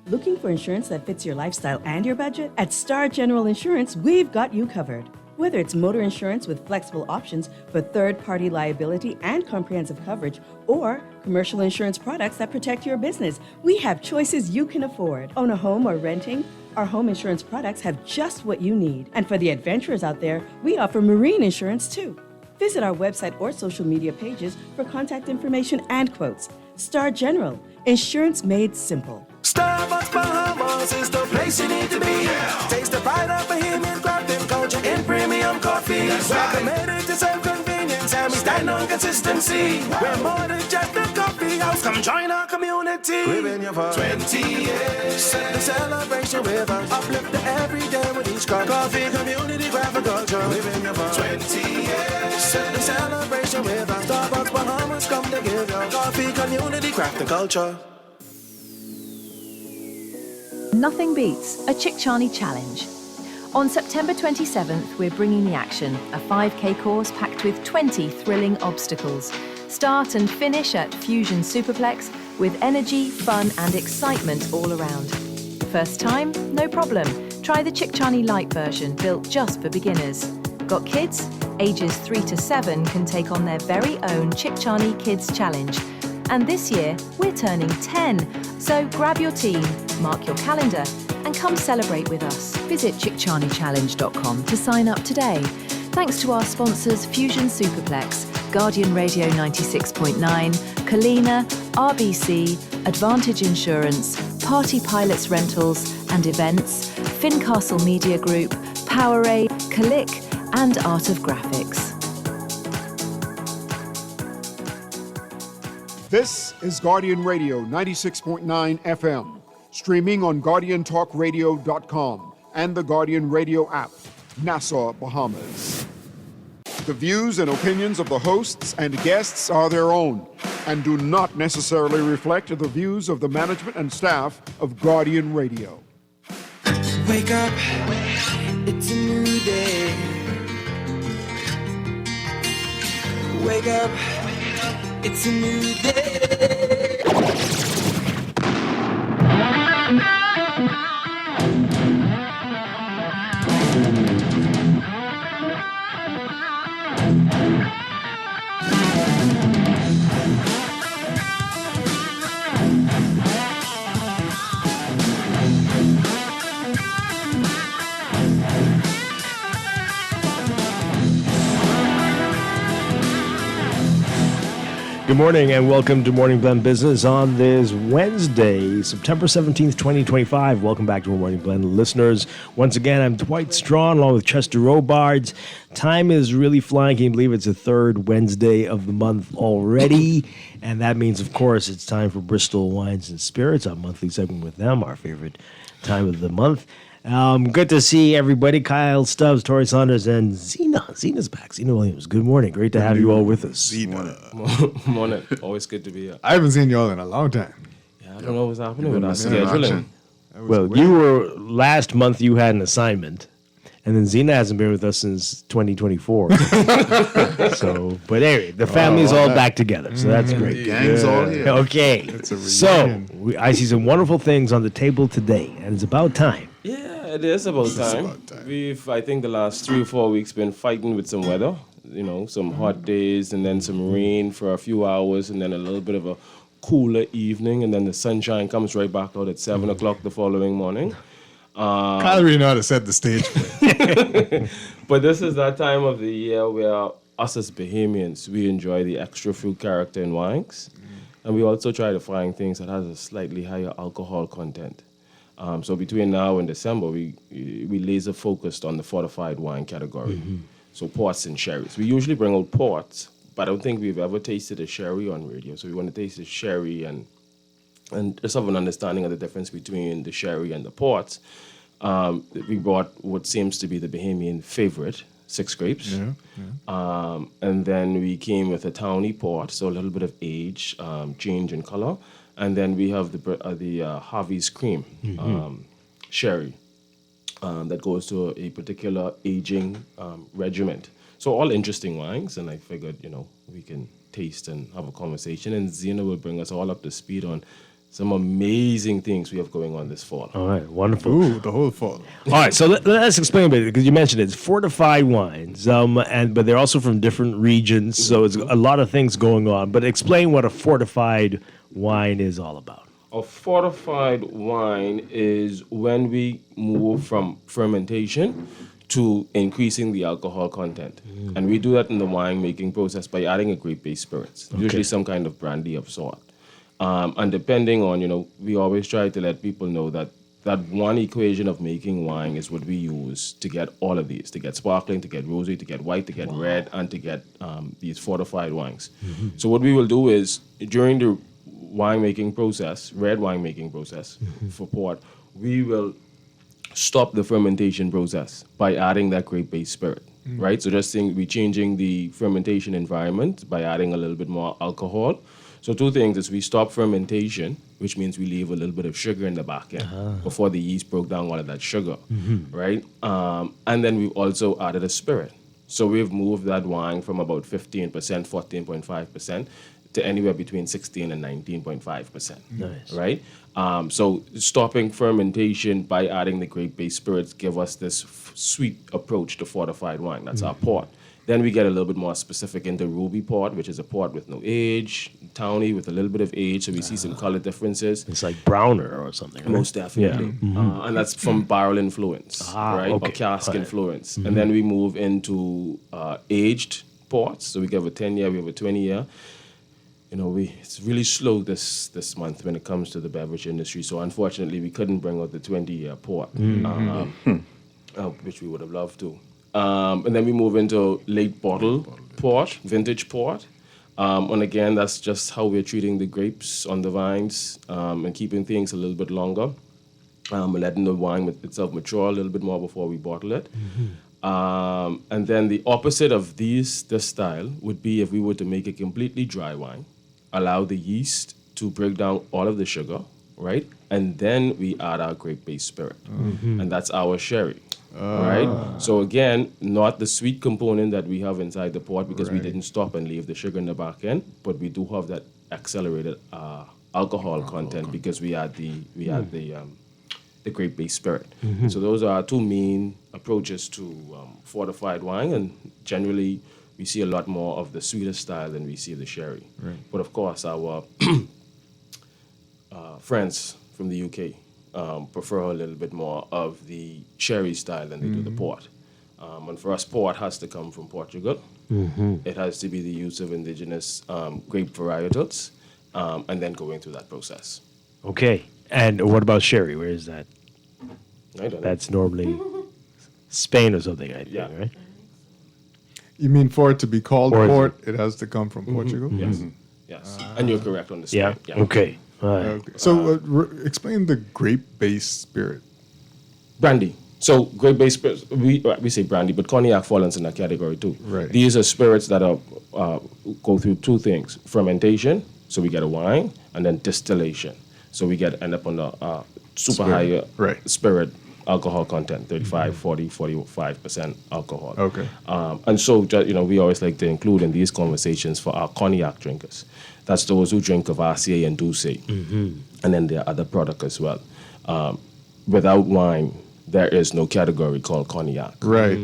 Looking for insurance that fits your lifestyle and your budget? At Star General Insurance, we've got you covered. Whether it's motor insurance with flexible options for third-party liability and comprehensive coverage, or commercial insurance products that protect your business, we have choices you can afford. Own a home or renting? Our home insurance products have just what you need. And for the adventurers out there, we offer marine insurance too. Visit our website or social media pages for contact information and quotes. Star General, insurance made simple. Starbucks Bahamas is the place you need to be. Yeah. Taste the pride of Bahamian craft and culture in premium coffee. That's we're committed to self-convenience and we stand on consistency. Wow. We're more than just a coffee house. Come join our community. We've been here for 20 years. Set the celebration with us. Uplift the everyday with each cup. Coffee, community, craft and culture. We've been here for 20 years. Set the celebration with us. Starbucks Bahamas come to give you coffee, community, craft and culture. Nothing beats a Chickchani Challenge. On September 27th, we're bringing the action, a 5K course packed with 20 thrilling obstacles. Start and finish at Fusion Superplex with energy, fun and excitement all around. First time? No problem. Try the Chickchani Light version, built just for beginners. Got kids? Ages 3 to 7 can take on their very own Chickchani Kids Challenge. And this year, we're turning 10. So grab your team, mark your calendar, and come celebrate with us. Visit chickchanichallenge.com to sign up today. Thanks to our sponsors Fusion Superplex, Guardian Radio 96.9, Kalina, RBC, Advantage Insurance, Party Pilots Rentals and Events, Fincastle Media Group, Powerade, Kalik, and Art of Graphics. This is Guardian Radio 96.9 FM, streaming on GuardianTalkRadio.com and the Guardian Radio app, Nassau, Bahamas. The views and opinions of the hosts and guests are their own and do not necessarily reflect the views of the management and staff of Guardian Radio. Wake up, it's a new day. Wake up, it's a new day. Good morning and welcome to Morning Blend Business on this Wednesday, September 17th, 2025. Welcome back to our Morning Blend listeners. Once again, I'm Dwight Strachan along with Chester Robards. Time is really flying. Can you believe it's the third Wednesday of the month already? And that means, of course, it's time for Bristol Wines and Spirits, our monthly segment with them, our favorite time of the month. Good to see everybody. Kyle Stubbs, Tori Saunders, and Zena. Zena's back. Zena Williams. Good morning. Great to have you all with us. Morning. Always good to be here. I haven't seen y'all in a long time. Yeah, I don't know what's happening with our scheduling. Well, you were last month. You had an assignment, and then Zena hasn't been with us since 2024. So, but anyway, the family's all back together, so that's great. The gang's all here. Okay, It's a so reunion. I see some wonderful things on the table today, and it's about time. Yeah, it is about time. We've, I think, the last 3 or 4 weeks been fighting with some weather. You know, some hot days and then some rain for a few hours and then a little bit of a cooler evening and then the sunshine comes right back out at 7 o'clock the following morning. Kyle really know how to set the stage for it. But this is that time of the year where us as Bahamians, we enjoy the extra fruit character in wines. And we also try to find things that has a slightly higher alcohol content. So between now and December, we laser focused on the fortified wine category. So ports and sherries. We usually bring out ports, but I don't think we've ever tasted a sherry on radio. So we want to taste the sherry and just have an understanding of the difference between the sherry and the ports. We brought what seems to be the Bahamian favorite, 6 grapes. And then we came with a towny port, so a little bit of age, change in color. And then we have the Harvey's Cream sherry that goes to a particular aging regiment. So all interesting wines, and I figured, we can taste and have a conversation. And Zena will bring us all up to speed on some amazing things we have going on this fall. All right, wonderful. Ooh, the whole fall. All right, so let's explain a bit because you mentioned it's fortified wines, but they're also from different regions, so it's a lot of things going on. But explain what a fortified wine is all about. A fortified wine is when we move from fermentation to increasing the alcohol content. And we do that in the wine making process by adding a grape-based spirits, usually some kind of brandy of sort. And depending on, we always try to let people know that one equation of making wine is what we use to get all of these, to get sparkling, to get rosé, to get white, to get red, and to get these fortified wines. So what we will do is, during the winemaking process, red winemaking process for port, we will stop the fermentation process by adding that grape-based spirit, right? So just think we're changing the fermentation environment by adding a little bit more alcohol. So 2 things is we stop fermentation, which means we leave a little bit of sugar in the back end before the yeast broke down all of that sugar, right? And then we've also added a spirit. So we've moved that wine from about 15%, 14.5%, to anywhere between 16 and 19.5%. Nice. Right? So stopping fermentation by adding the grape-based spirits give us this sweet approach to fortified wine. That's our port. Then we get a little bit more specific into ruby port, which is a port with no age, towny with a little bit of age, so we see some color differences. It's like browner or something, right? Most definitely. Yeah. And that's from barrel influence, right? Okay. Or cask Right. influence. And then we move into aged ports. So we have a 10-year, we have a 20-year. It's really slow this month when it comes to the beverage industry. So unfortunately, we couldn't bring out the 20-year port, which we would have loved to. And then we move into late bottle port, vintage port. And again, that's just how we're treating the grapes on the vines and keeping things a little bit longer. Letting the wine itself mature a little bit more before we bottle it. And then the opposite of this style would be if we were to make a completely dry wine, allow the yeast to break down all of the sugar, right? And then we add our grape-based spirit. And that's our sherry. Right? So again, not the sweet component that we have inside the port because we didn't stop and leave the sugar in the back end, but we do have that accelerated alcohol content because we add the grape-based spirit. So those are our 2 main approaches to fortified wine, and generally we see a lot more of the sweeter style than we see the sherry. Right. But of course, our friends from the UK prefer a little bit more of the sherry style than they do the port. And for us, port has to come from Portugal. It has to be the use of indigenous grape varietals, and then going through that process. Okay. And what about sherry? Where is that? I don't know. That's normally Spain or something, I think, right? You mean for it to be called Or is port, it has to come from Portugal? Yes. Yes. And you're correct on the Yeah. Spain. Okay. All right. Okay. So explain the grape-based spirit. Brandy. So grape-based spirits, we say brandy, but cognac falls in that category too. Right. These are spirits that are go through two things: fermentation, so we get a wine, and then distillation, so we end up on the super Spirit. high spirit alcohol content, 35, 40, 45% alcohol. Okay. And so, we always like to include in these conversations for our cognac drinkers. That's those who drink Cavassier and Douce. And then there are other products as well. Without wine, there is no category called cognac. Right.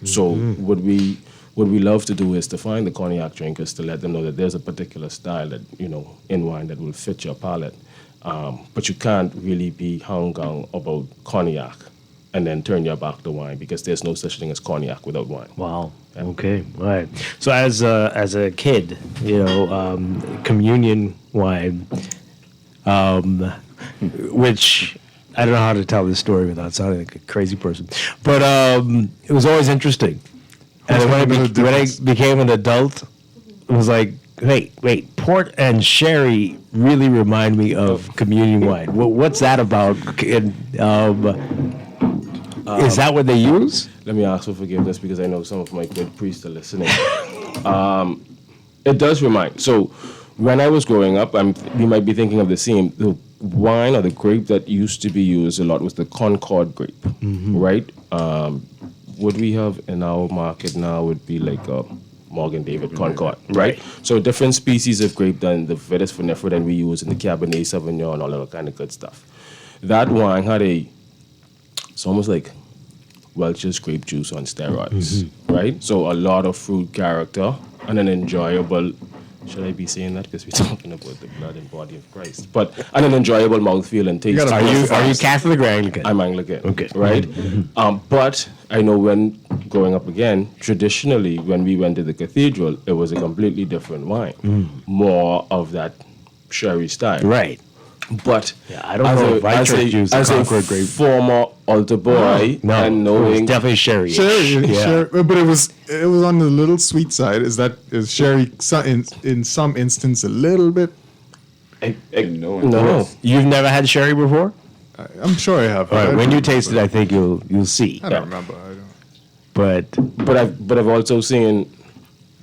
So what we love to do is to find the cognac drinkers to let them know that there's a particular style that, in wine that will fit your palate. But you can't really be hung on about cognac and then turn your back to wine, because there's no such thing as cognac without wine. Wow. Okay. All right. So as a kid, communion wine, which I don't know how to tell this story without sounding like a crazy person, but it was always interesting. And when I became an adult, it was like, wait, port and sherry really remind me of communion wine. What's that about? Is that what they use? Let me ask for forgiveness, because I know some of my good priests are listening. It does remind. So when I was growing up, we might be thinking of the same. The wine or the grape that used to be used a lot was the Concord grape, right? What we have in our market now would be like Morgan David Concord, right? So different species of grape than the Vitis vinifera that we use in the Cabernet Sauvignon and all that kind of good stuff. That wine had it's almost like Welch's grape juice on steroids, right? So a lot of fruit character and an enjoyable, should I be saying that? Because we're talking about the blood and body of Christ. But an enjoyable mouthfeel and taste. Are you Catholic or Anglican? I'm Anglican. Okay. Right? But I know when growing up again, traditionally, when we went to the cathedral, it was a completely different wine. More of that sherry style. Right. But I don't know if I church used the Concord grape. Former altar boy, and knowing it was definitely sherry. Sherry, but it was on the little sweet side. Is sherry in some instance a little bit? No. You've never had sherry before? I'm sure I have. All right, when you taste it, I think you'll see. I don't remember. But I've also seen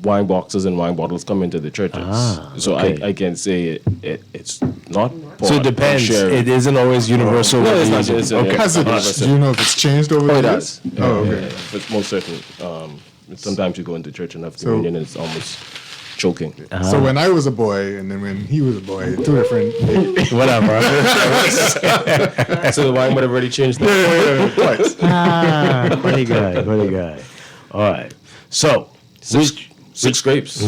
wine boxes and wine bottles come into the churches. So okay. I can say it's not. So it depends. It isn't always universal. No, it's not. It's Okay. Do you know if it's changed over the years? It does. Okay. Yeah. It's most certainly. Sometimes you go into church and have communion and it's almost choking. So when I was a boy and then when he was a boy, two different. Whatever. So the wine would have already changed. Twice. Funny guy. All right. So Six grapes.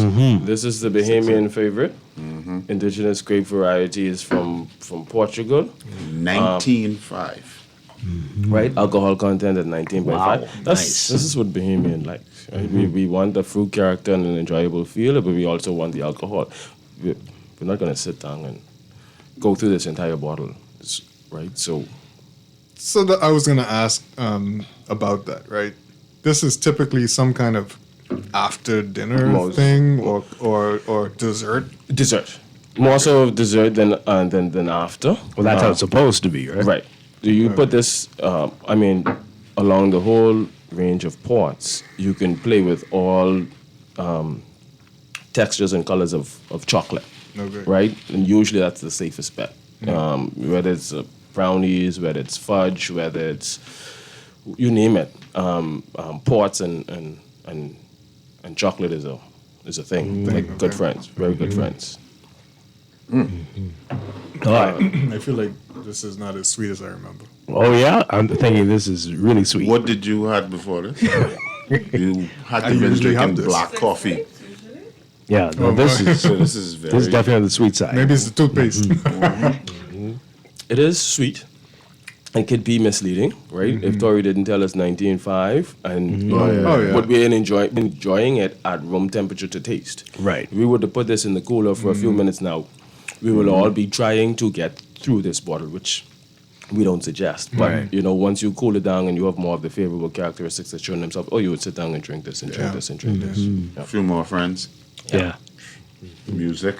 This is the Bahamian favorite. Indigenous grape variety is from Portugal. 19.5. Right? Alcohol content at 19.5. Wow, This is what Bahamian likes. Right? We want the fruit character and an enjoyable feel, but we also want the alcohol. We're not going to sit down and go through this entire bottle, right? So I was going to ask about that, right? This is typically some kind of after dinner thing or dessert. Dessert, more so of dessert than after. Well, that's how it's supposed to be, right? Right. Do you put this? Along the whole range of ports, you can play with all textures and colors of chocolate. Okay. Right, and usually that's the safest bet. Whether it's brownies, whether it's fudge, whether it's you name it. Ports and chocolate is a thing. Like good friends, very good friends. All right. I feel like this is not as sweet as I remember. Oh yeah, I'm thinking this is really sweet. What did you have before this? You had I to been usually have drinking this. black coffee. Yeah, no, this is So this is very. definitely on the sweet side. Maybe it's the toothpaste. It is sweet. it could be misleading, right? If Tori didn't tell us 19.5 and would we enjoying it at room temperature to taste. Right. If we were to put this in the cooler for a few minutes now, we will all be trying to get through this bottle, which we don't suggest. But, once you cool it down and you have more of the favorable characteristics that showing themselves, you would sit down and drink this and drink this and drink this. A few more friends. Yeah. Music.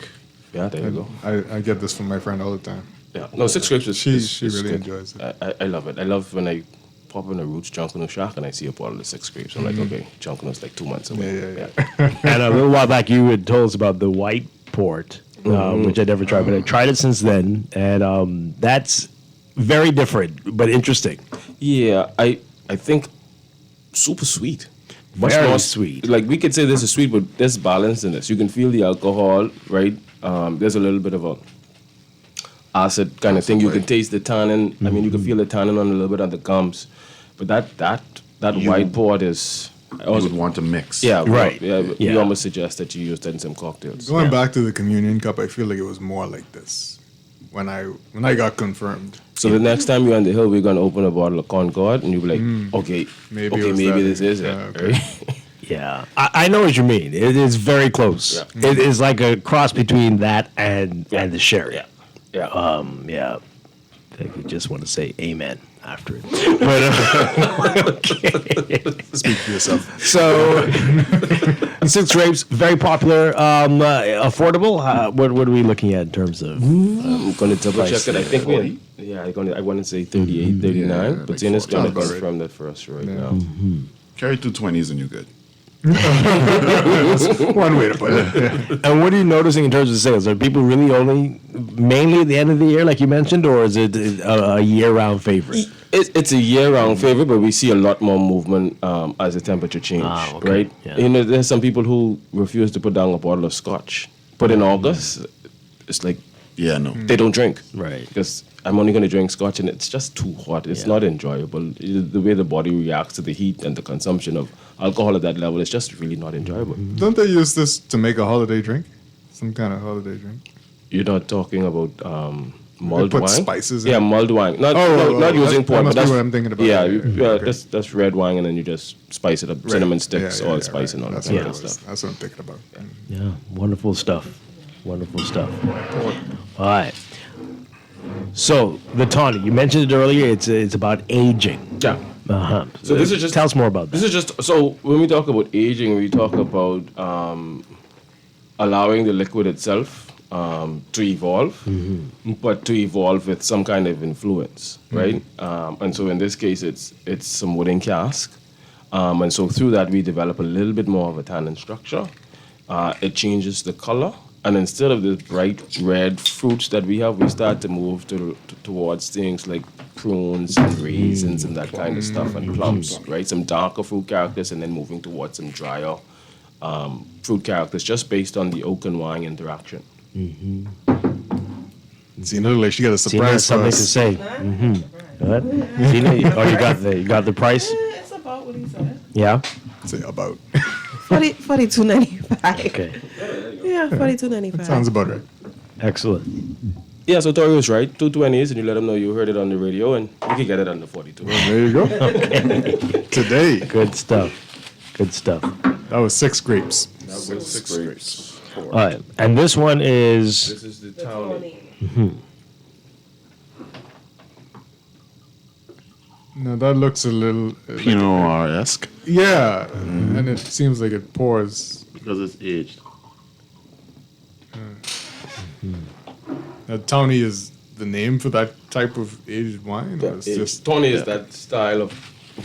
Yeah, there you go. I get this from my friend all the time. Yeah, no, 6 grapes is She is really good. enjoys it. I love it. I love when I pop in a Roots Junkanoo Shack and I see a bottle of 6 grapes. I'm like, okay, Junkanoo's like 2 months away. And a little while back, you had told us about the white port, which I never tried, but I tried it since then, and that's very different, but interesting. Yeah, I think super sweet. Much Very more sweet. Like we could say this is sweet, but there's balance in this. You can feel the alcohol, right? There's a little bit of a acid kind of thing. You can taste the tannin. I mean, you can feel the tannin on a little bit on the gums. But that white port is. You would want to mix. Yeah, Right. We almost suggest that you use that in some cocktails. Going back to the communion cup, I feel like it was more like this when I got confirmed. So the next time you're on the hill, we're gonna open a bottle of Concord, and you'll be like, okay, Maybe maybe that. this is it. Okay. Right? Yeah, I know what you mean. It is very close. Yeah. It is like a cross between that and the sherry. Yeah. Yeah. I think you just want to say amen after it. But, okay. Speak for yourself. So, 6 grapes, very popular, affordable. What are we looking at in terms of? I'm gonna double check price it. I think there? I want to say 38, 39, but like Zena's gonna 40. confirm that for us right now. Carry 2 20s and you're good. One way to put it. And what are you noticing in terms of sales? Are people really only mainly at the end of the year, like you mentioned, or is it a year-round favorite? It's a year-round favorite, but we see a lot more movement as the temperature change, Okay. right? Yeah. There's some people who refuse to put down a bottle of scotch. But in August, it's like Yeah, no. they don't drink. Right. Because I'm only going to drink scotch and it's just too hot. It's not enjoyable. The way the body reacts to the heat and the consumption of alcohol at that level is just really not enjoyable. Don't they use this to make a holiday drink? Some kind of holiday drink? You're not talking about mulled put wine? spices in Yeah, it. mulled wine. Not that using port, must but be what I'm thinking about. Yeah, Okay. that's red wine and then you just spice it up. Cinnamon sticks, Yeah, allspice and all that That's kind what of it was. stuff. That's what I'm thinking about. Yeah, wonderful stuff. Wonderful stuff. All right. So the tawny, you mentioned it earlier. It's about aging. Yeah. Uh-huh. So this is just tell us more about that. This is just so when we talk about aging, we talk about allowing the liquid itself to evolve, but to evolve with some kind of influence, right? And so in this case, it's some wooden cask, and so through that we develop a little bit more of a tannin structure. It changes the color. And instead of the bright red fruits that we have, we start to move towards things like prunes and raisins and that kind of stuff, and plums, right? Some darker fruit characters, and then moving towards some drier fruit characters, just based on the oak and wine interaction. Zena, like she got a Zena has surprise for something us. to say. What? Zena, you got the price? It's about what he said. Yeah. Say about. 42.95. Okay. Yeah, 42.95. Sounds about right. Excellent. Yeah, so Tori was right. 220s, and you let them know you heard it on the radio, and you can get it under 42. Well, there you go. Today. Good stuff. Good stuff. That was 6 grapes. That was 6 grapes. All right, and this one is. This is the townie. No, that looks a little Pinot Noir-esque. Yeah, and it seems like it pours. Because it's aged. Tawny is the name for that type of aged wine? Or it's just Tawny is that style of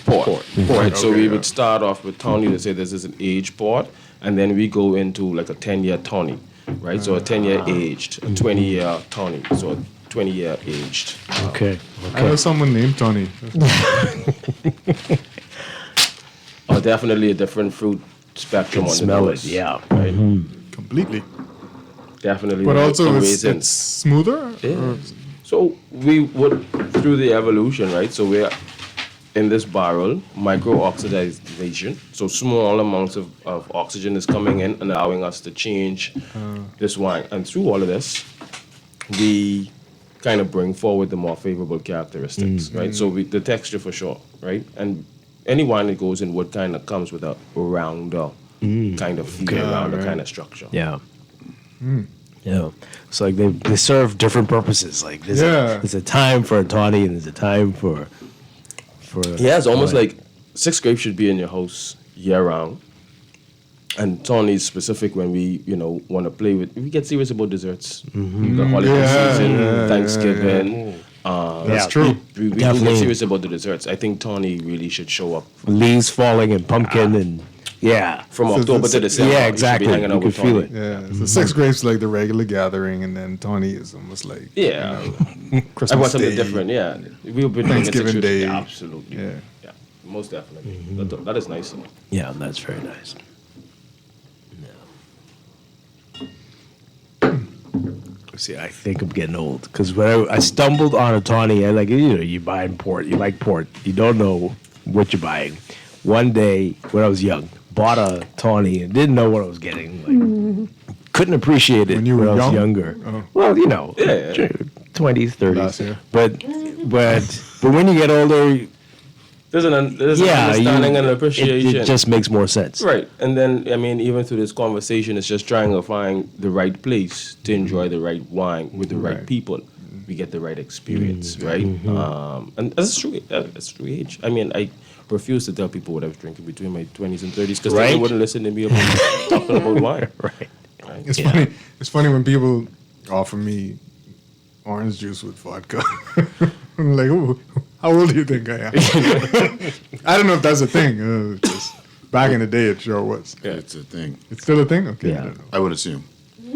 port. Right. So Okay, we yeah. would start off with Tawny to say this is an aged port, and then we go into like a 10-year Tawny, right? So a 10-year aged, a 20-year Tawny, so a 20-year aged. Okay. I know someone named Tawny. Definitely a different fruit spectrum Can on smell the it, nose. yeah. Right. Completely. Definitely. But the also it's raisins. smoother? Yeah. Or- So we would, through the evolution, right? So we're in this barrel, micro-oxidization. So small amounts of oxygen is coming in and allowing us to change this wine. And through all of this, we kind of bring forward the more favorable characteristics, right? So the texture for sure, right? And any wine that goes in wood kind of comes with a rounder kind of feel, rounder kind of structure. Yeah. Yeah. It's like they serve different purposes. Like there's a time for a tawny and there's a time for Yeah, it's almost like 6 grapes should be in your house year round. And tawny is specific when we, want to play with. We get serious about desserts. The holiday season, Thanksgiving. That's true. We do get serious about the desserts. I think tawny really should show up. Leaves falling and pumpkin and from October to December. Yeah, exactly. You should be hanging out You with could feel tawny. it. Yeah, so 6 grapes like the regular gathering, and then tawny is almost like Christmas I want something Day, different. Yeah, we've been Thanksgiving Day. Yeah, absolutely. Yeah, most definitely. That is nice. Yeah, that's very nice. See, I think I'm getting old because when I stumbled on a tawny, you buying port, you like port, you don't know what you're buying. One day when I was young, bought a tawny and didn't know what I was getting. Couldn't appreciate it when I was younger. Oh. Well, 20s, 30s. But when you get older, there's an understanding and appreciation. It just makes more sense. Right. And then, even through this conversation, it's just trying to find the right place to enjoy the right wine with the right people. We get the right experience, right? And that's true. That's true age. I refuse to tell people what I was drinking between my 20s and 30s because they wouldn't listen to me about talking about wine. Right. It's funny. It's funny when people offer me orange juice with vodka. I'm like, ooh, how old do you think I am? I don't know if that's a thing. Just back in the day, it sure was. Yeah, it's a thing. It's still a thing? Okay. Yeah. I don't know. I would assume.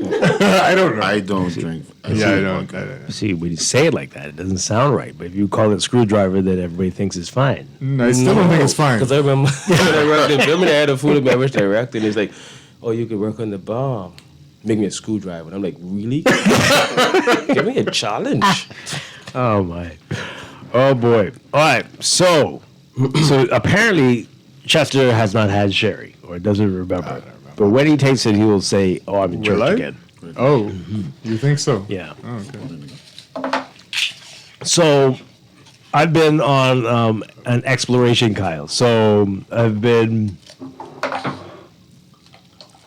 I don't know. I don't drink. I don't. See, when you say it like that, it doesn't sound right. But if you call it screwdriver, then everybody thinks it's fine. I still don't think it's fine. Because I remember when I worked I had a food and beverage director, and he's like, "Oh, you could work on the bar. Make me a screwdriver." And I'm like, "Really? Give me a challenge." Oh my. Oh boy. All right. So apparently Chester has not had sherry or doesn't remember. But when he tastes it, he will say, "Oh, I'm in church again." Oh, you think so? Yeah. Oh, okay. So I've been on an exploration, Kyle. So I've been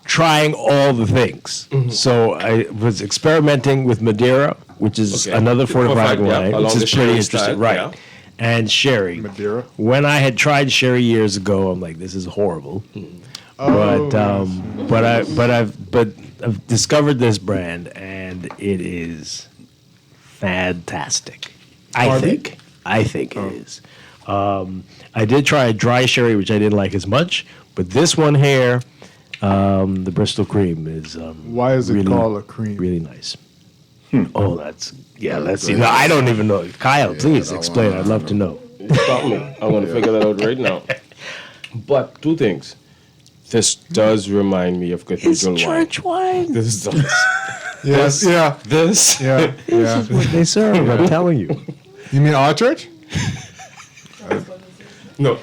trying all the things. So I was experimenting with Madeira, which is another fortified wine, which is pretty interesting, right? Yeah. And sherry. Madeira. When I had tried sherry years ago, I'm like, this is horrible. But I've discovered this brand, and it is fantastic. I think it is. I did try a dry sherry, which I didn't like as much, but this one here, the Bristol Cream, is why is it really, called a cream? Really nice. Oh, let's see. No, I don't even know. Kyle, please explain. I'd love to know. Stop me. I want to figure that out right now. But 2 things. This does remind me of cathedral church wine. This does. Yes. Yeah. This. Yeah. This is what they serve. I'm telling you. You mean our church? No,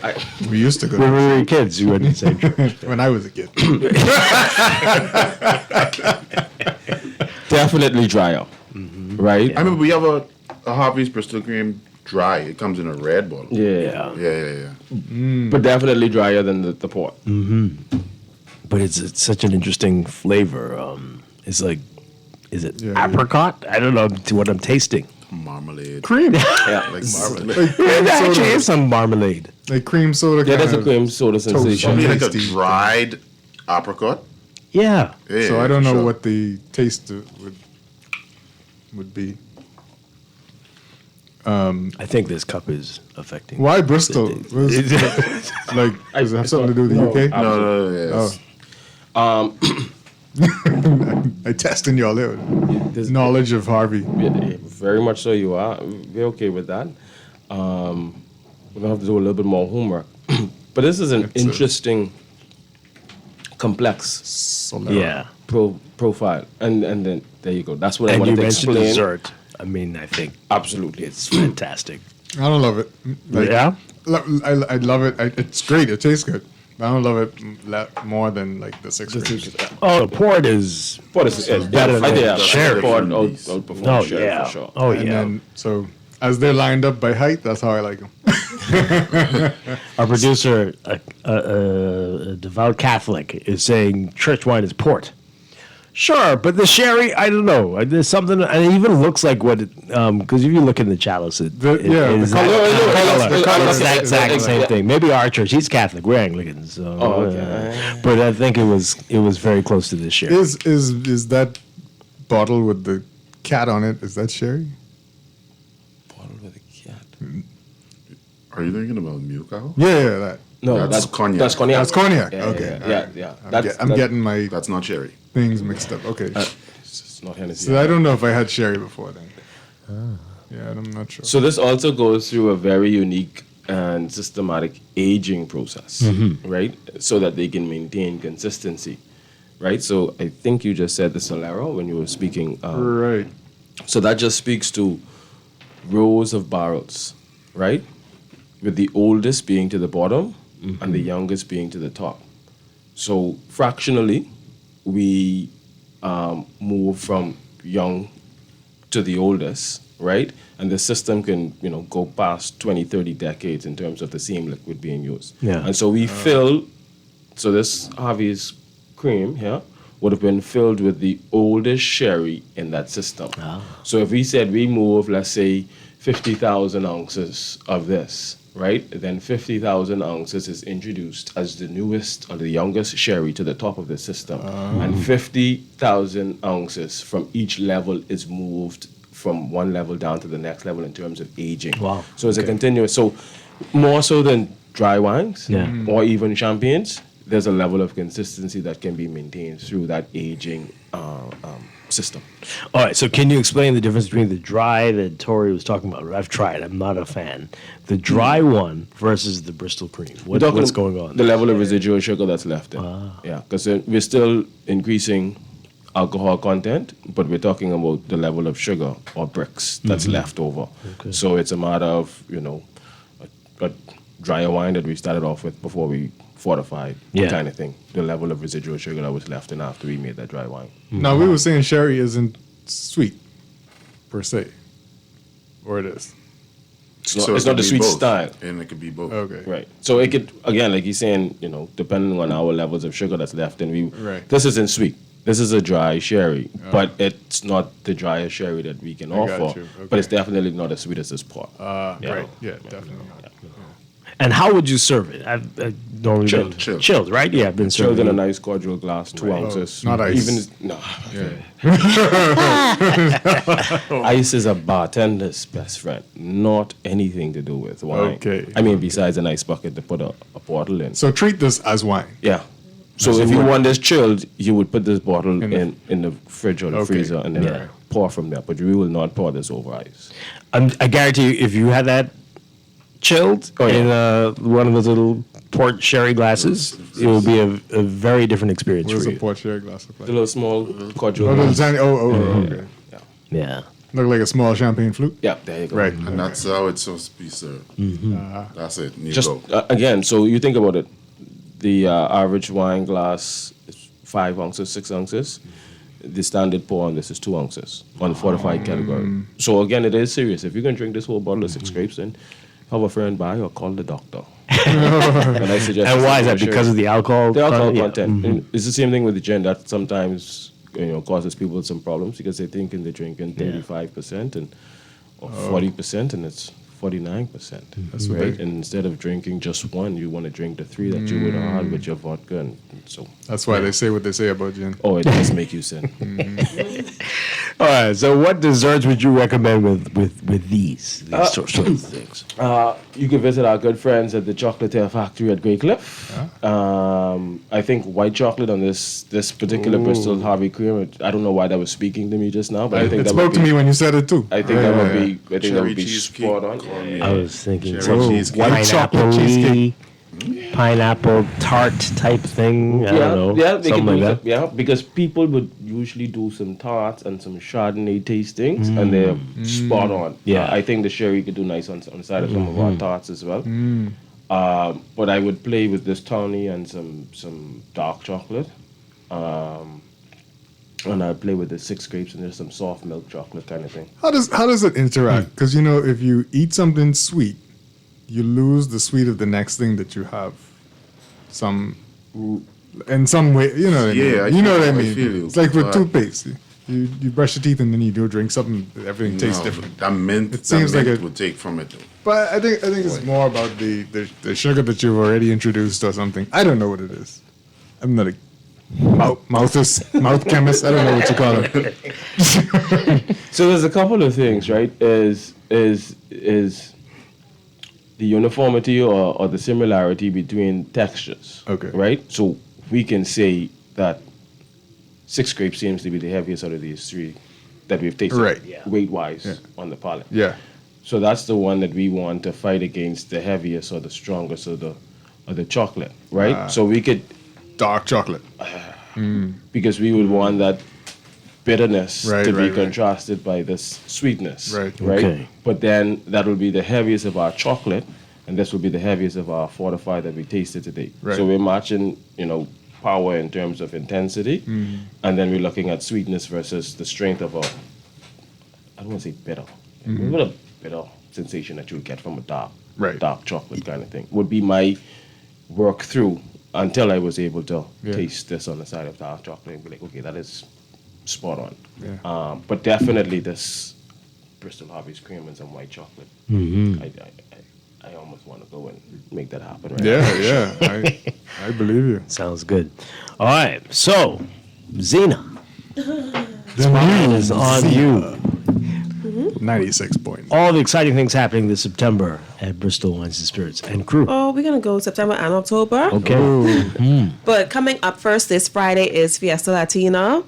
we used to go. When we were kids, you went to the same church. When I was a kid. Definitely drier, right? I remember we have a Harvey's Bristol Cream dry. It comes in a red bottle. Yeah. Yeah. But definitely drier than the port. But it's such an interesting flavor. It's like, is it apricot? I don't know what I'm tasting. Marmalade. Cream. Yeah. Like marmalade. Like cream There actually soda. is some marmalade. Like cream soda. Yeah, that's kind a of cream soda sensation. Maybe like a tasty. dried apricot. Yeah. Yeah, So I don't for know sure. what the taste would be. I think this cup is affecting. Why Bristol? What is it? Like, does it have something to do with the UK? No, yes. Oh. I testing y'all there. Knowledge of Harvey. Yeah, very much so you are. We're okay with that. We're going to have to do a little bit more homework. But this is an interesting, complex profile. And then there you go. That's what I And wanted you to mentioned explain. dessert. I mean, I think Absolutely. it's fantastic. I don't love it. Like, Yeah? I love it. It's great. It tastes good. I don't love it more than like the 6 grapes. Oh, port is better than sherry. Port outperforms Oh, sherry yeah. for sure. Oh, And yeah. then, so as they're lined up by height, that's how I like them. Our producer, a devout Catholic, is saying church wine is port. Sure, but the sherry, I don't know. There's something, and it even looks like what, because if you look in the chalice, it The is color- that color- it's the exact same thing. Maybe our church, he's Catholic, we're Anglicans, so, but I think it was very close to this sherry. Is that bottle with the cat on it? Is that sherry? Bottle with a cat. Are you thinking about milk alcohol? Yeah, that. No, that's cognac. That's cognac. That's cognac. Yeah, Okay, yeah, alright. yeah. I'm getting my That's not sherry. things mixed up. Okay. It's not Hennessy. So I don't know if I had sherry before then. Yeah, I'm not sure. So this also goes through a very unique and systematic aging process, right? So that they can maintain consistency, right? So I think you just said the Solero when you were speaking. Right. So that just speaks to rows of barrels, right? With the oldest being to the bottom and the youngest being to the top. So fractionally, we move from young to the oldest, right? And the system can, go past 20, 30 decades in terms of the same liquid being used. Yeah. And so we fill, so this Harvey's cream here would have been filled with the oldest sherry in that system. So if we said we move, let's say, 50,000 ounces of this, right? Then 50,000 ounces is introduced as the newest or the youngest sherry to the top of the system. And 50,000 ounces from each level is moved from one level down to the next level in terms of aging. Wow. So it's a continuous. So more so than dry wines or even champagnes, there's a level of consistency that can be maintained through that aging system. All right, so can you explain the difference between the dry that Tori was talking about? I've tried, I'm not a fan. The dry one versus the Bristol cream. What's going on? The level of residual sugar that's left in. Yeah, because we're still increasing alcohol content, but we're talking about the level of sugar or bricks that's left over. Okay. So it's a matter of, a drier wine that we started off with before we fortified kind of thing. The level of residual sugar that was left in after we made that dry wine. Now, we were saying sherry isn't sweet, per se. Or it is. It's not the sweet style. And it could be both. Okay. Right. So it could, again, like he's saying, depending on our levels of sugar that's left, and Right. this isn't sweet. This is a dry sherry, but it's not the driest sherry that we can I got offer. you. Okay. But it's definitely not as sweet as this port. Right. Yeah, definitely. And how would you serve it? I've normally Chilled. been chilled, right? Yeah, I've been Chilled serving in a nice cordial glass, 2 ounces. not ice. Even no. Ice is a bartender's best friend, not anything to do with wine. Okay. I mean, besides an ice bucket to put a bottle in. So treat this as wine. Yeah. So if you want this chilled, you would put this bottle in the fridge or the freezer and then pour from there. But we will not pour this over ice. I guarantee you, if you had that chilled in one of those little port sherry glasses, it will be a very different experience What does for a you. port sherry glass look like? The little small cordial. Oh, the tiny, okay. Yeah. Look like a small champagne flute? Yeah, there you go. Right. And that's how it's supposed to be served. That's it. You Just go. again, so you think about it. The average wine glass is 5 ounces, 6 ounces. The standard pour on this is 2 ounces on the fortified category. So again, it is serious. If you're gonna drink this whole bottle of 6 grapes, then have a friend buy or call the doctor. And I suggest. And why is that? Because of the alcohol? The alcohol content? content. Yeah. And it's the same thing with the gin that sometimes causes people some problems because they think they're drinking 35% and or 40% and it's 49%. That's right. right. And instead of drinking just one, you want to drink the 3 that you would have had with your vodka, and so. That's why they say what they say about gin. Oh, it does make you sin. All right. So, what desserts would you recommend with these sorts of things? You can visit our good friends at the Chocolatier Factory at Grey Cliff. I think white chocolate on this particular Bristol Harvey cream. I don't know why that was speaking to me just now, but I think It that spoke would to me when you said it too. I think that would be. I think that Cherry would be cheesecake. spot on. I was thinking Cherry cheesecake. White chocolate cheesecake. pineapple tart type thing. I don't know. Yeah, they something can do like that. that. Yeah, because people would usually do some tarts and some Chardonnay tastings, and they're spot on. Yeah. I think the sherry could do nice on the side of some of our tarts as well. But I would play with this tawny and some dark chocolate. And I'd play with the 6 grapes and there's some soft milk chocolate kind of thing. How does it interact? Because if you eat something sweet, you lose the sweet of the next thing that you have. In some way, you know what I mean. Yeah, You know what I I mean. feel you. It's like with But- toothpaste. You brush your teeth and then you go drink something. Everything tastes No, different. That mint, It seems like it would take from it. Though. But I think it's more about the sugar that you've already introduced or something. I don't know what it is. I'm not a mouth chemist. I don't know what you call it. So there's a couple of things, right? Is the uniformity or the similarity between textures. Okay. Right? So we can say that 6 grapes seems to be the heaviest out of these 3 that we've tasted. Right. Yeah. Weight-wise on the palate. Yeah. So that's the one that we want to fight against the heaviest or the strongest of the chocolate, right? So we could dark chocolate. Because we would want that bitterness Right, to be right, right. contrasted by this sweetness, Right. right? Okay. But then that will be the heaviest of our chocolate, and this will be the heaviest of our fortified that we tasted today. Right. So we're matching, power in terms of intensity, and then we're looking at sweetness versus the strength of I don't want to say bitter, a little bitter sensation that you would get from a dark chocolate kind of thing would be my work through until I was able to taste this on the side of dark chocolate and be like, okay, that is spot on. Yeah. But definitely this Bristol Harvey's cream and some white chocolate. I almost want to go and make that happen right now. I believe you. Sounds good. All right. So, Zena, the line is on you. 96 points. All the exciting things happening this September at Bristol Wines and Spirits and Crew. Oh, we're going to go September and October. Okay. But coming up first this Friday is Fiesta Latina.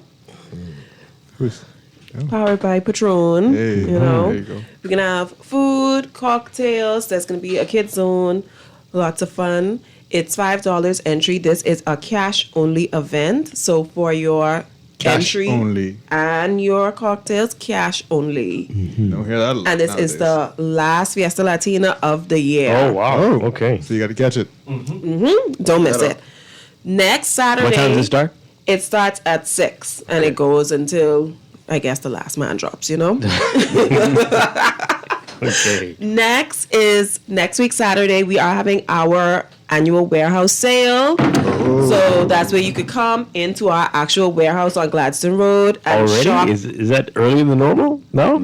Powered by Patron. Hey, you know. there you go. We're going to have food, cocktails. There's going to be a kids zone. Lots of fun. It's $5 entry. This is a cash-only event. So for your Cash entry only. and your cocktails, cash only. Don't hear that. And this is the last Fiesta Latina of the year. Oh, wow. Okay. So you got to catch it. Don't miss it. Next Saturday. What time does it start? It starts at 6 and it goes until, I guess, the last man drops, Okay. Next week, Saturday, we are having our annual warehouse sale. So that's where you could come into our actual warehouse on Gladstone Road and shop. Already? Is that earlier than normal? No?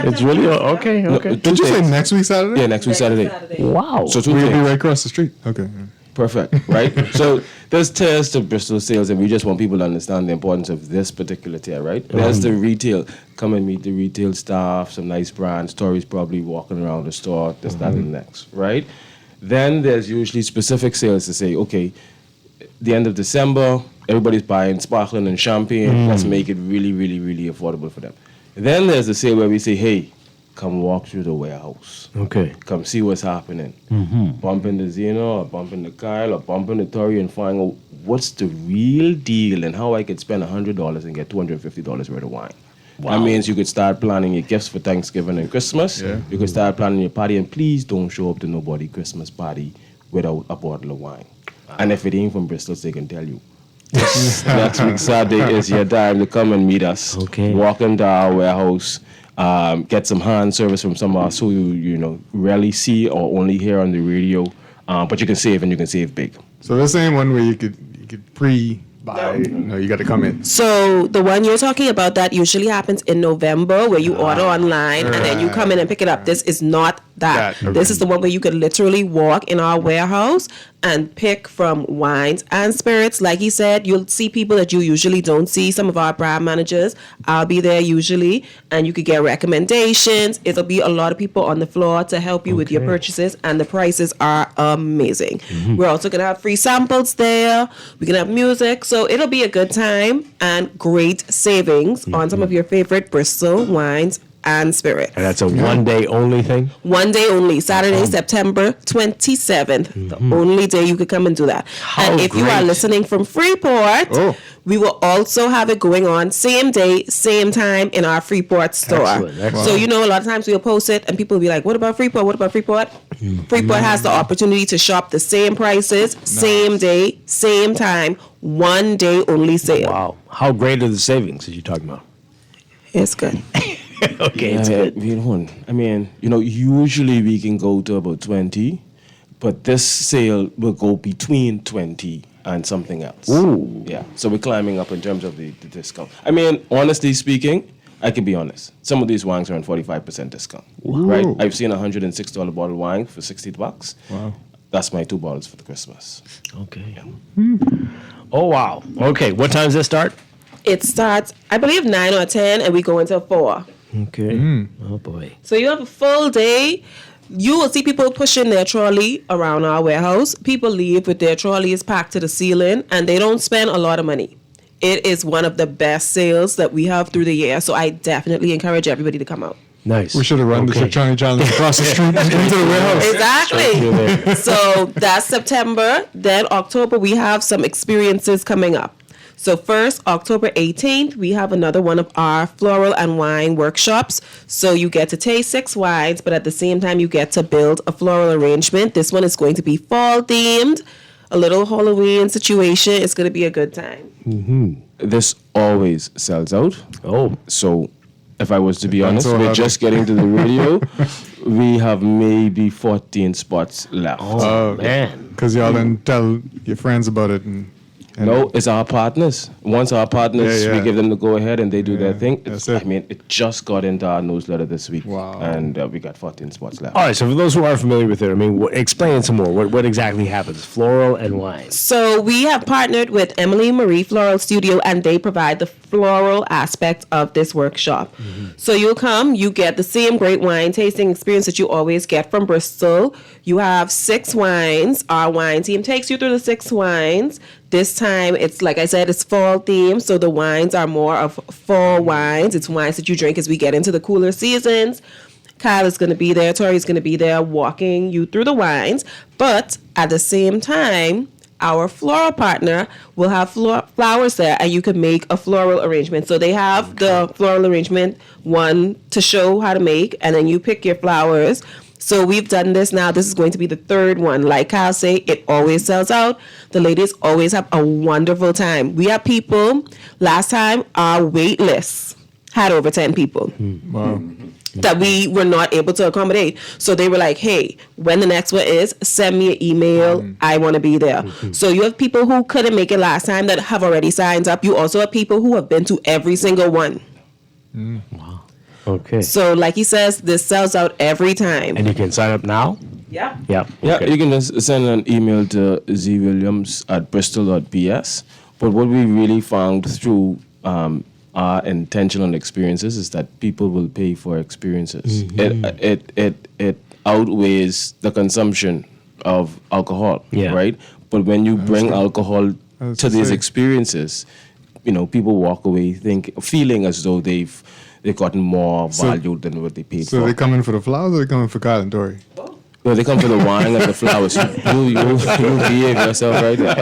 It's really okay. Okay. Did you say next week Saturday? Yeah, next week Saturday. Wow. So 2 We'll be things. right across the street. Okay. Perfect, right? So there's tiers to Bristol sales, and we just want people to understand the importance of this particular tier, right? There's the retail. Come and meet the retail staff, some nice brands, Tories probably walking around the store, this, that, and the next, right? Then there's usually specific sales to say, okay, the end of December, everybody's buying sparkling and champagne. Let's make it really, really, really affordable for them. Then there's the sale where we say, hey, come walk through the warehouse. Okay. Come see what's happening. Bump into Zeno or bump into Kyle or bump into Tori and find out what's the real deal and how I could spend $100 and get $250 worth of wine. That means you could start planning your gifts for Thanksgiving and Christmas. Yeah. You could start planning your party, and please don't show up to nobody Christmas party without a bottle of wine. And if it ain't from Bristol, they can tell you. Next week Saturday is your time to come and meet us. Okay. Walk into our warehouse. Get some hand service from some of us who you rarely see or only hear on the radio, but you can save, and you can save big. So this ain't one where you could pre-buy. No, you got to come in. So the one you're talking about, that usually happens in November, where you order online and then you come in and pick it up. This is not that. Okay. This is the one where you could literally walk in our warehouse and pick from wines and spirits. Like he said, you'll see people that you usually don't see. Some of our brand managers, I'll be there usually, and you could get recommendations. It'll be a lot of people on the floor to help you with your purchases, and the prices are amazing. We're also gonna have free samples there. We're gonna have music, so it'll be a good time and great savings on some of your favorite Bristol wines and spirits. And that's a one-day only thing? One day only, Saturday, September 27th. The only day you could come and do that. And if you are great. listening from Freeport, we will also have it going on same day, same time in our Freeport store. Excellent. So, you know, a lot of times we'll post it and people will be like, what about Freeport? What about Freeport? Freeport has the opportunity to shop the same prices, same day, same time, one day only sale. Wow. How great are the savings that you're talking about? It's good. Okay, it's Yeah, good. I mean, you know, usually we can go to about 20, but this sale will go between 20 and something else. Ooh. Yeah, so we're climbing up in terms of the discount. I mean, honestly speaking, I can be honest. Some of these wines are on 45% discount. Wow. Right? I've seen a $106 bottle wine for $60. Wow. That's my 2 bottles for the Christmas. Okay. Oh, wow. Okay, what time does this start? It starts, I believe, 9 or 10, and we go until 4. Okay. Oh, boy. So you have a full day. You will see people pushing their trolley around our warehouse. People leave with their trolleys packed to the ceiling, and they don't spend a lot of money. It is one of the best sales that we have through the year, so I definitely encourage everybody to come out. Nice. We should have run the Strachan challenge across the street into the warehouse. Exactly. So that's September. Then October, we have some experiences coming up. So first, October 18th, we have another one of our floral and wine workshops. So you get to taste 6 wines, but at the same time, you get to build a floral arrangement. This one is going to be fall themed, a little Halloween situation. It's going to be a good time. This always sells out. Oh. So if I was to be Depends honest, on we're how just getting to the radio. We have maybe 14 spots left. Oh, man. Because y'all didn't tell your friends about it. And No, it's our partners. Once our partners, Yeah, yeah. we give them the go ahead and they do their thing. that's I mean, it just got into our newsletter this week. Wow. And we got 14 spots left. All right, so for those who aren't familiar with it, I mean, explain it some more. What exactly happens? Floral and wine. So we have partnered with Emily Marie Floral Studio, and they provide the floral aspect of this workshop. So you'll come, you get the same great wine tasting experience that you always get from Bristol. You have 6 wines. Our wine team takes you through the 6 wines. This time, it's like I said, it's fall themed, so the wines are more of fall wines. It's wines that you drink as we get into the cooler seasons. Kyle is going to be there, Tori's going to be there walking you through the wines. But at the same time, our floral partner will have flowers there, and you can make a floral arrangement. So they have the floral arrangement one to show how to make, and then you pick your flowers. So we've done this now. This is going to be the 3rd one. Like Kyle say, it always sells out. The ladies always have a wonderful time. We have people, last time our wait list had over 10 people. Wow. That we were not able to accommodate. So they were like, hey, when the next one is, send me an email. I want to be there. So you have people who couldn't make it last time that have already signed up. You also have people who have been to every single one. Wow. Okay. So like he says, this sells out every time. And you can sign up now? Yeah. Yeah. Yeah, Okay. you can just send an email to zwilliams@bristol.bs. But what we really found through our intentional experiences is that people will pay for experiences. It outweighs the consumption of alcohol, Yeah. right? But when you bring alcohol That's to these it. experiences, you know, people walk away feeling as though they've gotten more value than what they paid So for. they come in for the flowers or they come in for Kyle and Tori? No, they come for the wine and the flowers. You behave yourself right there.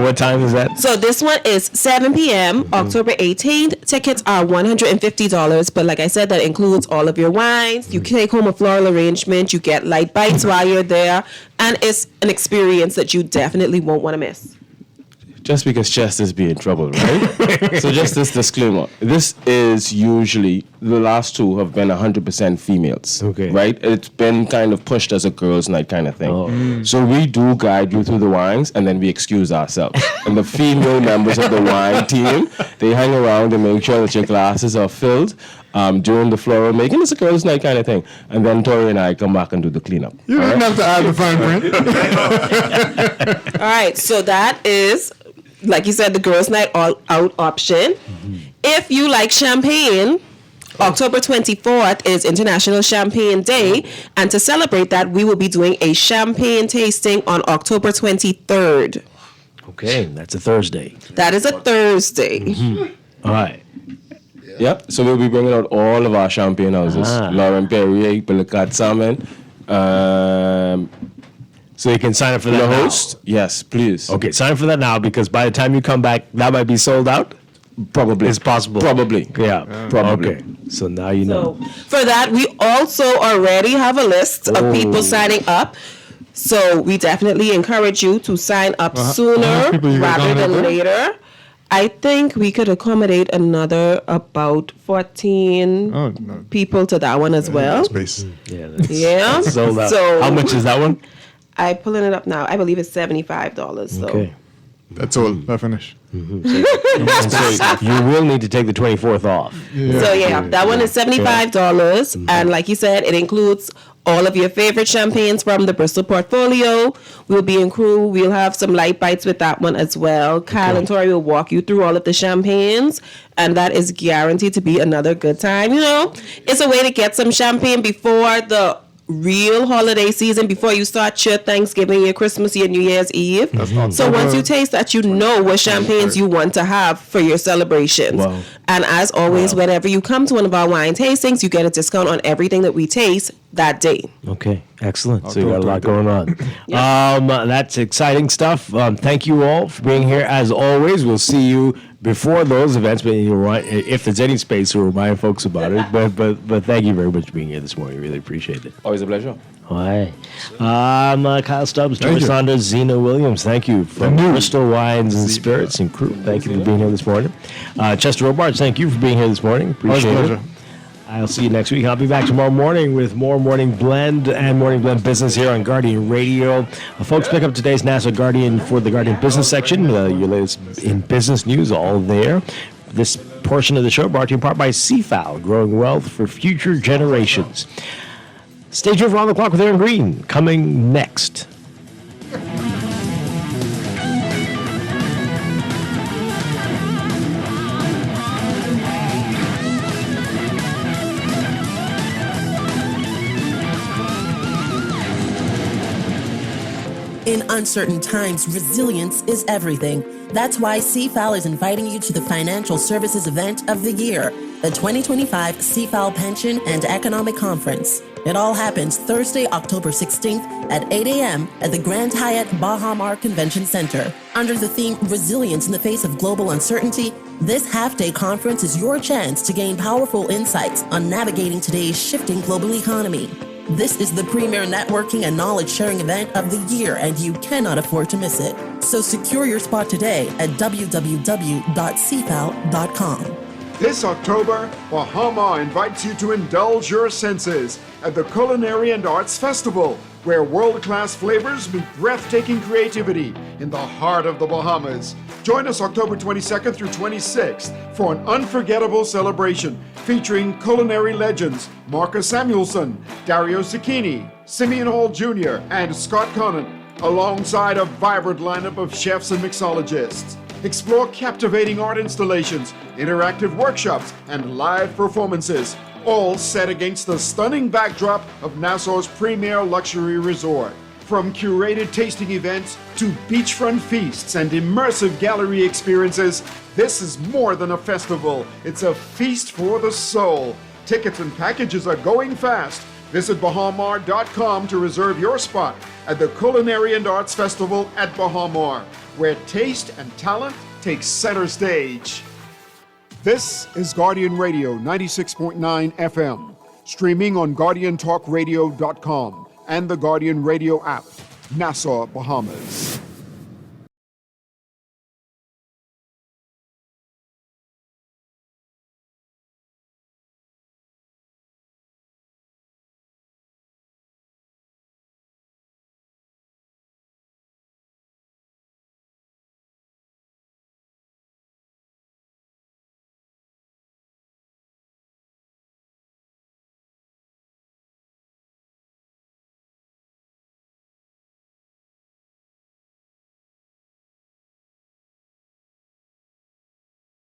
What time is that? So this one is 7 p.m., October 18th. Tickets are $150, but like I said, that includes all of your wines. You take home a floral arrangement. You get light bites while you're there, and it's an experience that you definitely won't want to miss. Just because Chester's be in trouble, right? So just this disclaimer. This is usually, the last 2 have been 100% females. Okay. Right? It's been kind of pushed as a girls' night kind of thing. So we do guide you through the wines and then we excuse ourselves. And the female members of the wine team, they hang around and make sure that your glasses are filled during the floral making. It's a girls' night kind of thing. And then Tori and I come back and do the cleanup. You didn't have to add the fine print. All right, so that is, like you said, the girls' night all out option. If you like champagne, October 24th is International Champagne Day, and to celebrate that, we will be doing a champagne tasting on October 23rd. Okay, that's a Thursday. That is a Thursday. All right. Yep. So we'll be bringing out all of our champagne houses. Laurent Perrier, Pelicat Salmon. So you can sign up for that The now. host? Yes, please. Okay, sign up for that now because by the time you come back, that might be sold out. Probably. It's possible. Probably. Yeah. Probably. Okay. So now you know. For that, we also already have a list of people signing up. So we definitely encourage you to sign up sooner rather than later. I think we could accommodate another about 14 people to that one as well. Space. Yeah. Yeah. Sold out. So How much is that one? I'm pulling it up now. I believe it's $75. So. Okay. That's all. I finish. And so you will need to take the 24th off. So yeah, that one is $75, and like you said, it includes all of your favorite champagnes from the Bristol portfolio. We'll be in crew. We'll have some light bites with that one as well. Kyle and Tori will walk you through all of the champagnes, and that is guaranteed to be another good time. You know, it's a way to get some champagne before the real holiday season, before you start your Thanksgiving, your Christmas, your New Year's Eve. So once you taste that, you know what champagnes you want to have for your celebrations. Wow. And as always, whenever you come to one of our wine tastings, you get a discount on everything that we taste that day. Okay, excellent. So you got a lot going on. That's exciting stuff. Thank you all for being here. As always, we'll see you before those events, but if there's any space, we'll remind folks about it. But thank you very much for being here this morning. Really appreciate it. Always a pleasure. Hi. Kyle Stubbs, Tori Saunders, Zena Williams. Thank you from Bristol Wines and Spirits and crew. Thank you for being here this morning. Chester Robards, thank you for being here this morning. Appreciate it. Pleasure. I'll see you next week. I'll be back tomorrow morning with more Morning Blend and Morning Blend Business here on Guardian Radio. Folks, pick up today's NASA Guardian for the Guardian Business section. Your latest in business news, all there. This portion of the show brought to you in part by Seafowl, growing wealth for future generations. Stay tuned for On the Clock with Aaron Green, coming next. In uncertain times, resilience is everything. That's why CFAL is inviting you to the financial services event of the year, the 2025 CFAL Pension and Economic Conference. It all happens Thursday, October 16th at 8 a.m. at the Grand Hyatt Baha Mar Convention Center. Under the theme Resilience in the Face of Global Uncertainty, this half-day conference is your chance to gain powerful insights on navigating today's shifting global economy. This is the premier networking and knowledge-sharing event of the year, and you cannot afford to miss it. So secure your spot today at www.cfal.com. This October, Bahama invites you to indulge your senses at the Culinary and Arts Festival, where world-class flavors meet breathtaking creativity in the heart of the Bahamas. Join us October 22nd through 26th for an unforgettable celebration featuring culinary legends Marcus Samuelson, Dario Cicchini, Simeon Hall Jr., and Scott Conant, alongside a vibrant lineup of chefs and mixologists. Explore captivating art installations, interactive workshops, and live performances, all set against the stunning backdrop of Nassau's premier luxury resort. From curated tasting events to beachfront feasts and immersive gallery experiences, this is more than a festival. It's a feast for the soul. Tickets and packages are going fast. Visit bahamar.com to reserve your spot at the Culinary and Arts Festival at Bahamar, where taste and talent take center stage. This is Guardian Radio 96.9 FM, streaming on GuardianTalkRadio.com and the Guardian Radio app, Nassau, Bahamas.